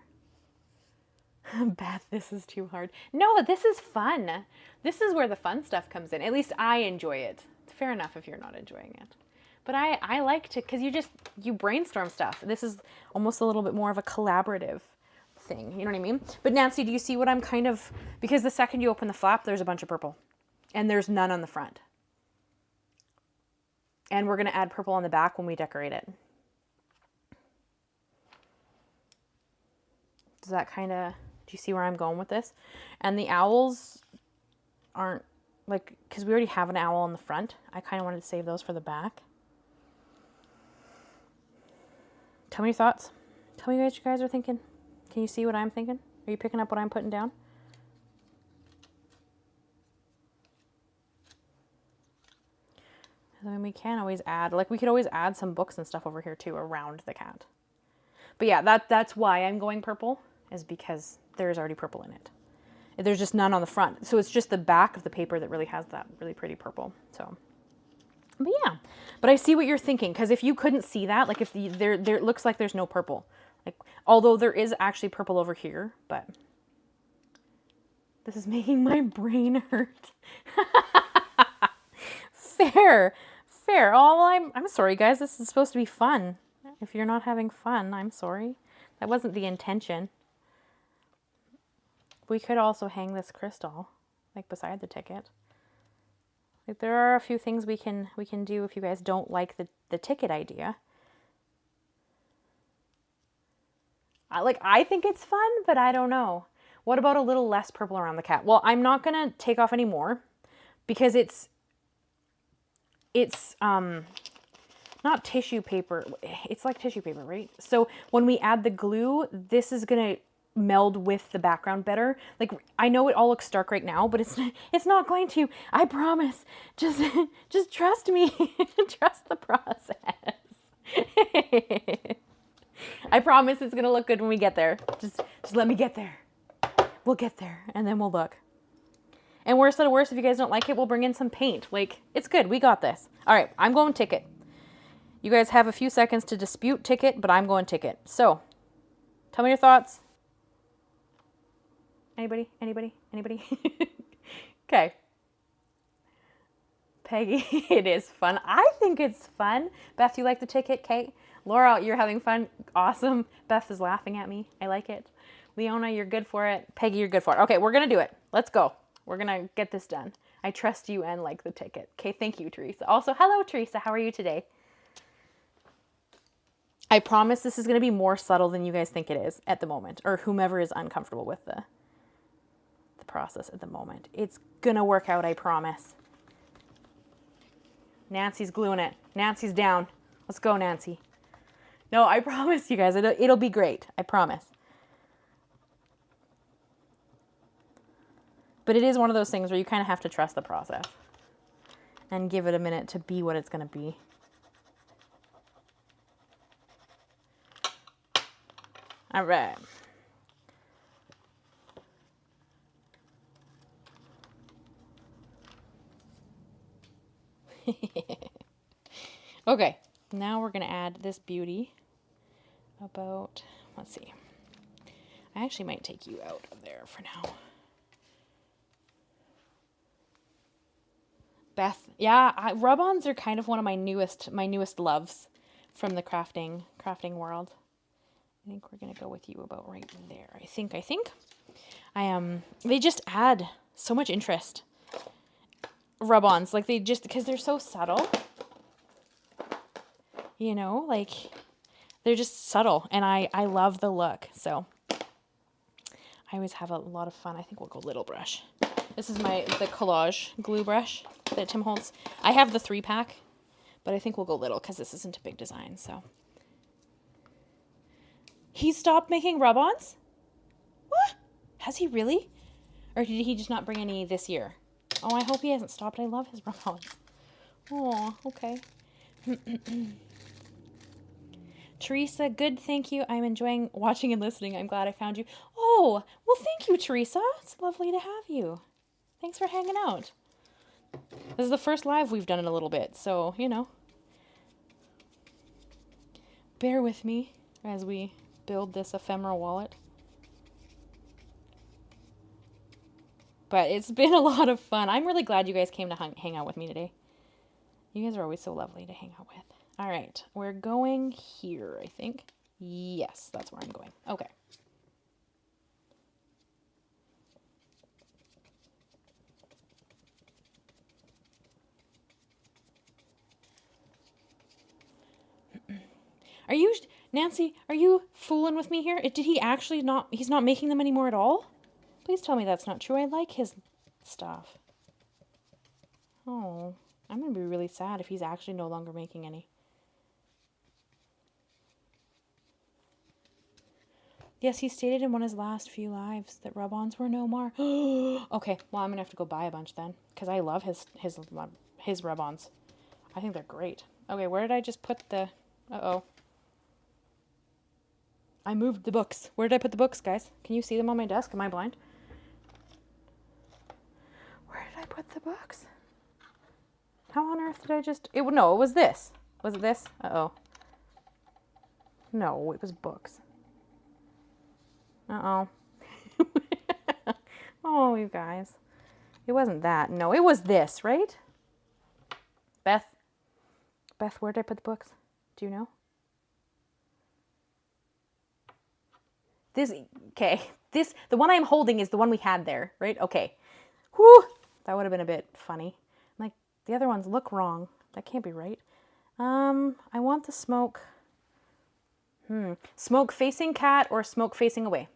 Beth, this is too hard. No, this is fun. This is where the fun stuff comes in. At least I enjoy it. It's fair enough if you're not enjoying it. But I like to, because you brainstorm stuff. This is almost a little bit more of a collaborative thing. You know what I mean? But Nancy, do you see what I'm kind of, because the second you open the flap, there's a bunch of purple. And there's none on the front. And we're going to add purple on the back when we decorate it. Does that kind of, do you see where I'm going with this? And the owls aren't, like, because we already have an owl on the front. I kind of wanted to save those for the back. Tell me your thoughts. Tell me what you guys are thinking. Can you see what I'm thinking? Are you picking up what I'm putting down? I mean, we can always add, like, we could always add some books and stuff over here too around the cat. But yeah, that's why I'm going purple, is because there's already purple in it. There's just none on the front. So it's just the back of the paper that really has that really pretty purple. So, but yeah, but I see what you're thinking. Because if you couldn't see that, like if there it looks like there's no purple. Like, although there is actually purple over here, but this is making my brain hurt. Fair. Oh, well, I'm sorry, guys. This is supposed to be fun. If you're not having fun, I'm sorry. That wasn't the intention. We could also hang this crystal, like beside the ticket. Like, there are a few things we can do if you guys don't like the ticket idea. I think it's fun, but I don't know. What about a little less purple around the cat? Well, I'm not gonna take off any more because it's not tissue paper. It's like tissue paper, right? So when we add the glue, this is gonna meld with the background better. Like, I know it all looks stark right now, but it's not going to. I promise. Just trust me. Trust the process. I promise it's gonna look good when we get there. Just let me get there. We'll get there, and then we'll look. And worse than worse, if you guys don't like it, we'll bring in some paint. Like, it's good. We got this. All right, I'm going ticket. You guys have a few seconds to dispute ticket, but I'm going ticket. So, tell me your thoughts. Anybody? Okay. Peggy, it is fun. I think it's fun. Beth, you like the ticket? Kate? Laura, you're having fun. Awesome. Beth is laughing at me. I like it. Leona, you're good for it. Peggy, you're good for it. Okay, we're going to do it. Let's go. We're going to get this done. I trust you and like the ticket. Okay, thank you, Teresa. Also, hello, Teresa. How are you today? I promise this is going to be more subtle than you guys think it is at the moment, or whomever is uncomfortable with the process at the moment. It's going to work out, I promise. Nancy's gluing it. Nancy's down. Let's go, Nancy. No, I promise you guys, it'll be great. I promise. But it is one of those things where you kind of have to trust the process and give it a minute to be what it's going to be. All right. Okay, now we're going to add this beauty about, let's see. I actually might take you out of there for now. Beth, yeah, rub-ons are kind of one of my newest loves from the crafting world. I think we're gonna go with you about right there. I think. They just add so much interest. Rub-ons, like, they just, because they're so subtle. You know, like, they're just subtle, and I love the look. So I always have a lot of fun. I think we'll go little brush. This is the collage glue brush that Tim Holtz. I have the 3-pack, but I think we'll go little because this isn't a big design. So he stopped making rub-ons? What? Has he really? Or did he just not bring any this year? Oh, I hope he hasn't stopped. I love his rub-ons. Oh, okay. Teresa, good, thank you. I'm enjoying watching and listening. I'm glad I found you. Oh, well, thank you, Teresa. It's lovely to have you. Thanks for hanging out. This is the first live we've done in a little bit, so, you know. bear with me as we build this ephemera wallet. But it's been a lot of fun. I'm really glad you guys came to hang out with me today. You guys are always so lovely to hang out with. All right, we're going here, I think. Yes, that's where I'm going. Okay. Are you, Nancy, are you fooling with me here? Did he actually not, he's not making them anymore at all? Please tell me that's not true. I like his stuff. Oh, I'm going to be really sad if he's actually no longer making any. Yes, he stated in one of his last few lives that rub-ons were no more. Okay, well, I'm going to have to go buy a bunch then, because I love his rub-ons. I think they're great. Okay, where did I just put the... Uh-oh. I moved the books. Where did I put the books, guys? Can you see them on my desk? Am I blind? Where did I put the books? How on earth did I just... No, it was this. Was it this? Uh-oh. No, it was books. Uh-oh. Oh, you guys. It wasn't that. No, it was this, right? Beth, where did I put the books? Do you know? Okay, the one I'm holding is the one we had there, right? Okay. Whew, that would have been a bit funny. I'm like, the other ones look wrong. That can't be right. I want the smoke. Smoke facing cat or smoke facing away?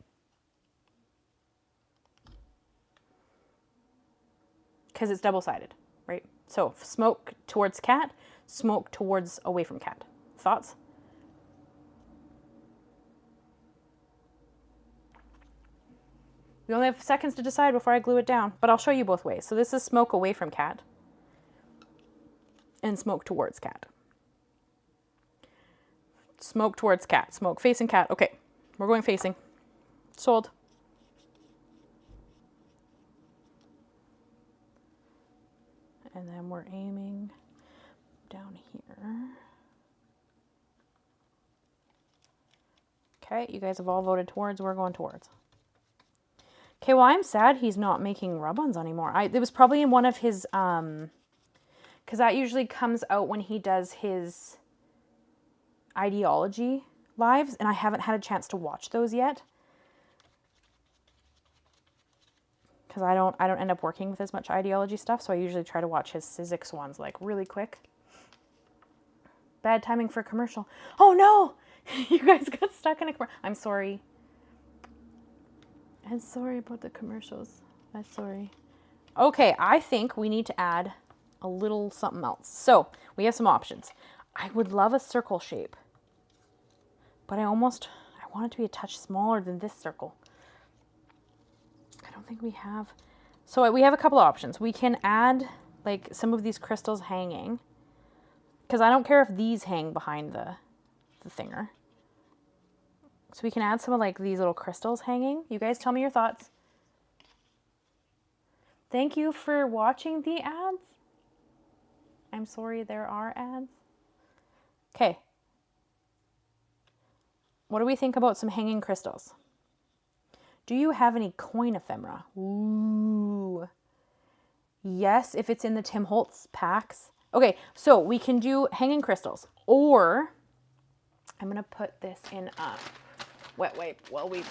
Because it's double-sided, right? So smoke towards cat, smoke towards away from cat. Thoughts? We only have seconds to decide before I glue it down, but I'll show you both ways. So this is smoke away from cat and smoke towards cat. Smoke towards cat, smoke facing cat. Okay, we're going facing. Sold. And then we're aiming down here. Okay, you guys have all voted towards, we're going towards. Okay, well, I'm sad he's not making rub-ons anymore. It was probably in one of his, because that usually comes out when he does his ideology lives, and I haven't had a chance to watch those yet. Because I don't end up working with as much ideology stuff, so I usually try to watch his physics ones, like, really quick. Bad timing for a commercial. Oh, no! You guys got stuck in a commercial. I'm sorry. I'm sorry about the commercials. I'm sorry. Okay, I think we need to add a little something else. So, we have some options. I would love a circle shape. But I want it to be a touch smaller than this circle. I don't think we have... So we have a couple options. We can add, like, some of these crystals hanging. Because I don't care if these hang behind the thinger. So we can add some of, like, these little crystals hanging. You guys tell me your thoughts. Thank you for watching the ads. I'm sorry there are ads. Okay. What do we think about some hanging crystals? Do you have any coin ephemera? Ooh. Yes, if it's in the Tim Holtz packs. Okay, so we can do hanging crystals. Or, I'm going to put this in a wet wipe while we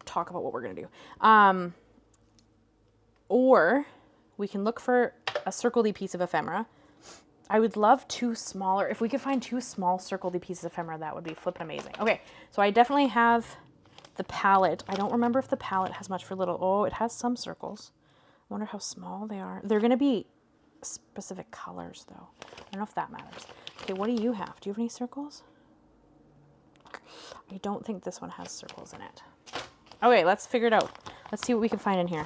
talk about what we're going to do. Or, we can look for a circle-y piece of ephemera. I would love two smaller, if we could find two small circle-y pieces of ephemera, that would be flippin' amazing. Okay, so I definitely have the palette. I don't remember if the palette has much for little. Oh, it has some circles. I wonder how small they are. They're going to be specific colors, though. I don't know if that matters. Okay, what do you have? Do you have any circles? I don't think this one has circles in it. Okay, let's figure it out. Let's see what we can find in here.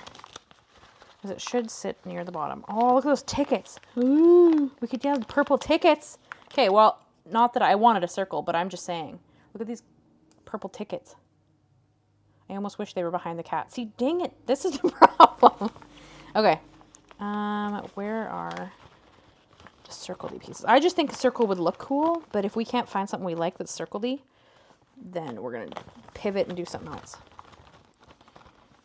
Because it should sit near the bottom. Oh, look at those tickets. Ooh, we could get purple tickets. Okay, well, not that I wanted a circle, but I'm just saying. Look at these purple tickets. I almost wish they were behind the cat. See, dang it. This is the problem. Okay. Where are the circle circle-y pieces. I just think a circle would look cool, but if we can't find something we like that's circle-y, then we're going to pivot and do something else.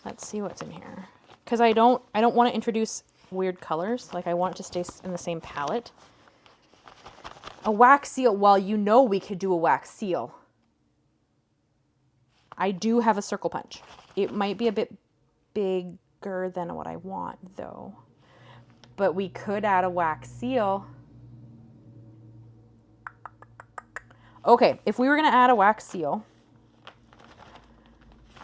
Let's see what's in here. Because I don't want to introduce weird colors. Like, I want it to stay in the same palette. A wax seal. Well, you know we could do a wax seal. I do have a circle punch. It might be a bit bigger than what I want, though. But we could add a wax seal. Okay, if we were going to add a wax seal.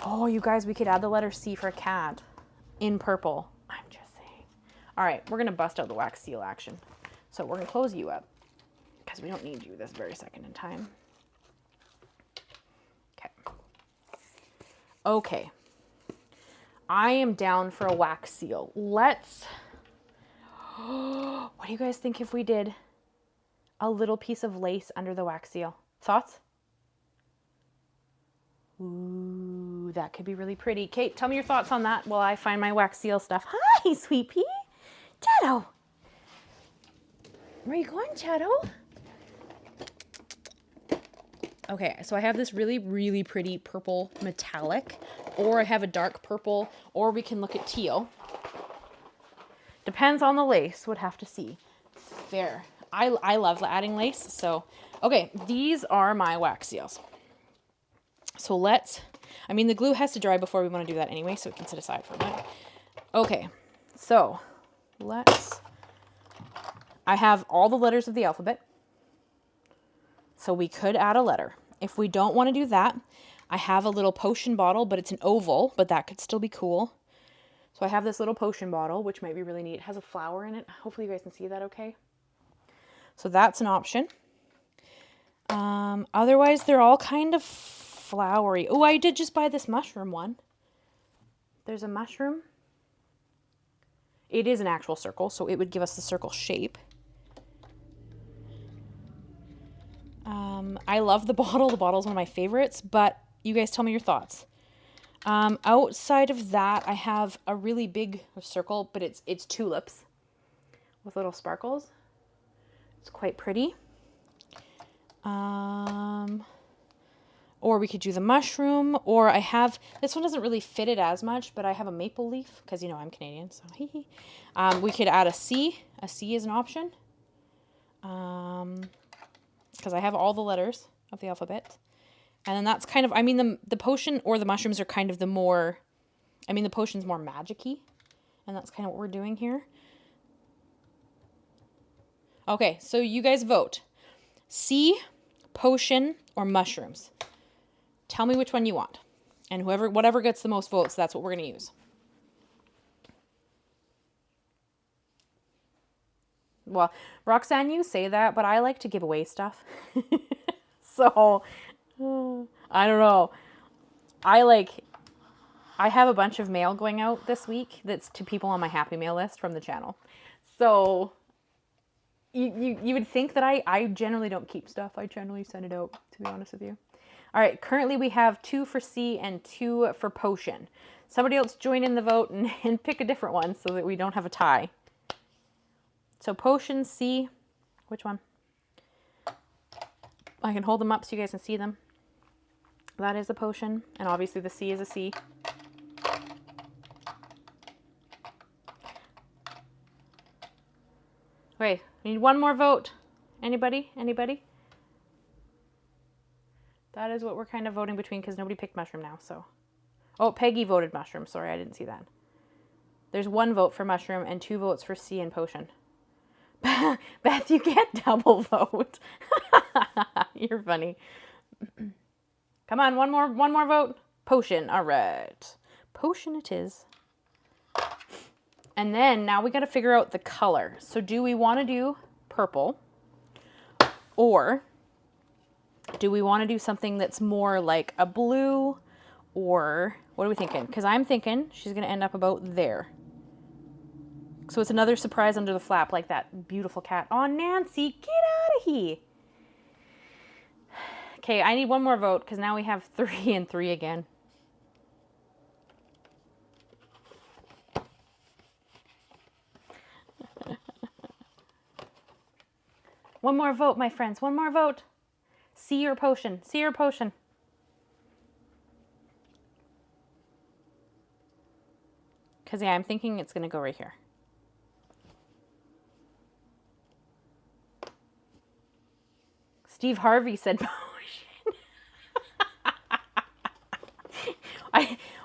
Oh, you guys, we could add the letter C for cat in purple. I'm just saying. All right, we're going to bust out the wax seal action. So we're going to close you up because we don't need you this very second in time. Okay. Okay. I am down for a wax seal. Let's... What do you guys think if we did a little piece of lace under the wax seal? Thoughts? Ooh, that could be really pretty. Kate, tell me your thoughts on that while I find my wax seal stuff. Hi, sweet pea. Shadow. Where are you going, Shadow? Okay, so I have this really, really pretty purple metallic, or I have a dark purple, or we can look at teal. Depends on the lace, would have to see. Fair. I love adding lace, so. Okay, these are my wax seals. So let's, I mean, the glue has to dry before we want to do that anyway, so it can sit aside for a minute. Okay, so I have all the letters of the alphabet. So we could add a letter. If we don't want to do that, I have a little potion bottle, but it's an oval, but that could still be cool. So I have this little potion bottle, which might be really neat. It has a flower in it. Hopefully you guys can see that okay. So that's an option. Otherwise, they're all kind of flowery. Oh, I did just buy this mushroom one. There's a mushroom. It is an actual circle, so it would give us the circle shape. I love the bottle. The bottle is one of my favorites, but you guys tell me your thoughts. Outside of that, I have a really big circle, but it's tulips with little sparkles. It's quite pretty. Or we could do the mushroom, or I have, this one doesn't really fit it as much, but I have a maple leaf, because you know I'm Canadian, so hee hee. We could add a C. A C is an option. Because I have all the letters of the alphabet. And then that's kind of, I mean, the potion or the mushrooms are kind of the more, I mean, the potion's more magic-y. And that's kind of what we're doing here. Okay, so you guys vote. C, potion, or mushrooms. Tell me which one you want. And whatever gets the most votes, that's what we're going to use. Well, Roxanne, you say that, but I like to give away stuff. So, I don't know. I have a bunch of mail going out this week that's to people on my Happy Mail list from the channel. So, you would think that I generally don't keep stuff. I generally send it out, to be honest with you. All right, currently we have 2 for C and 2 for potion. Somebody else join in the vote and pick a different one so that we don't have a tie. So potion, C, which one? I can hold them up so you guys can see them. That is a potion, and obviously the C is a C. Okay, we need one more vote. Anybody? Anybody? That is what we're kind of voting between because nobody picked mushroom now, so. Oh, Peggy voted mushroom. Sorry, I didn't see that. There's 1 vote for mushroom and 2 votes for C and potion. Beth, you can't double vote. You're funny. Come on, one more vote. Potion. All right. Potion it is. And then now we got to figure out the color. So do we want to do purple, or do we want to do something that's more like a blue, or what are we thinking? Because I'm thinking she's going to end up about there. So it's another surprise under the flap, like that beautiful cat. Oh, Nancy, get out of here. Okay, I need 1 more vote because now we have 3 and 3 again. One more vote, my friends. One more vote. Sea or potion? Sea or potion? Because, yeah, I'm thinking it's going to go right here. Steve Harvey said potion.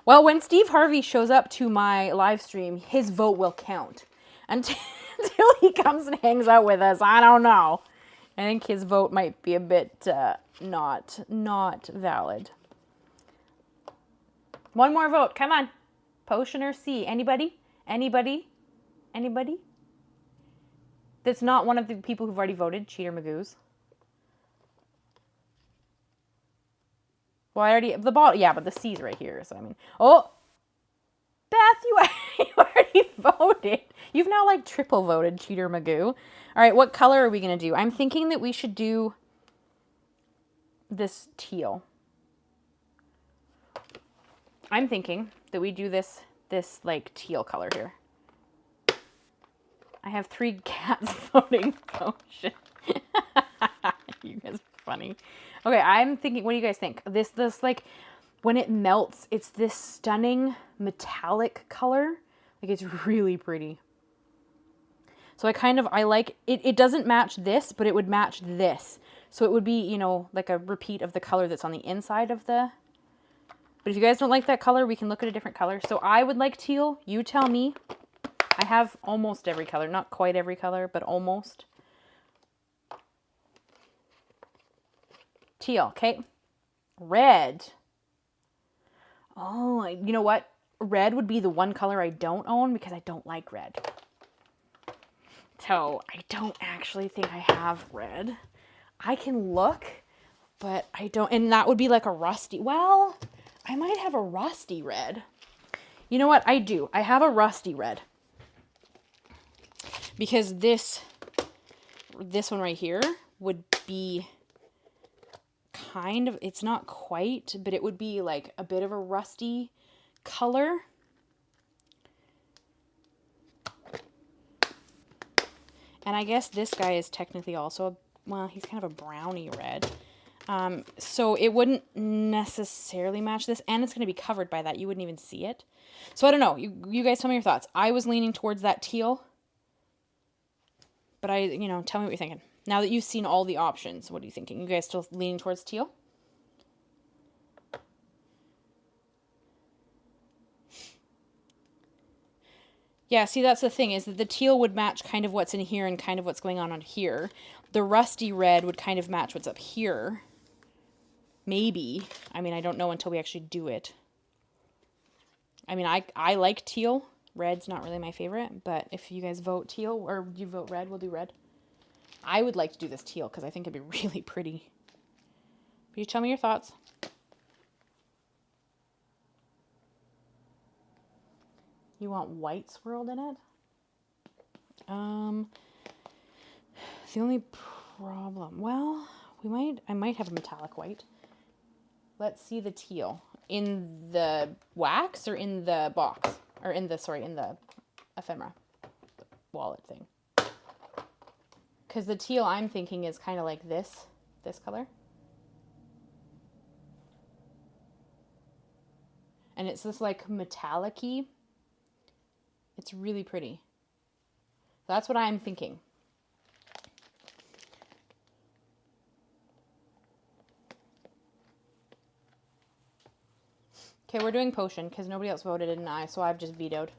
Well, when Steve Harvey shows up to my live stream, his vote will count. Until he comes and hangs out with us, I don't know. I think his vote might be a bit not valid. One more vote. Come on. Potion or sea? Anybody? Anybody? Anybody? That's not one of the people who've already voted. Cheater Magoos. Well, I already... The bottle... Yeah, but the C's right here. So, I mean... Oh! Beth, you already voted. You've now, like, triple voted, Cheater Magoo. All right, what color are we going to do? I'm thinking that we should do this teal. I'm thinking that we do this like, teal color here. I have 3 cats voting potion. You guys are funny. Okay, I'm thinking, what do you guys think? This like, when it melts, it's this stunning metallic color. Like, it's really pretty. So I like, it doesn't match this, but it would match this. So it would be, you know, like a repeat of the color that's on the inside of the... But if you guys don't like that color, we can look at a different color. So I would like teal. You tell me. I have almost every color. Not quite every color, but almost. Teal, okay. Red. Oh, you know what? Red would be the one color I don't own because I don't like red. So I don't actually think I have red. I can look, but I don't. And that would be like a rusty. Well, I might have a rusty red. You know what? I do. I have a rusty red. Because this one right here would be kind of, it's not quite, but it would be like a bit of a rusty color. And I guess this guy is technically also, well, he's kind of a brownie red. So it wouldn't necessarily match this, and it's going to be covered by that. You wouldn't even see it. So I don't know. You guys tell me your thoughts. I was leaning towards that teal. But tell me what you're thinking. Now that you've seen all the options, what are you thinking? You guys still leaning towards teal? Yeah, see, that's the thing, is that the teal would match kind of what's in here and kind of what's going on here. The rusty red would kind of match what's up here. Maybe. I mean, I don't know until we actually do it. I mean, I like teal. Red's not really my favorite, but if you guys vote teal or you vote red, we'll do red. I would like to do this teal because I think it'd be really pretty. But you tell me your thoughts. You want white swirled in it? The only problem, well, I might have a metallic white. Let's see the teal. In the wax or in the box? Or in the ephemera, the wallet thing. Because the teal I'm thinking is kind of like this color. And it's this like metallic-y. It's really pretty. That's what I'm thinking. Okay, we're doing potion because nobody else voted and so I've just vetoed.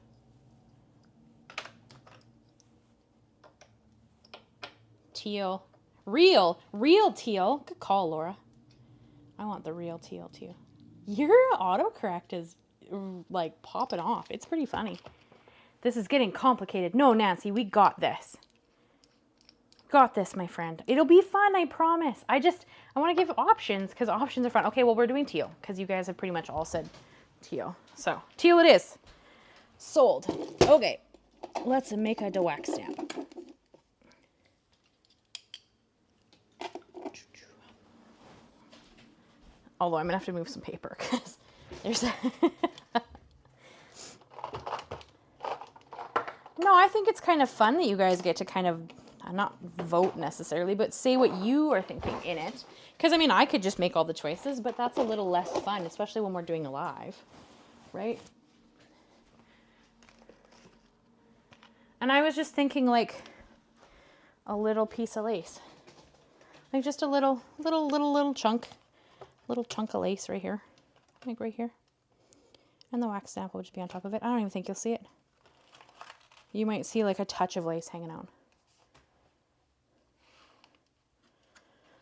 Teal. Real teal. Good call, Laura. I want the real teal too. Your autocorrect is like popping off. It's pretty funny. This is getting complicated. No, Nancy, we got this. Got this, my friend. It'll be fun, I promise. I want to give options because options are fun. Okay, well, we're doing teal because you guys have pretty much all said teal. So, teal it is. Sold. Okay, let's make a wax stamp. Although I'm going to have to move some paper because there's... No, I think it's kind of fun that you guys get to kind of not vote necessarily, but say what you are thinking in it. Because, I mean, I could just make all the choices, but that's a little less fun, especially when we're doing a live, right? And I was just thinking like a little piece of lace. Like just a little chunk of lace right here. Like right here. And the wax stamp will just be on top of it. I don't even think you'll see it. You might see like a touch of lace hanging out.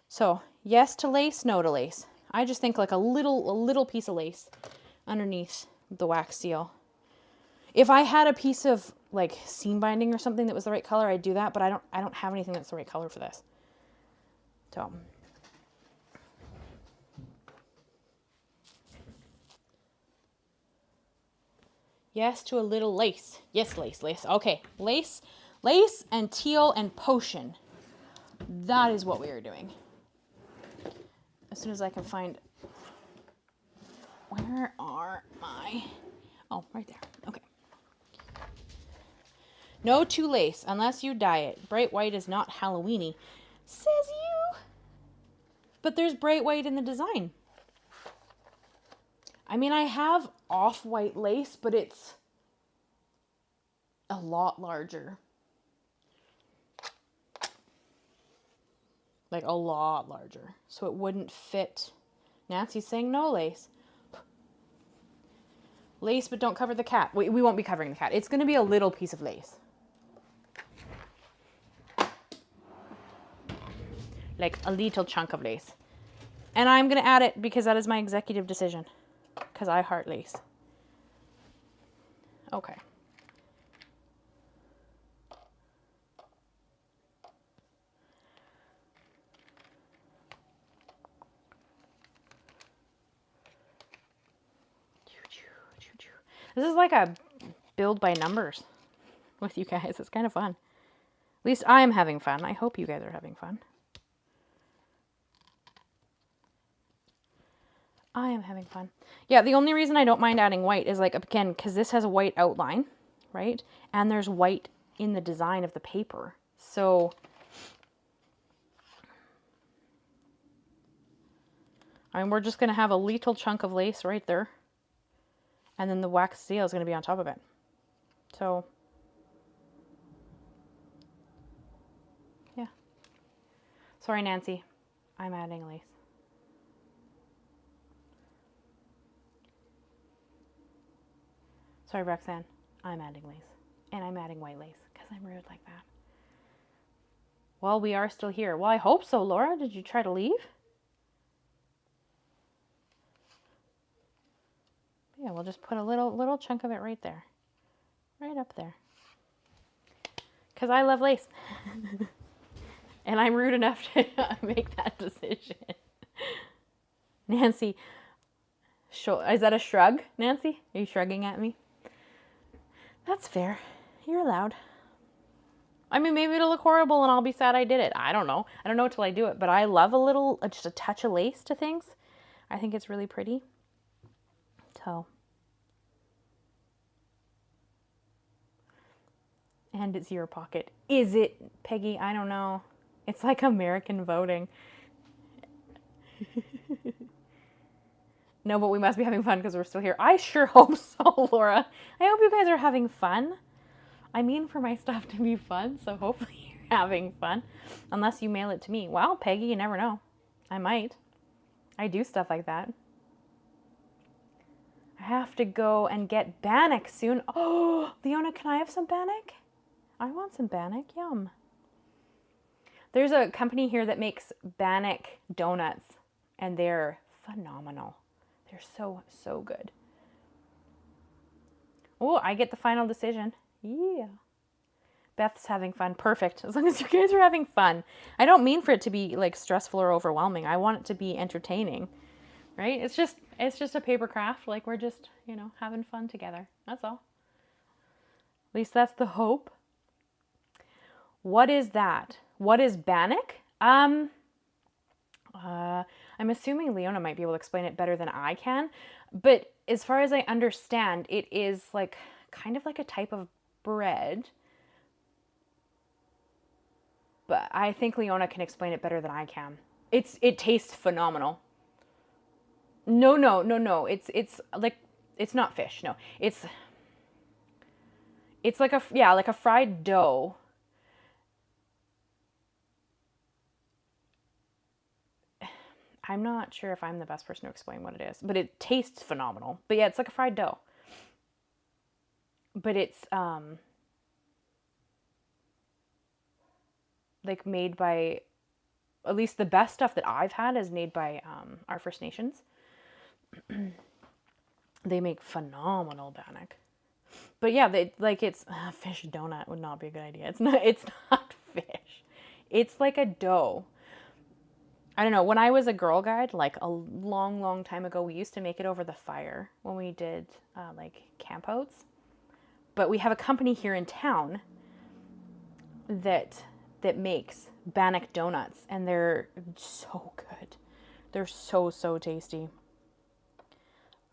So, yes to lace, no to lace. I just think like a little piece of lace underneath the wax seal. If I had a piece of like seam binding or something that was the right color, I'd do that, but I don't have anything that's the right color for this. So yes to a little lace. Yes, lace. Okay, lace and teal and potion. That is what we are doing. As soon as I can find, where are my, oh, right there. Okay. No to lace unless you dye it. Bright white is not Halloweeny, says you. But there's bright white in the design. I mean, I have off-white lace, but it's a lot larger. Like a lot larger. So it wouldn't fit. Nancy's saying no lace. Lace, but don't cover the cat. We won't be covering the cat. It's going to be a little piece of lace. Like a little chunk of lace. And I'm going to add it because that is my executive decision. Because I heart lace. Okay. This is like a build by numbers with you guys. It's kind of fun. At least I am having fun. I hope you guys are having fun. I am having fun. Yeah, the only reason I don't mind adding white is like, again, because this has a white outline, right? And there's white in the design of the paper. So, I mean, we're just going to have a little chunk of lace right there. And then the wax seal is going to be on top of it. So, yeah. Sorry, Nancy. I'm adding lace. Sorry, Roxanne. I'm adding lace. And I'm adding white lace because I'm rude like that. Well, we are still here. Well, I hope so, Laura. Did you try to leave? Yeah, we'll just put a little chunk of it right there. Right up there. Because I love lace. And I'm rude enough to make that decision. Nancy, is that a shrug, Nancy? Are you shrugging at me? That's fair. You're allowed. I mean, maybe it'll look horrible and I'll be sad I did it. I don't know. I don't know till I do it. But I love just a touch of lace to things. I think it's really pretty. So. And it's your pocket. Is it, Peggy? I don't know. It's like American voting. No, but we must be having fun because we're still here. I sure hope so, Laura. I hope you guys are having fun. I mean for my stuff to be fun, so hopefully you're having fun. Unless you mail it to me. Well, Peggy, you never know. I might. I do stuff like that. I have to go and get Bannock soon. Oh, Leona, can I have some Bannock? I want some Bannock. Yum. There's a company here that makes Bannock donuts, and they're phenomenal. They're so, so good. Oh, I get the final decision. Yeah. Beth's having fun. Perfect. As long as you guys are having fun. I don't mean for it to be like stressful or overwhelming. I want it to be entertaining. Right? It's just a paper craft. Like we're just, having fun together. That's all. At least that's the hope. What is that? What is Bannock? I'm assuming Leona might be able to explain it better than I can. But as far as I understand, it is like kind of like a type of bread. but I think Leona can explain it better than I can. It tastes phenomenal. No. It's like, it's not fish. No, it's like a, yeah, like a fried dough. I'm not sure if I'm the best person to explain what it is, but it tastes phenomenal. But yeah, it's like a fried dough. But it's like made by, at least the best stuff that I've had is made by our First Nations. They make phenomenal bannock. But yeah, they like, it's fish donut would not be a good idea. It's not fish. It's like a dough. I don't know. When I was a Girl Guide, like a long time ago, we used to make it over the fire when we did like campouts. But we have a company here in town that makes bannock donuts, and they're so good. They're so tasty.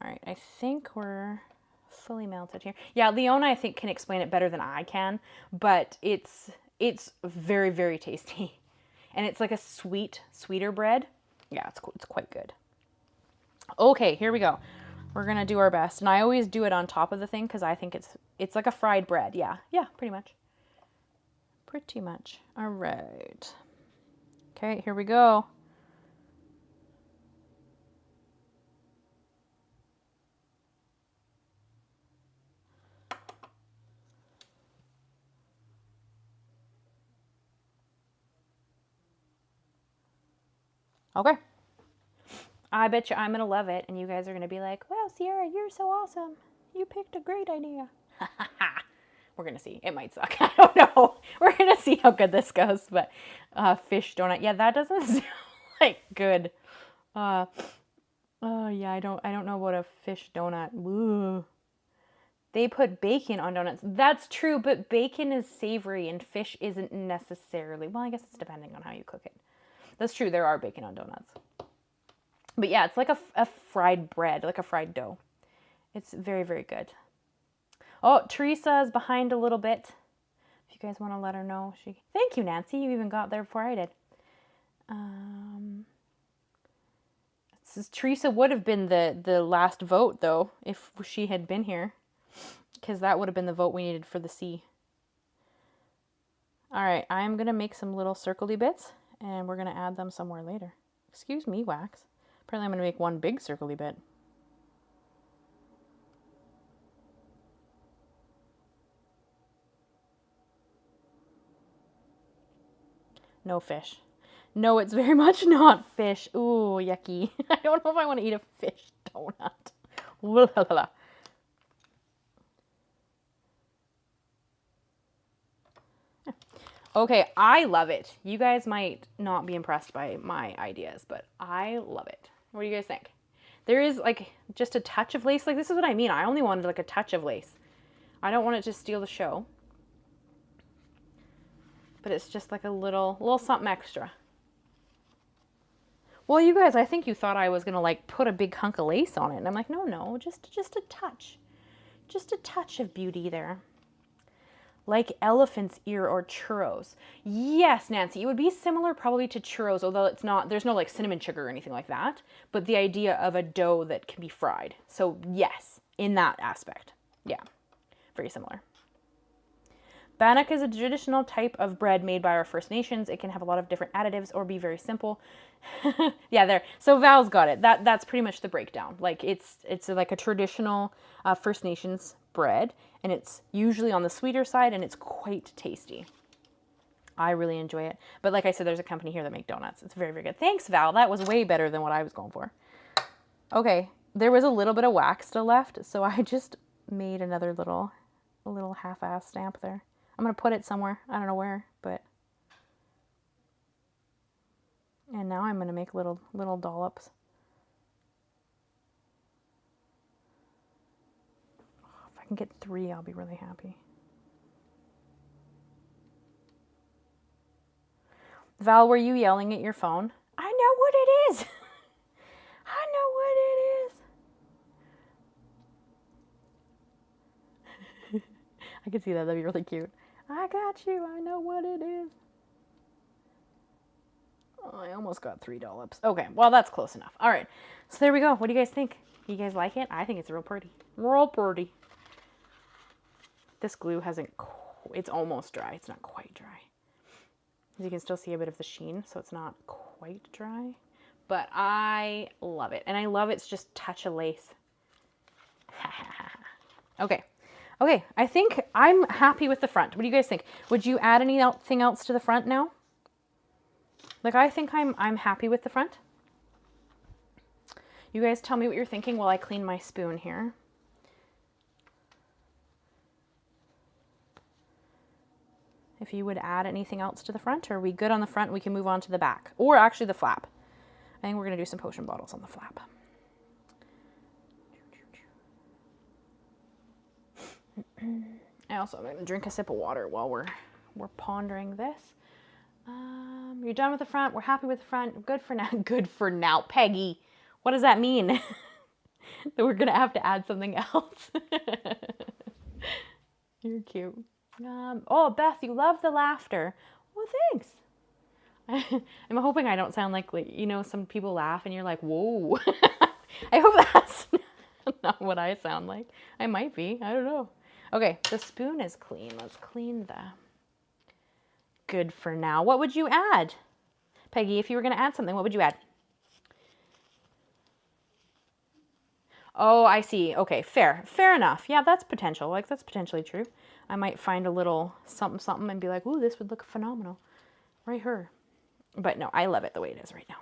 All right, I think we're fully melted here. Yeah, Leona, I think, can explain it better than I can, but it's very tasty. And it's like a sweeter bread. Yeah, it's quite good. Okay, here we go. We're gonna do our best, and I always do it on top of the thing because I think it's like a fried bread. Yeah, pretty much. All right. Okay, here we go. Okay. I bet you I'm going to love it, and you guys are going to be like, wow, Ciara, you're so awesome. You picked a great idea. We're going to see. It might suck. I don't know. We're going to see how good this goes, but fish donut. Yeah, that doesn't sound like good. Yeah, I don't know about a fish donut. Ooh. They put bacon on donuts. That's true, but bacon is savory, and fish isn't necessarily. Well, I guess it's depending on how you cook it. That's true. There are bacon on donuts. But yeah, it's like a fried bread, like a fried dough. It's very good. Oh, Teresa is behind a little bit. If you guys want to let her know. Thank you, Nancy. You even got there before I did. Teresa would have been the last vote, though, if she had been here. Because that would have been the vote we needed for the C. All right, I'm going to make some little circle-y bits, and we're going to add them somewhere later. Excuse me, wax. Apparently I'm going to make one big circle-y bit. No fish. No, it's very much not fish. Ooh, yucky. I don't know if I want to eat a fish donut. Okay, I love it. You guys might not be impressed by my ideas, but I love it. What do you guys think? There is like just a touch of lace. Like, this is what I mean. I only wanted like a touch of lace. I don't want it to steal the show. But it's just like a little something extra. Well, you guys, I think you thought I was going to like put a big hunk of lace on it. And I'm like, no, just a touch. Just a touch of beauty there. Like elephant's ear or churros. Yes, Nancy, it would be similar probably to churros, although it's not, there's no like cinnamon sugar or anything like that, but the idea of a dough that can be fried. So yes, in that aspect. Yeah, very similar. Bannock is a traditional type of bread made by our First Nations. It can have a lot of different additives or be very simple. Yeah, there. So Val's got it. That's pretty much the breakdown. Like it's like a traditional First Nations bread, and it's usually on the sweeter side, and it's quite tasty. I really enjoy it. But like I said, there's a company here that make donuts. It's very good. Thanks, Val. That was way better than what I was going for. Okay, there was a little bit of wax still left, so I just made another little half-ass stamp there. I'm going to put it somewhere. I don't know where, but... And now I'm going to make little dollops. Oh, if I can get 3, I'll be really happy. Val, were you yelling at your phone? I know what it is. I know what it is. I can see that. That'd be really cute. I got you. I know what it is. Oh, I almost got 3 dollops. Okay, well, that's close enough. All right, so there we go. What do you guys think? You guys like it? I think it's real pretty. Real pretty. This glue hasn't, it's almost dry. It's not quite dry. As you can still see a bit of the sheen, so it's not quite dry. But I love it. And I love it's just touch of lace. Okay. Okay, I think I'm happy with the front. What do you guys think? Would you add anything else to the front now? Like, I think I'm happy with the front. You guys tell me what you're thinking while I clean my spoon here. If you would add anything else to the front, or are we good on the front? We can move on to the back, or actually the flap. I think we're gonna do some potion bottles on the flap. I also am gonna drink a sip of water while we're pondering this. You're done with the front. We're happy with the front. Good for now. Good for now, Peggy. What does that mean? That we're gonna have to add something else. You're cute. Oh, Beth, you love the laughter. Well, thanks. I'm hoping I don't sound like, you know, some people laugh and you're like, whoa. I hope that's not what I sound like. I might be. I don't know. Okay, the spoon is clean. Let's clean the... Good for now. What would you add? Peggy, if you were going to add something, what would you add? Oh, I see. Okay, fair. Fair enough. Yeah, that's potential. Like, that's potentially true. I might find a little something, something and be like, ooh, this would look phenomenal. Right here. But no, I love it the way it is right now.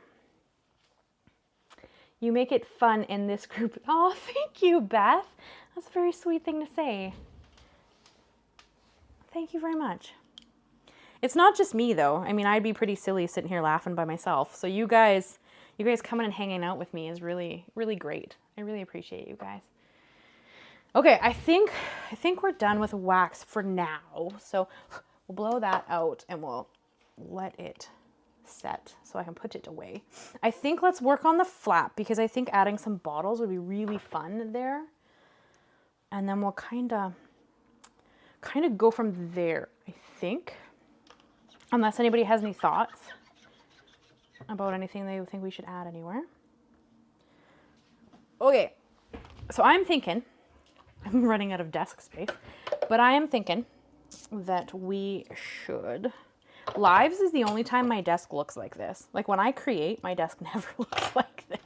You make it fun in this group. Oh, thank you, Beth. That's a very sweet thing to say. Thank you very much. It's not just me, though. I mean, I'd be pretty silly sitting here laughing by myself. So you guys coming and hanging out with me is really, really great. I really appreciate you guys. Okay, I think we're done with wax for now. So we'll blow that out and we'll let it set so I can put it away. I think let's work on the flap because I think adding some bottles would be really fun there. And then we'll kind of go from there, I think. Unless anybody has any thoughts about anything they think we should add anywhere. Okay, so I'm thinking, I'm running out of desk space, but I am thinking that we should, lives is the only time my desk looks like this. Like when I create, my desk never looks like this.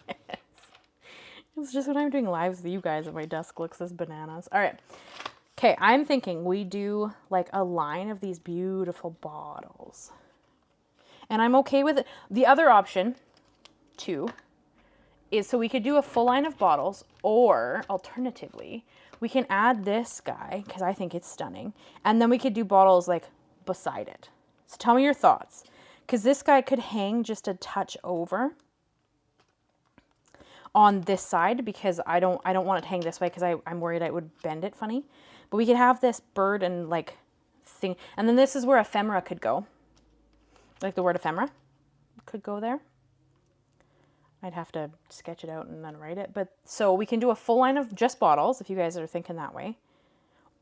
It's just when I'm doing lives with you guys that my desk looks as bananas. All right. Okay, I'm thinking we do like a line of these beautiful bottles. And I'm okay with it. The other option, too, is so we could do a full line of bottles, or alternatively, we can add this guy, because I think it's stunning, and then we could do bottles like beside it. So tell me your thoughts. Because this guy could hang just a touch over on this side, because I don't want it to hang this way because I'm worried I would bend it funny. But we could have this bird and like thing. And then this is where ephemera could go. Like the word ephemera could go there. I'd have to sketch it out and then write it. But so we can do a full line of just bottles if you guys are thinking that way.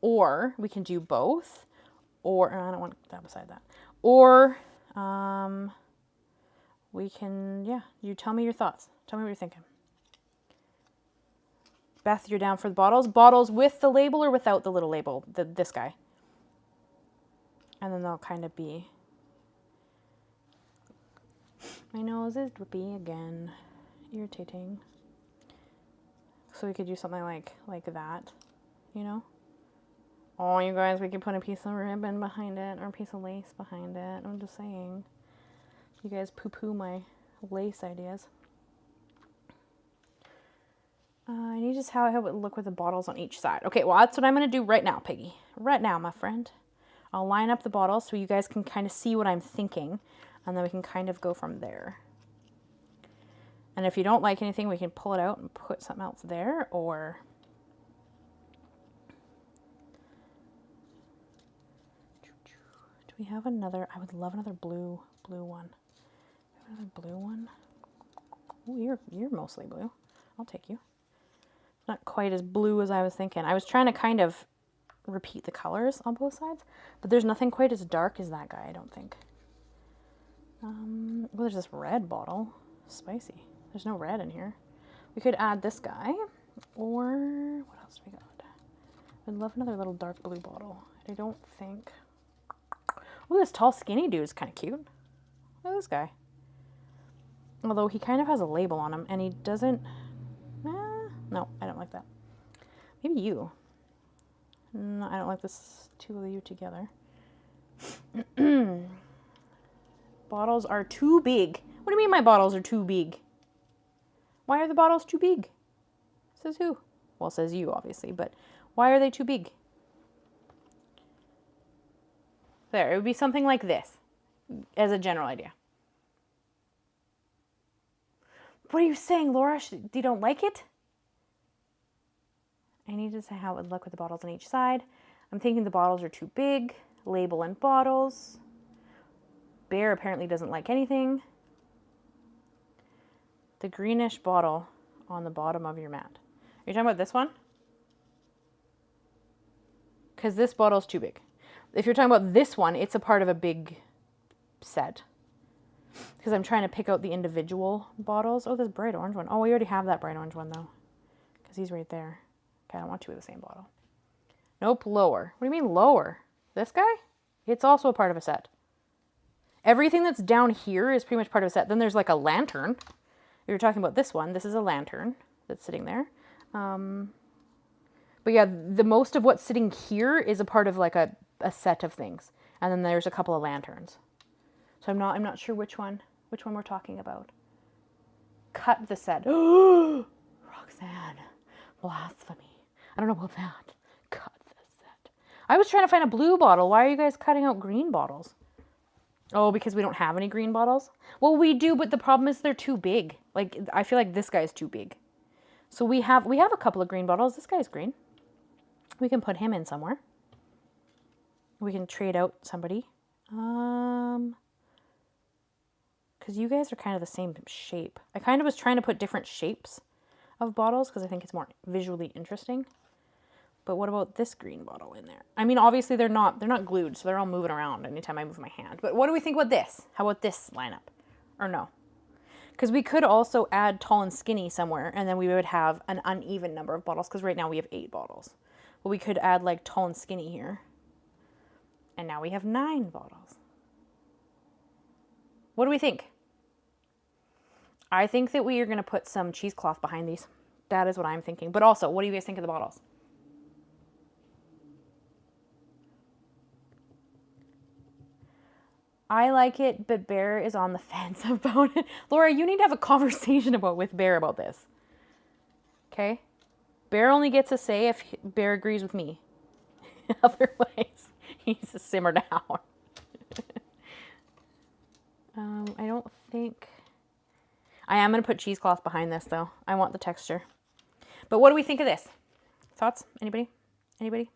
Or we can do both. Or I don't want that beside that. Or we can, yeah, you tell me your thoughts. Tell me what you're thinking. Beth, you're down for the bottles. Bottles with the label or without the little label, this guy. And then they'll kind of be... My nose is drippy again. Irritating. So we could do something like that, you know? Oh, you guys, we could put a piece of ribbon behind it or a piece of lace behind it. I'm just saying. You guys poo-poo my lace ideas. I need just how it would look with the bottles on each side. Okay, well, that's what I'm going to do right now, Piggy. Right now, my friend. I'll line up the bottles so you guys can kind of see what I'm thinking. And then we can kind of go from there. And if you don't like anything, we can pull it out and put something else there. Or... do we have another? I would love another blue one. Another blue one? Oh, you're mostly blue. I'll take you. Not quite as blue as I was thinking. I was trying to kind of repeat the colors on both sides, but there's nothing quite as dark as that guy, I don't think. Well, there's this red bottle. Spicy. There's no red in here. We could add this guy. Or what else do we got? I'd love another little dark blue bottle. I don't think... Oh, this tall skinny dude is kind of cute. Look at this guy. Although he kind of has a label on him and he doesn't... no, I don't like that. Maybe you. No, I don't like this two of you together. Bottles are too big. What do you mean my bottles are too big? Why are the bottles too big? Says who? Well, says you, obviously, but why are they too big? There, it would be something like this, as a general idea. What are you saying, Laura? You don't like it? I need to say how it would look with the bottles on each side. I'm thinking the bottles are too big. Label and bottles. Bear apparently doesn't like anything. The greenish bottle on the bottom of your mat. Are you talking about this one? Because this bottle's too big. If you're talking about this one, it's a part of a big set. Because I'm trying to pick out the individual bottles. Oh, this bright orange one. Oh, we already have that bright orange one, though. Because he's right there. Okay, I don't want two of the same bottle. Nope, lower. What do you mean lower? This guy? It's also a part of a set. Everything that's down here is pretty much part of a set. Then there's like a lantern. If you're talking about this one, this is a lantern that's sitting there. But yeah, the most of what's sitting here is a part of like a set of things. And then there's a couple of lanterns. So I'm not sure which one we're talking about. Cut the set. Roxanne. Blasphemy. I don't know about that. Cut the set. I was trying to find a blue bottle. Why are you guys cutting out green bottles? Oh, because we don't have any green bottles? Well, we do, but the problem is they're too big. Like, I feel like this guy's too big. So we have a couple of green bottles. This guy's green. We can put him in somewhere. We can trade out somebody. Because you guys are kind of the same shape. I kind of was trying to put different shapes of bottles because I think it's more visually interesting. But what about this green bottle in there? I mean, obviously they're not glued, so they're all moving around anytime I move my hand. But what do we think about this? How about this lineup? Or no? Because we could also add tall and skinny somewhere, and then we would have an uneven number of bottles, because right now we have 8 bottles. But we could add like tall and skinny here. And now we have 9 bottles. What do we think? I think that we are going to put some cheesecloth behind these. That is what I'm thinking. But also, what do you guys think of the bottles? I like it, but Bear is on the fence about it. Laura, you need to have a conversation with Bear about this. Okay? Bear only gets a say if Bear agrees with me. Otherwise, he's a simmer down. I don't think... I am going to put cheesecloth behind this, though. I want the texture. But what do we think of this? Thoughts? Anybody? Anybody?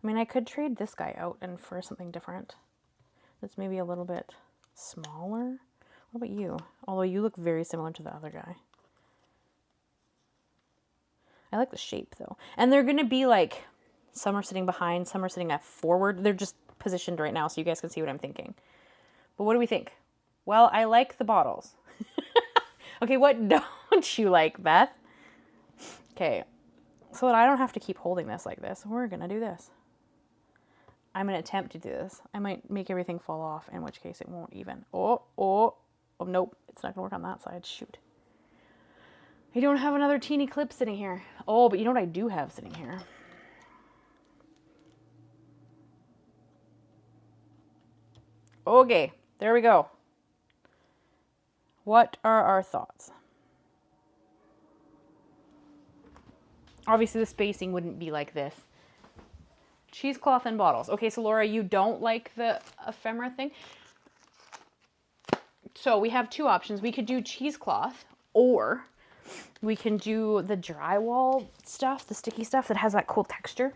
I mean, I could trade this guy out and for something different. That's maybe a little bit smaller. What about you? Although you look very similar to the other guy. I like the shape, though. And they're going to be like, some are sitting behind, some are sitting forward. They're just positioned right now so you guys can see what I'm thinking. But what do we think? Well, I like the bottles. Okay, what don't you like, Beth? Okay, so that I don't have to keep holding this like this, we're going to do this. I'm going to attempt to do this. I might make everything fall off, in which case it won't even. Oh, nope. It's not going to work on that side. Shoot. I don't have another teeny clip sitting here. Oh, but you know what I do have sitting here? Okay, there we go. What are our thoughts? Obviously, the spacing wouldn't be like this. Cheesecloth and bottles. Okay, so Laura, you don't like the ephemera thing? So we have 2 options. We could do cheesecloth, or we can do the drywall stuff, the sticky stuff that has that cool texture.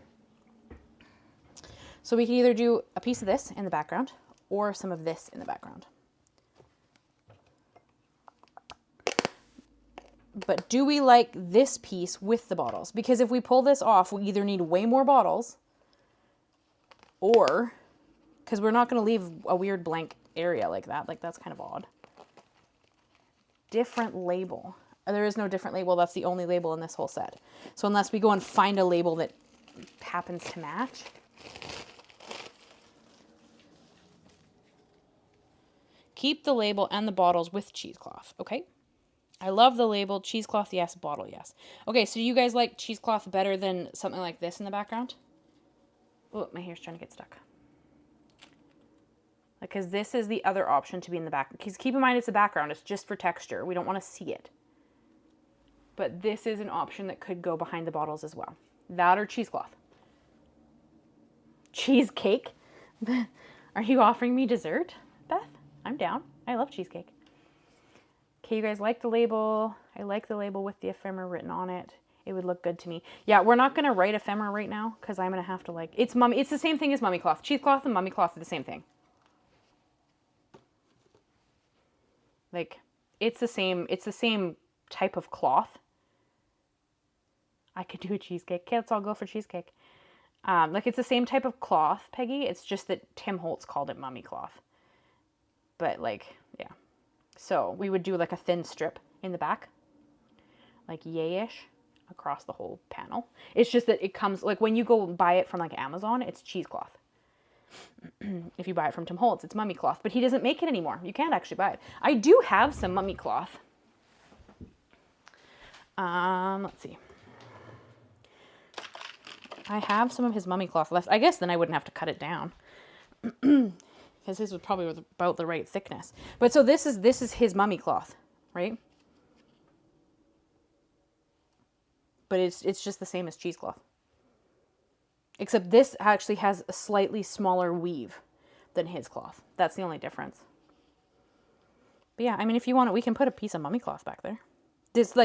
So we can either do a piece of this in the background, or some of this in the background. But do we like this piece with the bottles? Because if we pull this off, we either need way more bottles or because we're not going to leave a weird blank area like that. Like, that's kind of odd. Different label. There is no different label. That's the only label in this whole set. So unless we go and find a label that happens to match. Keep the label and the bottles with cheesecloth. Okay. I love the label. Cheesecloth, yes. Bottle, yes. Okay, so do you guys like cheesecloth better than something like this in the background? Oh, my hair's trying to get stuck. Because this is the other option to be in the back. Because keep in mind, it's a background. It's just for texture. We don't want to see it. But this is an option that could go behind the bottles as well. That or cheesecloth. Cheesecake? Are you offering me dessert, Beth? I'm down. I love cheesecake. Okay, you guys like the label? I like the label with the ephemera written on it. It would look good to me. Yeah, we're not going to write ephemera right now because I'm going to have to like... It's the same thing as mummy cloth. Cheesecloth and mummy cloth are the same thing. Like, it's the same type of cloth. I could do a cheesecake. Okay, let's all go for cheesecake. Like, it's the same type of cloth, Peggy. It's just that Tim Holtz called it mummy cloth. But, like, yeah. So, we would do, like, a thin strip in the back. Like, yay-ish across the whole panel. It's just that it comes, like, when you go buy it from, like, Amazon, it's cheesecloth. If you buy it from Tim Holtz, it's mummy cloth. But he doesn't make it anymore. You can't actually buy it. I do have some mummy cloth. Let's see. I have some of his mummy cloth left. I guess then I wouldn't have to cut it down. Because his was probably about the right thickness. But so this is his mummy cloth, right? But it's just the same as cheesecloth. Except this actually has a slightly smaller weave than his cloth. That's the only difference. But yeah, I mean, if you want it, we can put a piece of mummy cloth back there.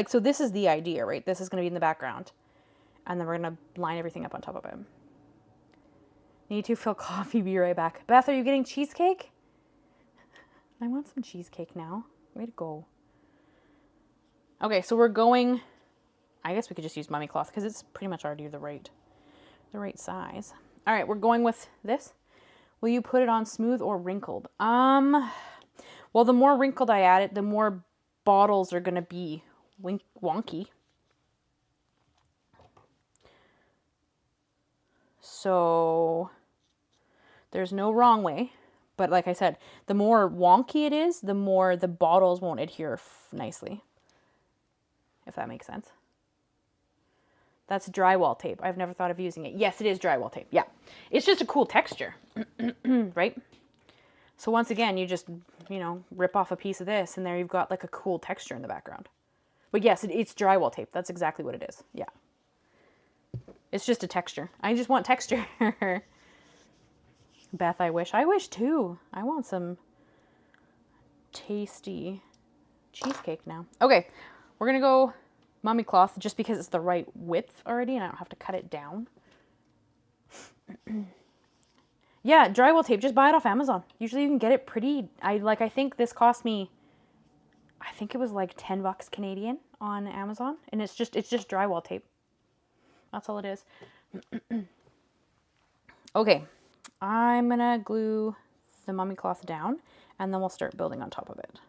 So this is the idea, right? This is going to be in the background. And then we're going to line everything up on top of it. Need to fill coffee, be right back. Beth, are you getting cheesecake? I want some cheesecake now. Way to go. Okay, so we're going... I guess we could just use mummy cloth because it's pretty much already the right size. All right, we're going with this. Will you put it on smooth or wrinkled? Well, the more wrinkled I add it, the more bottles are going to be wonky. So there's no wrong way. But like I said, the more wonky it is, the more the bottles won't adhere nicely. If that makes sense. That's drywall tape. I've never thought of using it. Yes, it is drywall tape. Yeah. It's just a cool texture. Right? So once again, you just, rip off a piece of this and there you've got like a cool texture in the background. But yes, it's drywall tape. That's exactly what it is. Yeah. It's just a texture. I just want texture. Beth, I wish too. I want some tasty cheesecake now. Okay, we're gonna go mummy cloth just because it's the right width already and I don't have to cut it down. Yeah, drywall tape, just buy it off Amazon. Usually you can get it pretty, I think this cost me, I think it was like $10 Canadian on Amazon, and it's just drywall tape. That's all it is. Okay, I'm gonna glue the mummy cloth down and then we'll start building on top of it.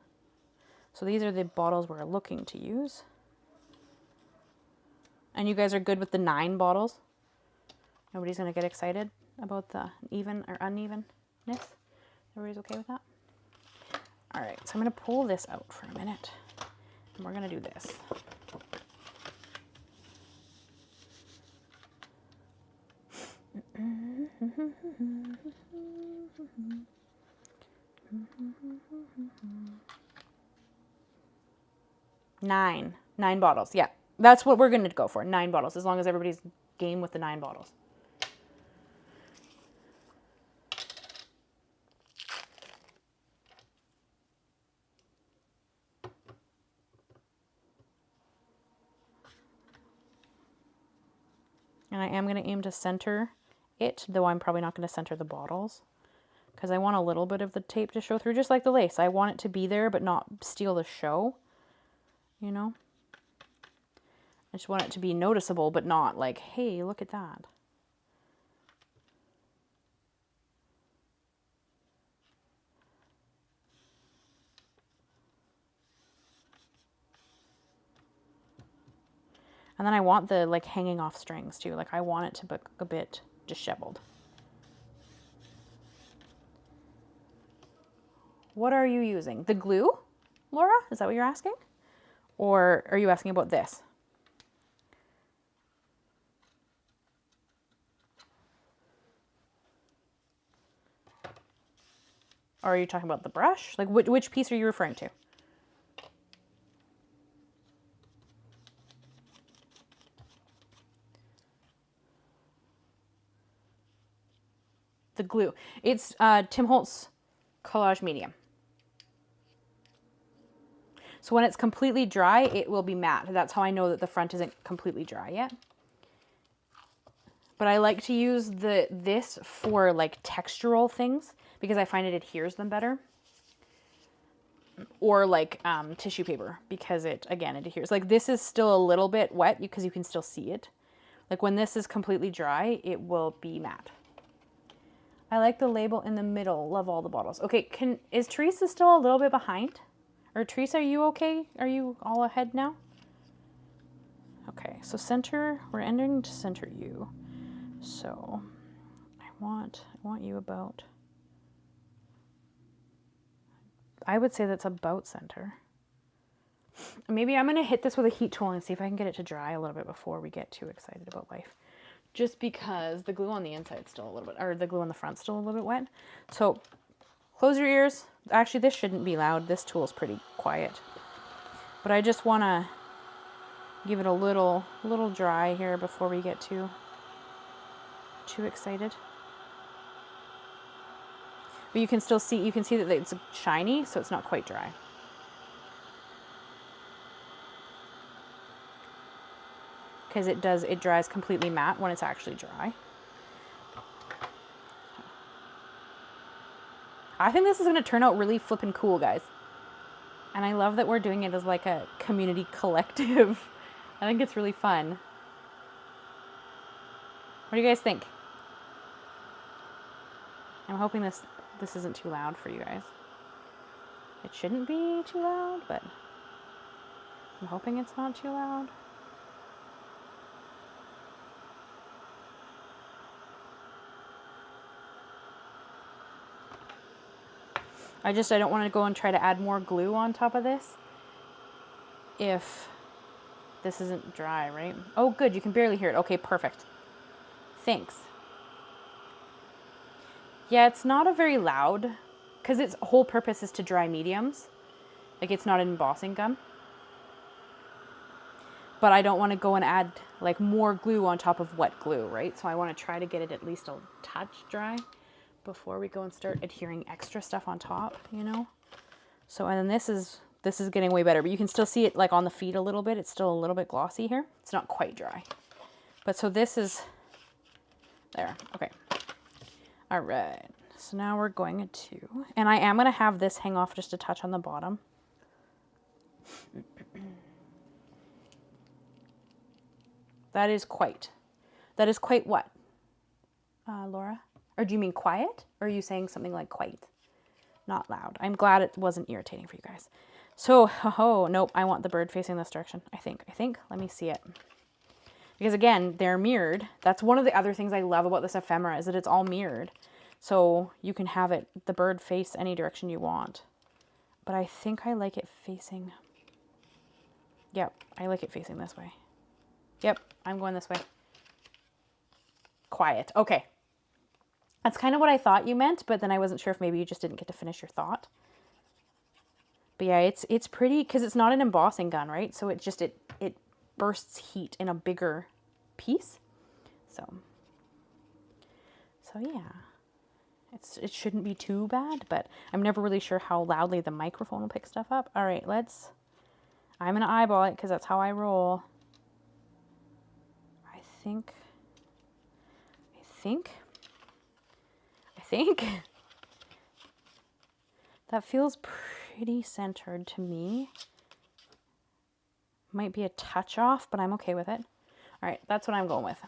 So these are the bottles we're looking to use. And you guys are good with the 9 bottles? Nobody's gonna get excited about the even or unevenness? Everybody's okay with that? All right, so I'm gonna pull this out for a minute and we're gonna do this. Nine bottles. Yeah, that's what we're going to go for. 9 bottles, as long as everybody's game with the 9 bottles. And I am going to aim to center it, though I'm probably not going to center the bottles because I want a little bit of the tape to show through, just like the lace. I want it to be there but not steal the show, I just want it to be noticeable but not like, hey, look at that. And then I want the like hanging off strings too. Like I want it to look a bit disheveled. What are you using? The glue, Laura? Is that what you're asking? Or are you asking about this? Or are you talking about the brush? Like which piece are you referring to? The glue. It's Tim Holtz Collage Medium. So when it's completely dry, it will be matte. That's how I know that the front isn't completely dry yet. But I like to use this for like textural things because I find it adheres them better. Or like tissue paper because it adheres. Like this is still a little bit wet because you can still see it. Like when this is completely dry, it will be matte. I like the label in the middle of all the bottles. Okay, is Teresa still a little bit behind? Or Teresa, are you okay? Are you all ahead now? Okay, so center, we're ending to center you. So I want you about, I would say that's about center. Maybe I'm gonna hit this with a heat tool and see if I can get it to dry a little bit before we get too excited about life. Just because the glue on the inside still a little bit, or the glue on the front still a little bit wet. So close your ears. Actually, this shouldn't be loud. This tool is pretty quiet. But I just want to give it a little dry here before we get too excited. But you can still see, you can see that it's shiny, so it's not quite dry. Because it dries completely matte when it's actually dry. I think this is going to turn out really flippin' cool, guys. And I love that we're doing it as like a community collective. I think it's really fun. What do you guys think? I'm hoping this isn't too loud for you guys. It shouldn't be too loud, but I'm hoping it's not too loud. I don't want to go and try to add more glue on top of this if this isn't dry, right? Oh, good. You can barely hear it. Okay, perfect. Thanks. Yeah, it's not a very loud, because its whole purpose is to dry mediums. Like, it's not an embossing gun. But I don't want to go and add, like, more glue on top of wet glue, right? So I want to try to get it at least a touch dry before we go and start adhering extra stuff on top, you know? So, and then this is getting way better, but you can still see it like on the feet a little bit. It's still a little bit glossy here. It's not quite dry. But so this is, there, okay. All right, so now we're going to, and I am gonna have this hang off just a touch on the bottom. That is quite what, Laura? Or do you mean quiet? Or are you saying something like quite? Not loud. I'm glad it wasn't irritating for you guys. So, oh, nope, I want the bird facing this direction, I think. Let me see it. Because again, they're mirrored. That's one of the other things I love about this ephemera is that it's all mirrored. So you can have it, the bird face any direction you want. But I think I like it facing, yep, I like it facing this way. Yep, I'm going this way. Quiet, okay. That's kind of what I thought you meant, but then I wasn't sure if maybe you just didn't get to finish your thought. But yeah, it's pretty, because it's not an embossing gun, right? So it just, it bursts heat in a bigger piece. So yeah, it shouldn't be too bad, but I'm never really sure how loudly the microphone will pick stuff up. All right, I'm going to eyeball it because that's how I roll. I think that feels pretty centered to me. Might be a touch off, but I'm okay with it. All right, that's what I'm going with.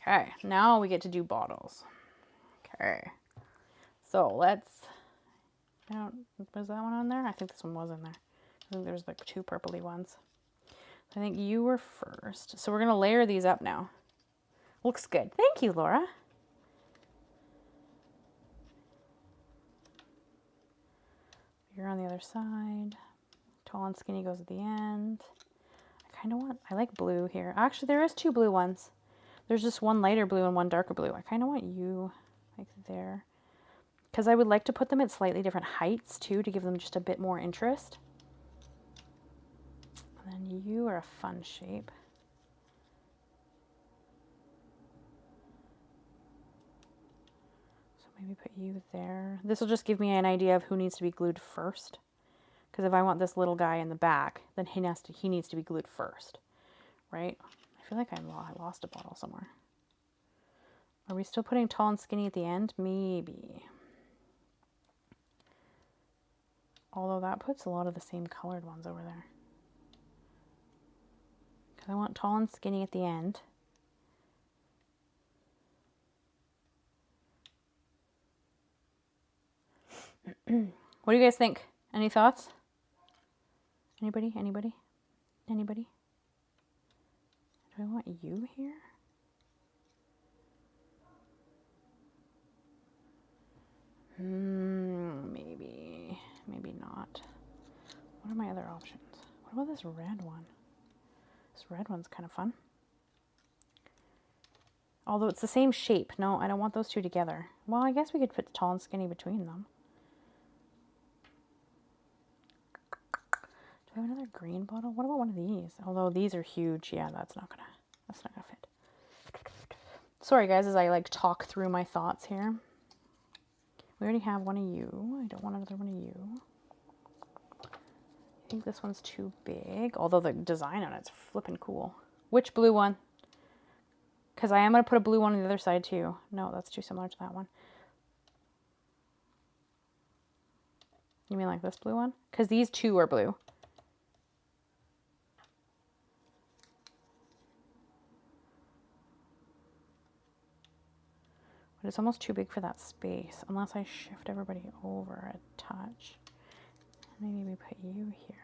Okay, now we get to do bottles. Okay, so was that one on there? I think this one was in there. I think there's like 2 purpley ones. I think you were first. So we're going to layer these up now. Looks good. Thank you, Laura. You're on the other side. Tall and skinny goes at the end. I like blue here. Actually, there is 2 blue ones. There's just one lighter blue and one darker blue. I kind of want you like there. Because I would like to put them at slightly different heights too, to give them just a bit more interest. And then you are a fun shape. So maybe put you there. This will just give me an idea of who needs to be glued first. Because if I want this little guy in the back, then he needs to be glued first, right? I feel like I lost a bottle somewhere. Are we still putting tall and skinny at the end? Maybe. Although that puts a lot of the same colored ones over there. Because I want tall and skinny at the end. What do you guys think? Any thoughts? Anybody? Anybody? Anybody? Do I want you here? Maybe. Maybe not. What are my other options? What about this red one? This red one's kind of fun. Although it's the same shape. No, I don't want those 2 together. Well, I guess we could put tall and skinny between them. Do I have another green bottle? What about one of these? Although these are huge. Yeah, that's not gonna fit. Sorry guys, as I like talk through my thoughts here. We already have one of you. I don't want another one of you. I think this one's too big. Although the design on it's flipping cool. Which blue one? Because I am going to put a blue one on the other side too. No, that's too similar to that one. You mean like this blue one? Because these 2 are blue. But it's almost too big for that space, unless I shift everybody over a touch. Maybe we put you here.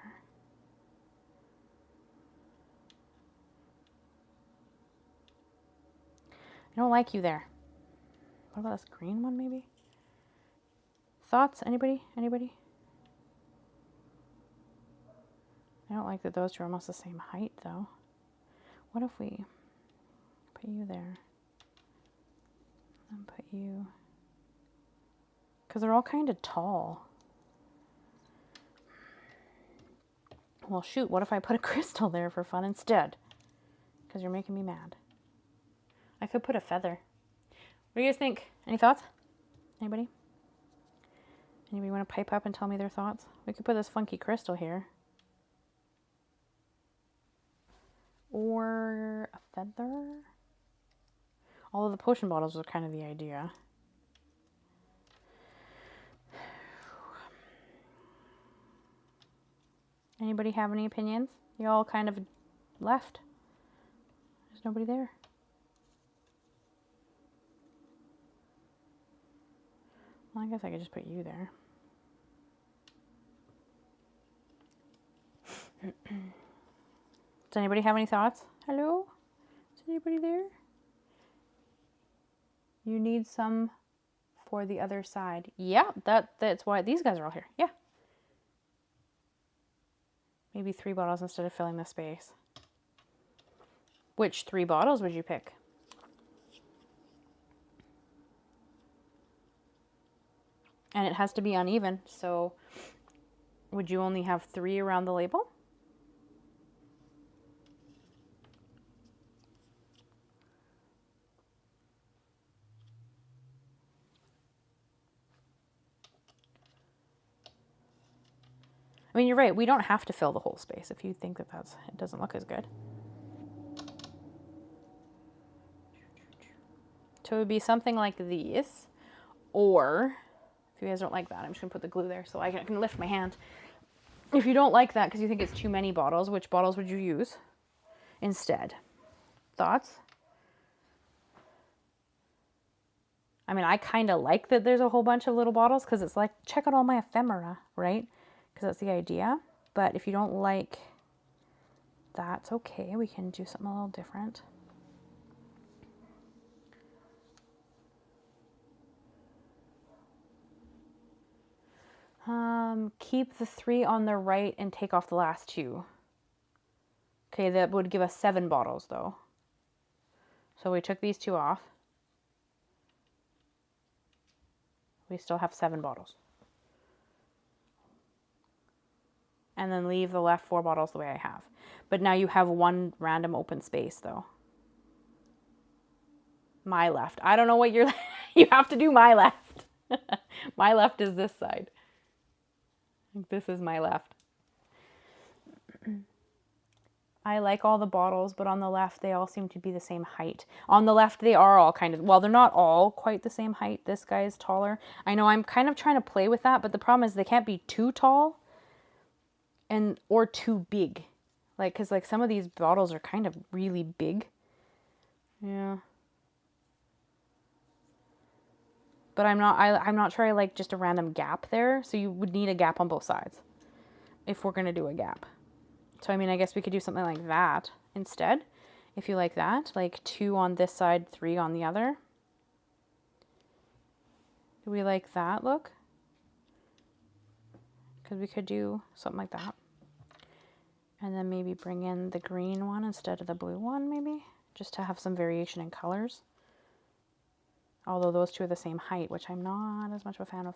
I don't like you there. What about this green one, maybe? Thoughts? Anybody? Anybody? I don't like that those 2 are almost the same height, though. What if we put you there? And put you... Because they're all kind of tall. Well, shoot, what if I put a crystal there for fun instead? Because you're making me mad. I could put a feather. What do you guys think? Any thoughts? Anybody? Anybody want to pipe up and tell me their thoughts? We could put this funky crystal here. Or a feather? All of the potion bottles was kind of the idea. Anybody have any opinions? You all kind of left. There's nobody there. Well, I guess I could just put you there. Does anybody have any thoughts? Hello? Is anybody there? You need some for the other side. Yeah, that's why these guys are all here. Yeah. Maybe 3 bottles instead of filling the space. Which 3 bottles would you pick? And it has to be uneven, so would you only have 3 around the label? I mean, you're right. We don't have to fill the whole space if you think that it doesn't look as good. So it would be something like these, or if you guys don't like that, I'm just gonna put the glue there so I can lift my hand. If you don't like that because you think it's too many bottles, which bottles would you use instead? Thoughts? I mean, I kind of like that there's a whole bunch of little bottles because it's like, check out all my ephemera, right? Because that's the idea. but if you don't like, that's okay. We can do something a little different. Keep the 3 on the right and take off the last 2. Okay, that would give us 7 bottles though. So we took these 2 off. We still have 7 bottles. And then leave the left 4 bottles the way I have. But now you have 1 random open space though. My left. I don't know what you're, you have to do my left. My left is this side. This is my left. I like all the bottles, but on the left, they all seem to be the same height. On the left, they are all kind of, well, they're not all quite the same height. This guy is taller. I know I'm kind of trying to play with that, but the problem is they can't be too tall or too big. Like, because like some of these bottles are kind of really big. Yeah. But I'm not sure I like just a random gap there. So you would need a gap on both sides if we're going to do a gap. So, I mean, I guess we could do something like that instead. If you like that, like 2 on this side, 3 on the other. Do we like that look? Because we could do something like that. And then maybe bring in the green one instead of the blue one, maybe. Just to have some variation in colors. Although those 2 are the same height, which I'm not as much of a fan of.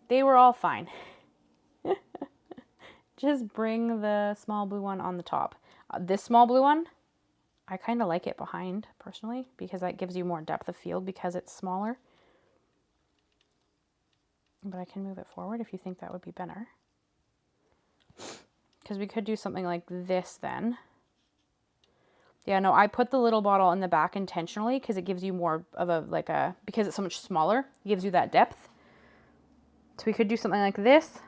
They were all fine. Just bring the small blue one on the top. This small blue one, I kind of like it behind, personally, because that gives you more depth of field because it's smaller. But I can move it forward if you think that would be better. Because we could do something like this then. Yeah, no, I put the little bottle in the back intentionally because it gives you more of a, because it's so much smaller, it gives you that depth. So we could do something like this.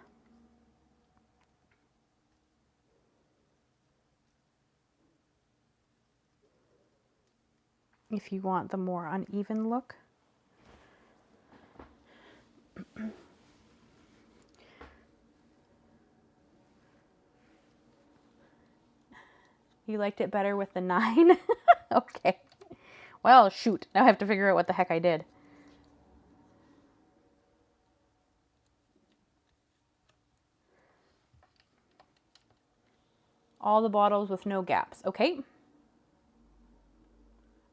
If you want the more uneven look. You liked it better with the 9? Okay. Well, shoot. Now I have to figure out what the heck I did. All the bottles with no gaps. Okay.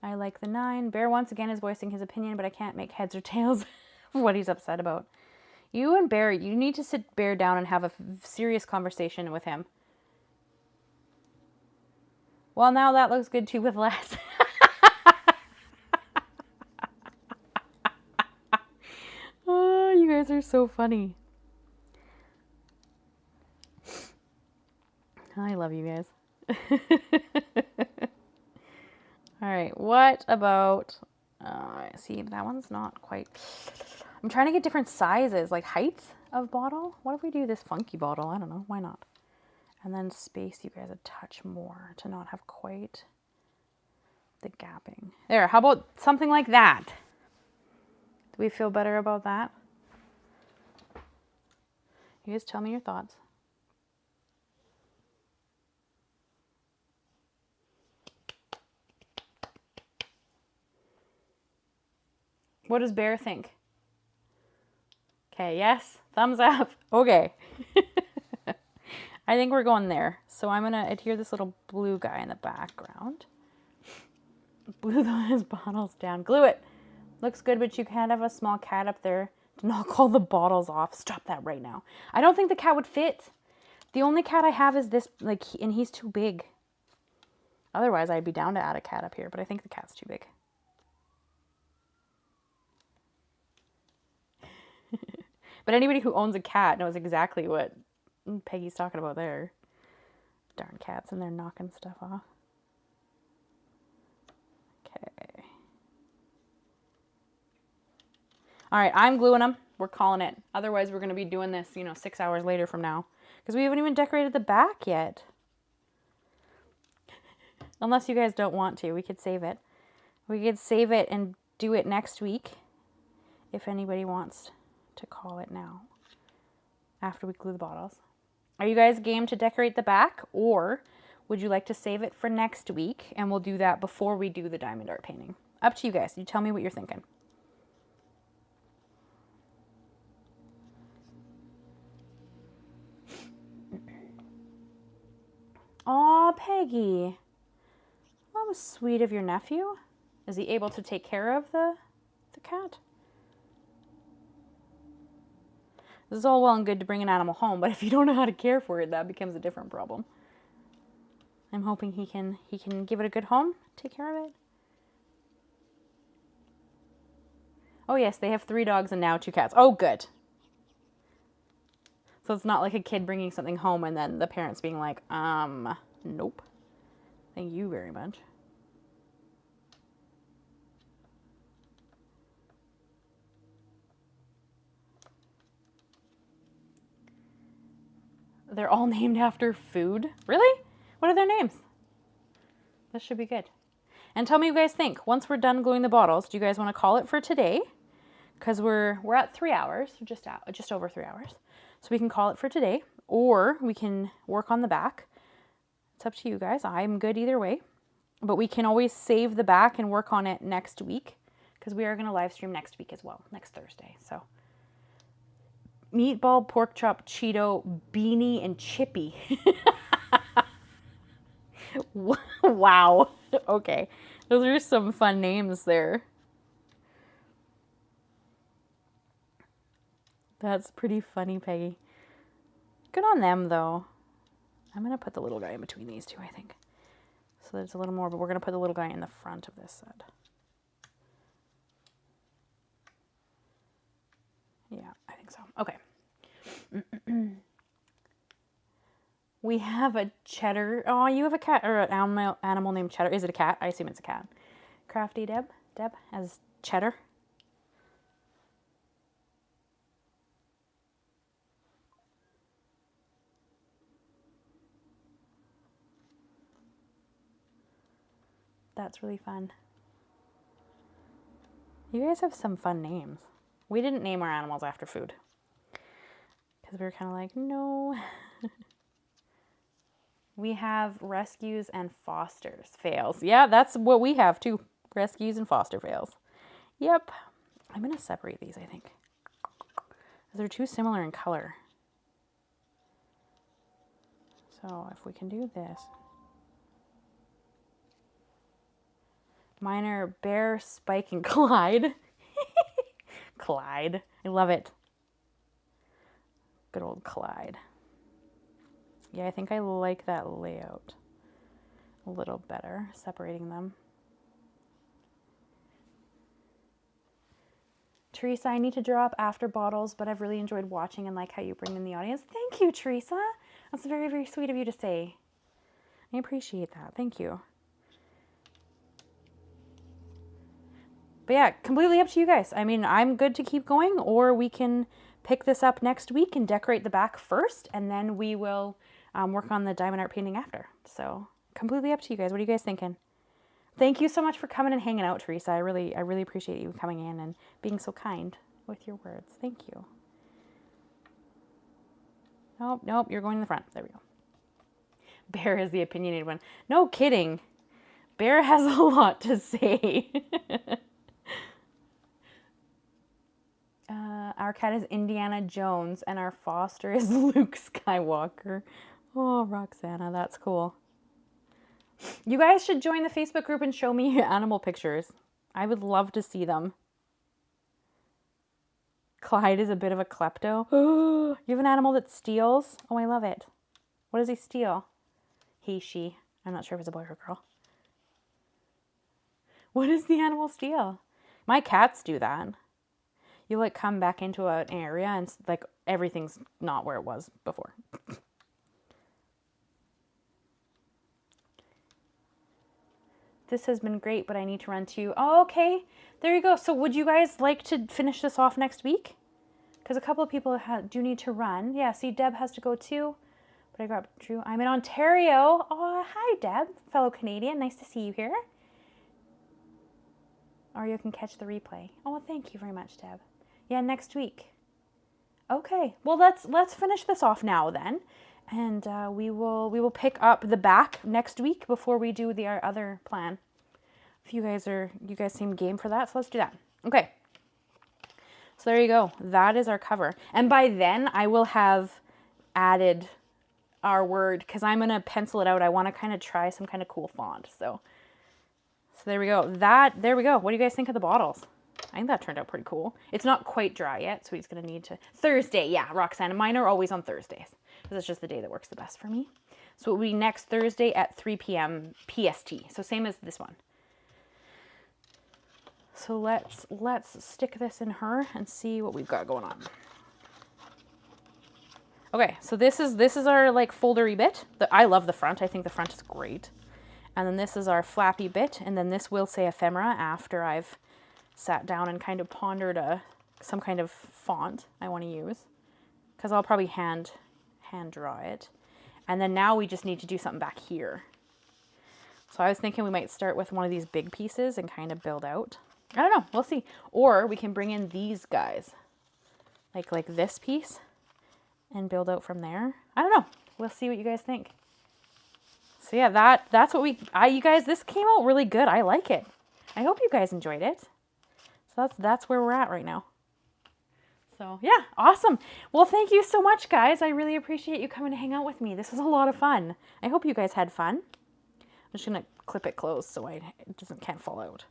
I like the 9. Bear once again is voicing his opinion, but I can't make heads or tails of what he's upset about. You and Bear, you need to sit Bear down and have a serious conversation with him. Well, now that looks good too with less. Oh, you guys are so funny. I love you guys. All right, what about, see, that one's not quite, I'm trying to get different sizes, like heights of bottle. What if we do this funky bottle? I don't know, why not? And then space you guys a touch more to not have quite the gapping. There, how about something like that? Do we feel better about that? You guys tell me your thoughts. What does Bear think? Okay, yes, thumbs up. Okay. I think we're going there. So I'm gonna adhere this little blue guy in the background. Glue those bottles down. Glue it. Looks good, but you can't have a small cat up there to knock all the bottles off. Stop that right now. I don't think the cat would fit. The only cat I have is this, like, and he's too big. Otherwise, I'd be down to add a cat up here, but I think the cat's too big. But anybody who owns a cat knows exactly what Peggy's talking about there. Darn cats and they're knocking stuff off. Okay. All right, I'm gluing them. We're calling it. Otherwise, we're going to be doing this, 6 hours later from now. Because we haven't even decorated the back yet. Unless you guys don't want to. We could save it. We could save it and do it next week. If anybody wants to call it now. After we glue the bottles. Are you guys game to decorate the back, or would you like to save it for next week and we'll do that before we do the diamond art painting? Up to you guys. You tell me what you're thinking. Aw, Peggy. That was sweet of your nephew. Is he able to take care of the cat? This is all well and good to bring an animal home, but if you don't know how to care for it, that becomes a different problem. I'm hoping he can give it a good home, take care of it. Oh yes, they have 3 dogs and now 2 cats. Oh, good. So it's not like a kid bringing something home and then the parents being like, nope. Thank you very much. They're all named after food? Really? What are their names? This should be good. And tell me what you guys think. Once we're done gluing the bottles, do you guys want to call it for today? Because we're at 3 hours, just over 3 hours. So we can call it for today, or we can work on the back. It's up to you guys. I'm good either way. But we can always save the back and work on it next week, because we are going to live stream next week as well, next Thursday. So meatball, pork chop, Cheeto, beanie, and chippy. Wow. Okay. Those are some fun names there. That's pretty funny, Peggy. Good on them, though. I'm going to put the little guy in between these two, I think. So there's a little more, but we're going to put the little guy in the front of this set. Yeah, I think so. Okay. We have a cheddar. Oh, you have a cat or an animal named Cheddar. Is it a cat? I assume it's a cat. Crafty Deb as Cheddar. That's really fun. You guys have some fun names. We didn't name our animals after food, because we were kind of like, no. We have rescues and fosters. Fails. Yeah, that's what we have too. Rescues and foster fails. Yep. I'm going to separate these, I think. They're too similar in color. So if we can do this. Mine are Bear, Spike, and Clyde. Clyde. I love it. Good old Clyde. Yeah, I think I like that layout a little better, separating them. Teresa, I need to draw up after bottles, but I've really enjoyed watching and like how you bring in the audience. Thank you, Teresa. That's very, very sweet of you to say. I appreciate that. Thank you. But yeah, completely up to you guys. I mean, I'm good to keep going, or we can pick this up next week and decorate the back first, and then we will work on the diamond art painting after. So completely up to you guys. What are you guys thinking? Thank you so much for coming and hanging out, Teresa. I really appreciate you coming in and being so kind with your words. Thank you. Nope, you're going in the front. There we go. Bear is the opinionated one. No kidding. Bear has a lot to say. Our cat is Indiana Jones, and our foster is Luke Skywalker. Oh, Roxana, that's cool. You guys should join the Facebook group and show me your animal pictures. I would love to see them. Clyde is a bit of a klepto. You have an animal that steals? Oh, I love it. What does he steal? He, she. I'm not sure if it's a boy or a girl. What does the animal steal? My cats do that. You like come back into an area and like everything's not where it was before. This has been great, but I need to run too. Oh, okay. There you go. So would you guys like to finish this off next week? Because a couple of people do need to run. Yeah, see, Deb has to go too. But I got Drew. I'm in Ontario. Oh, hi, Deb. Fellow Canadian. Nice to see you here. Or you can catch the replay. Oh, thank you very much, Deb. Yeah, next week. Okay. Well, let's finish this off now then. And we will pick up the back next week before we do our other plan. If you guys seem game for that, so let's do that. Okay. So there you go. That is our cover. And by then I will have added our word because I'm going to pencil it out. I want to kind of try some kind of cool font. So there we go. There we go. What do you guys think of the bottles? I think that turned out pretty cool. It's not quite dry yet, so he's going to need to... Thursday, yeah, Roxanne. Mine are always on Thursdays because it's just the day that works the best for me. So it will be next Thursday at 3 p.m. PST. So same as this one. So let's stick this in her and see what we've got going on. Okay, so this is our like foldery bit. I love the front. I think the front is great. And then this is our flappy bit, and then this will say ephemera after I've sat down and kind of pondered some kind of font I want to use, because I'll probably hand draw it. And then now we just need to do something back here. So I was thinking we might start with one of these big pieces and kind of build out. I don't know, we'll see. Or we can bring in these guys, like this piece, and build out from there. I don't know. We'll see what you guys think. So yeah, that's what you guys, this came out really good. I like it. I hope you guys enjoyed it. So that's where we're at right now. So yeah, awesome. Well, thank you so much, guys. I really appreciate you coming to hang out with me. This was a lot of fun. I hope you guys had fun. I'm just gonna clip it closed so it can't fall out.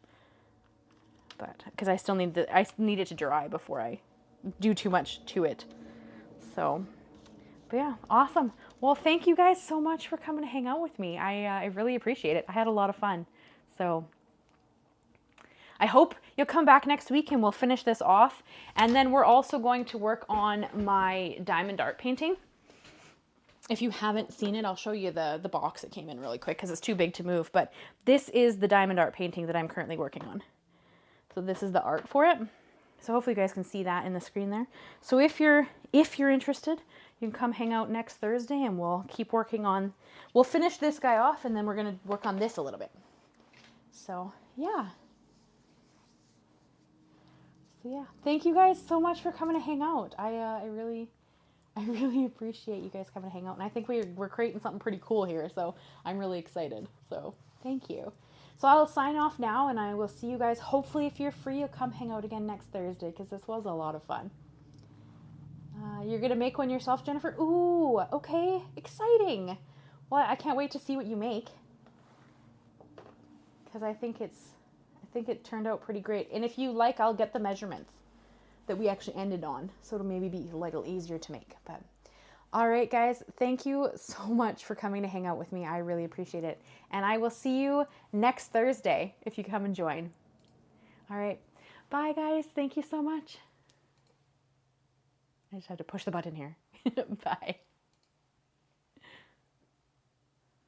But because I still need it to dry before I do too much to it. So, but yeah, awesome. Well, thank you guys so much for coming to hang out with me. I really appreciate it. I had a lot of fun. So I hope you'll come back next week and we'll finish this off. And then we're also going to work on my diamond art painting. If you haven't seen it, I'll show you the box it came in really quick because it's too big to move. But this is the diamond art painting that I'm currently working on. So this is the art for it. So hopefully you guys can see that in the screen there. So if you're interested, you can come hang out next Thursday and we'll keep working on, we'll finish this guy off and then we're going to work on this a little bit. So yeah. So yeah, thank you guys so much for coming to hang out. I really appreciate you guys coming to hang out. And I think we're creating something pretty cool here. So I'm really excited. So thank you. So I'll sign off now and I will see you guys. Hopefully if you're free, you'll come hang out again next Thursday because this was a lot of fun. You're going to make one yourself, Jennifer? Ooh, okay. Exciting. Well, I can't wait to see what you make. Because I think it turned out pretty great. And if you like, I'll get the measurements that we actually ended on. So it'll maybe be a little easier to make. But all right, guys, thank you so much for coming to hang out with me. I really appreciate it. And I will see you next Thursday if you come and join. All right. Bye, guys. Thank you so much. I just had to push the button here. Bye.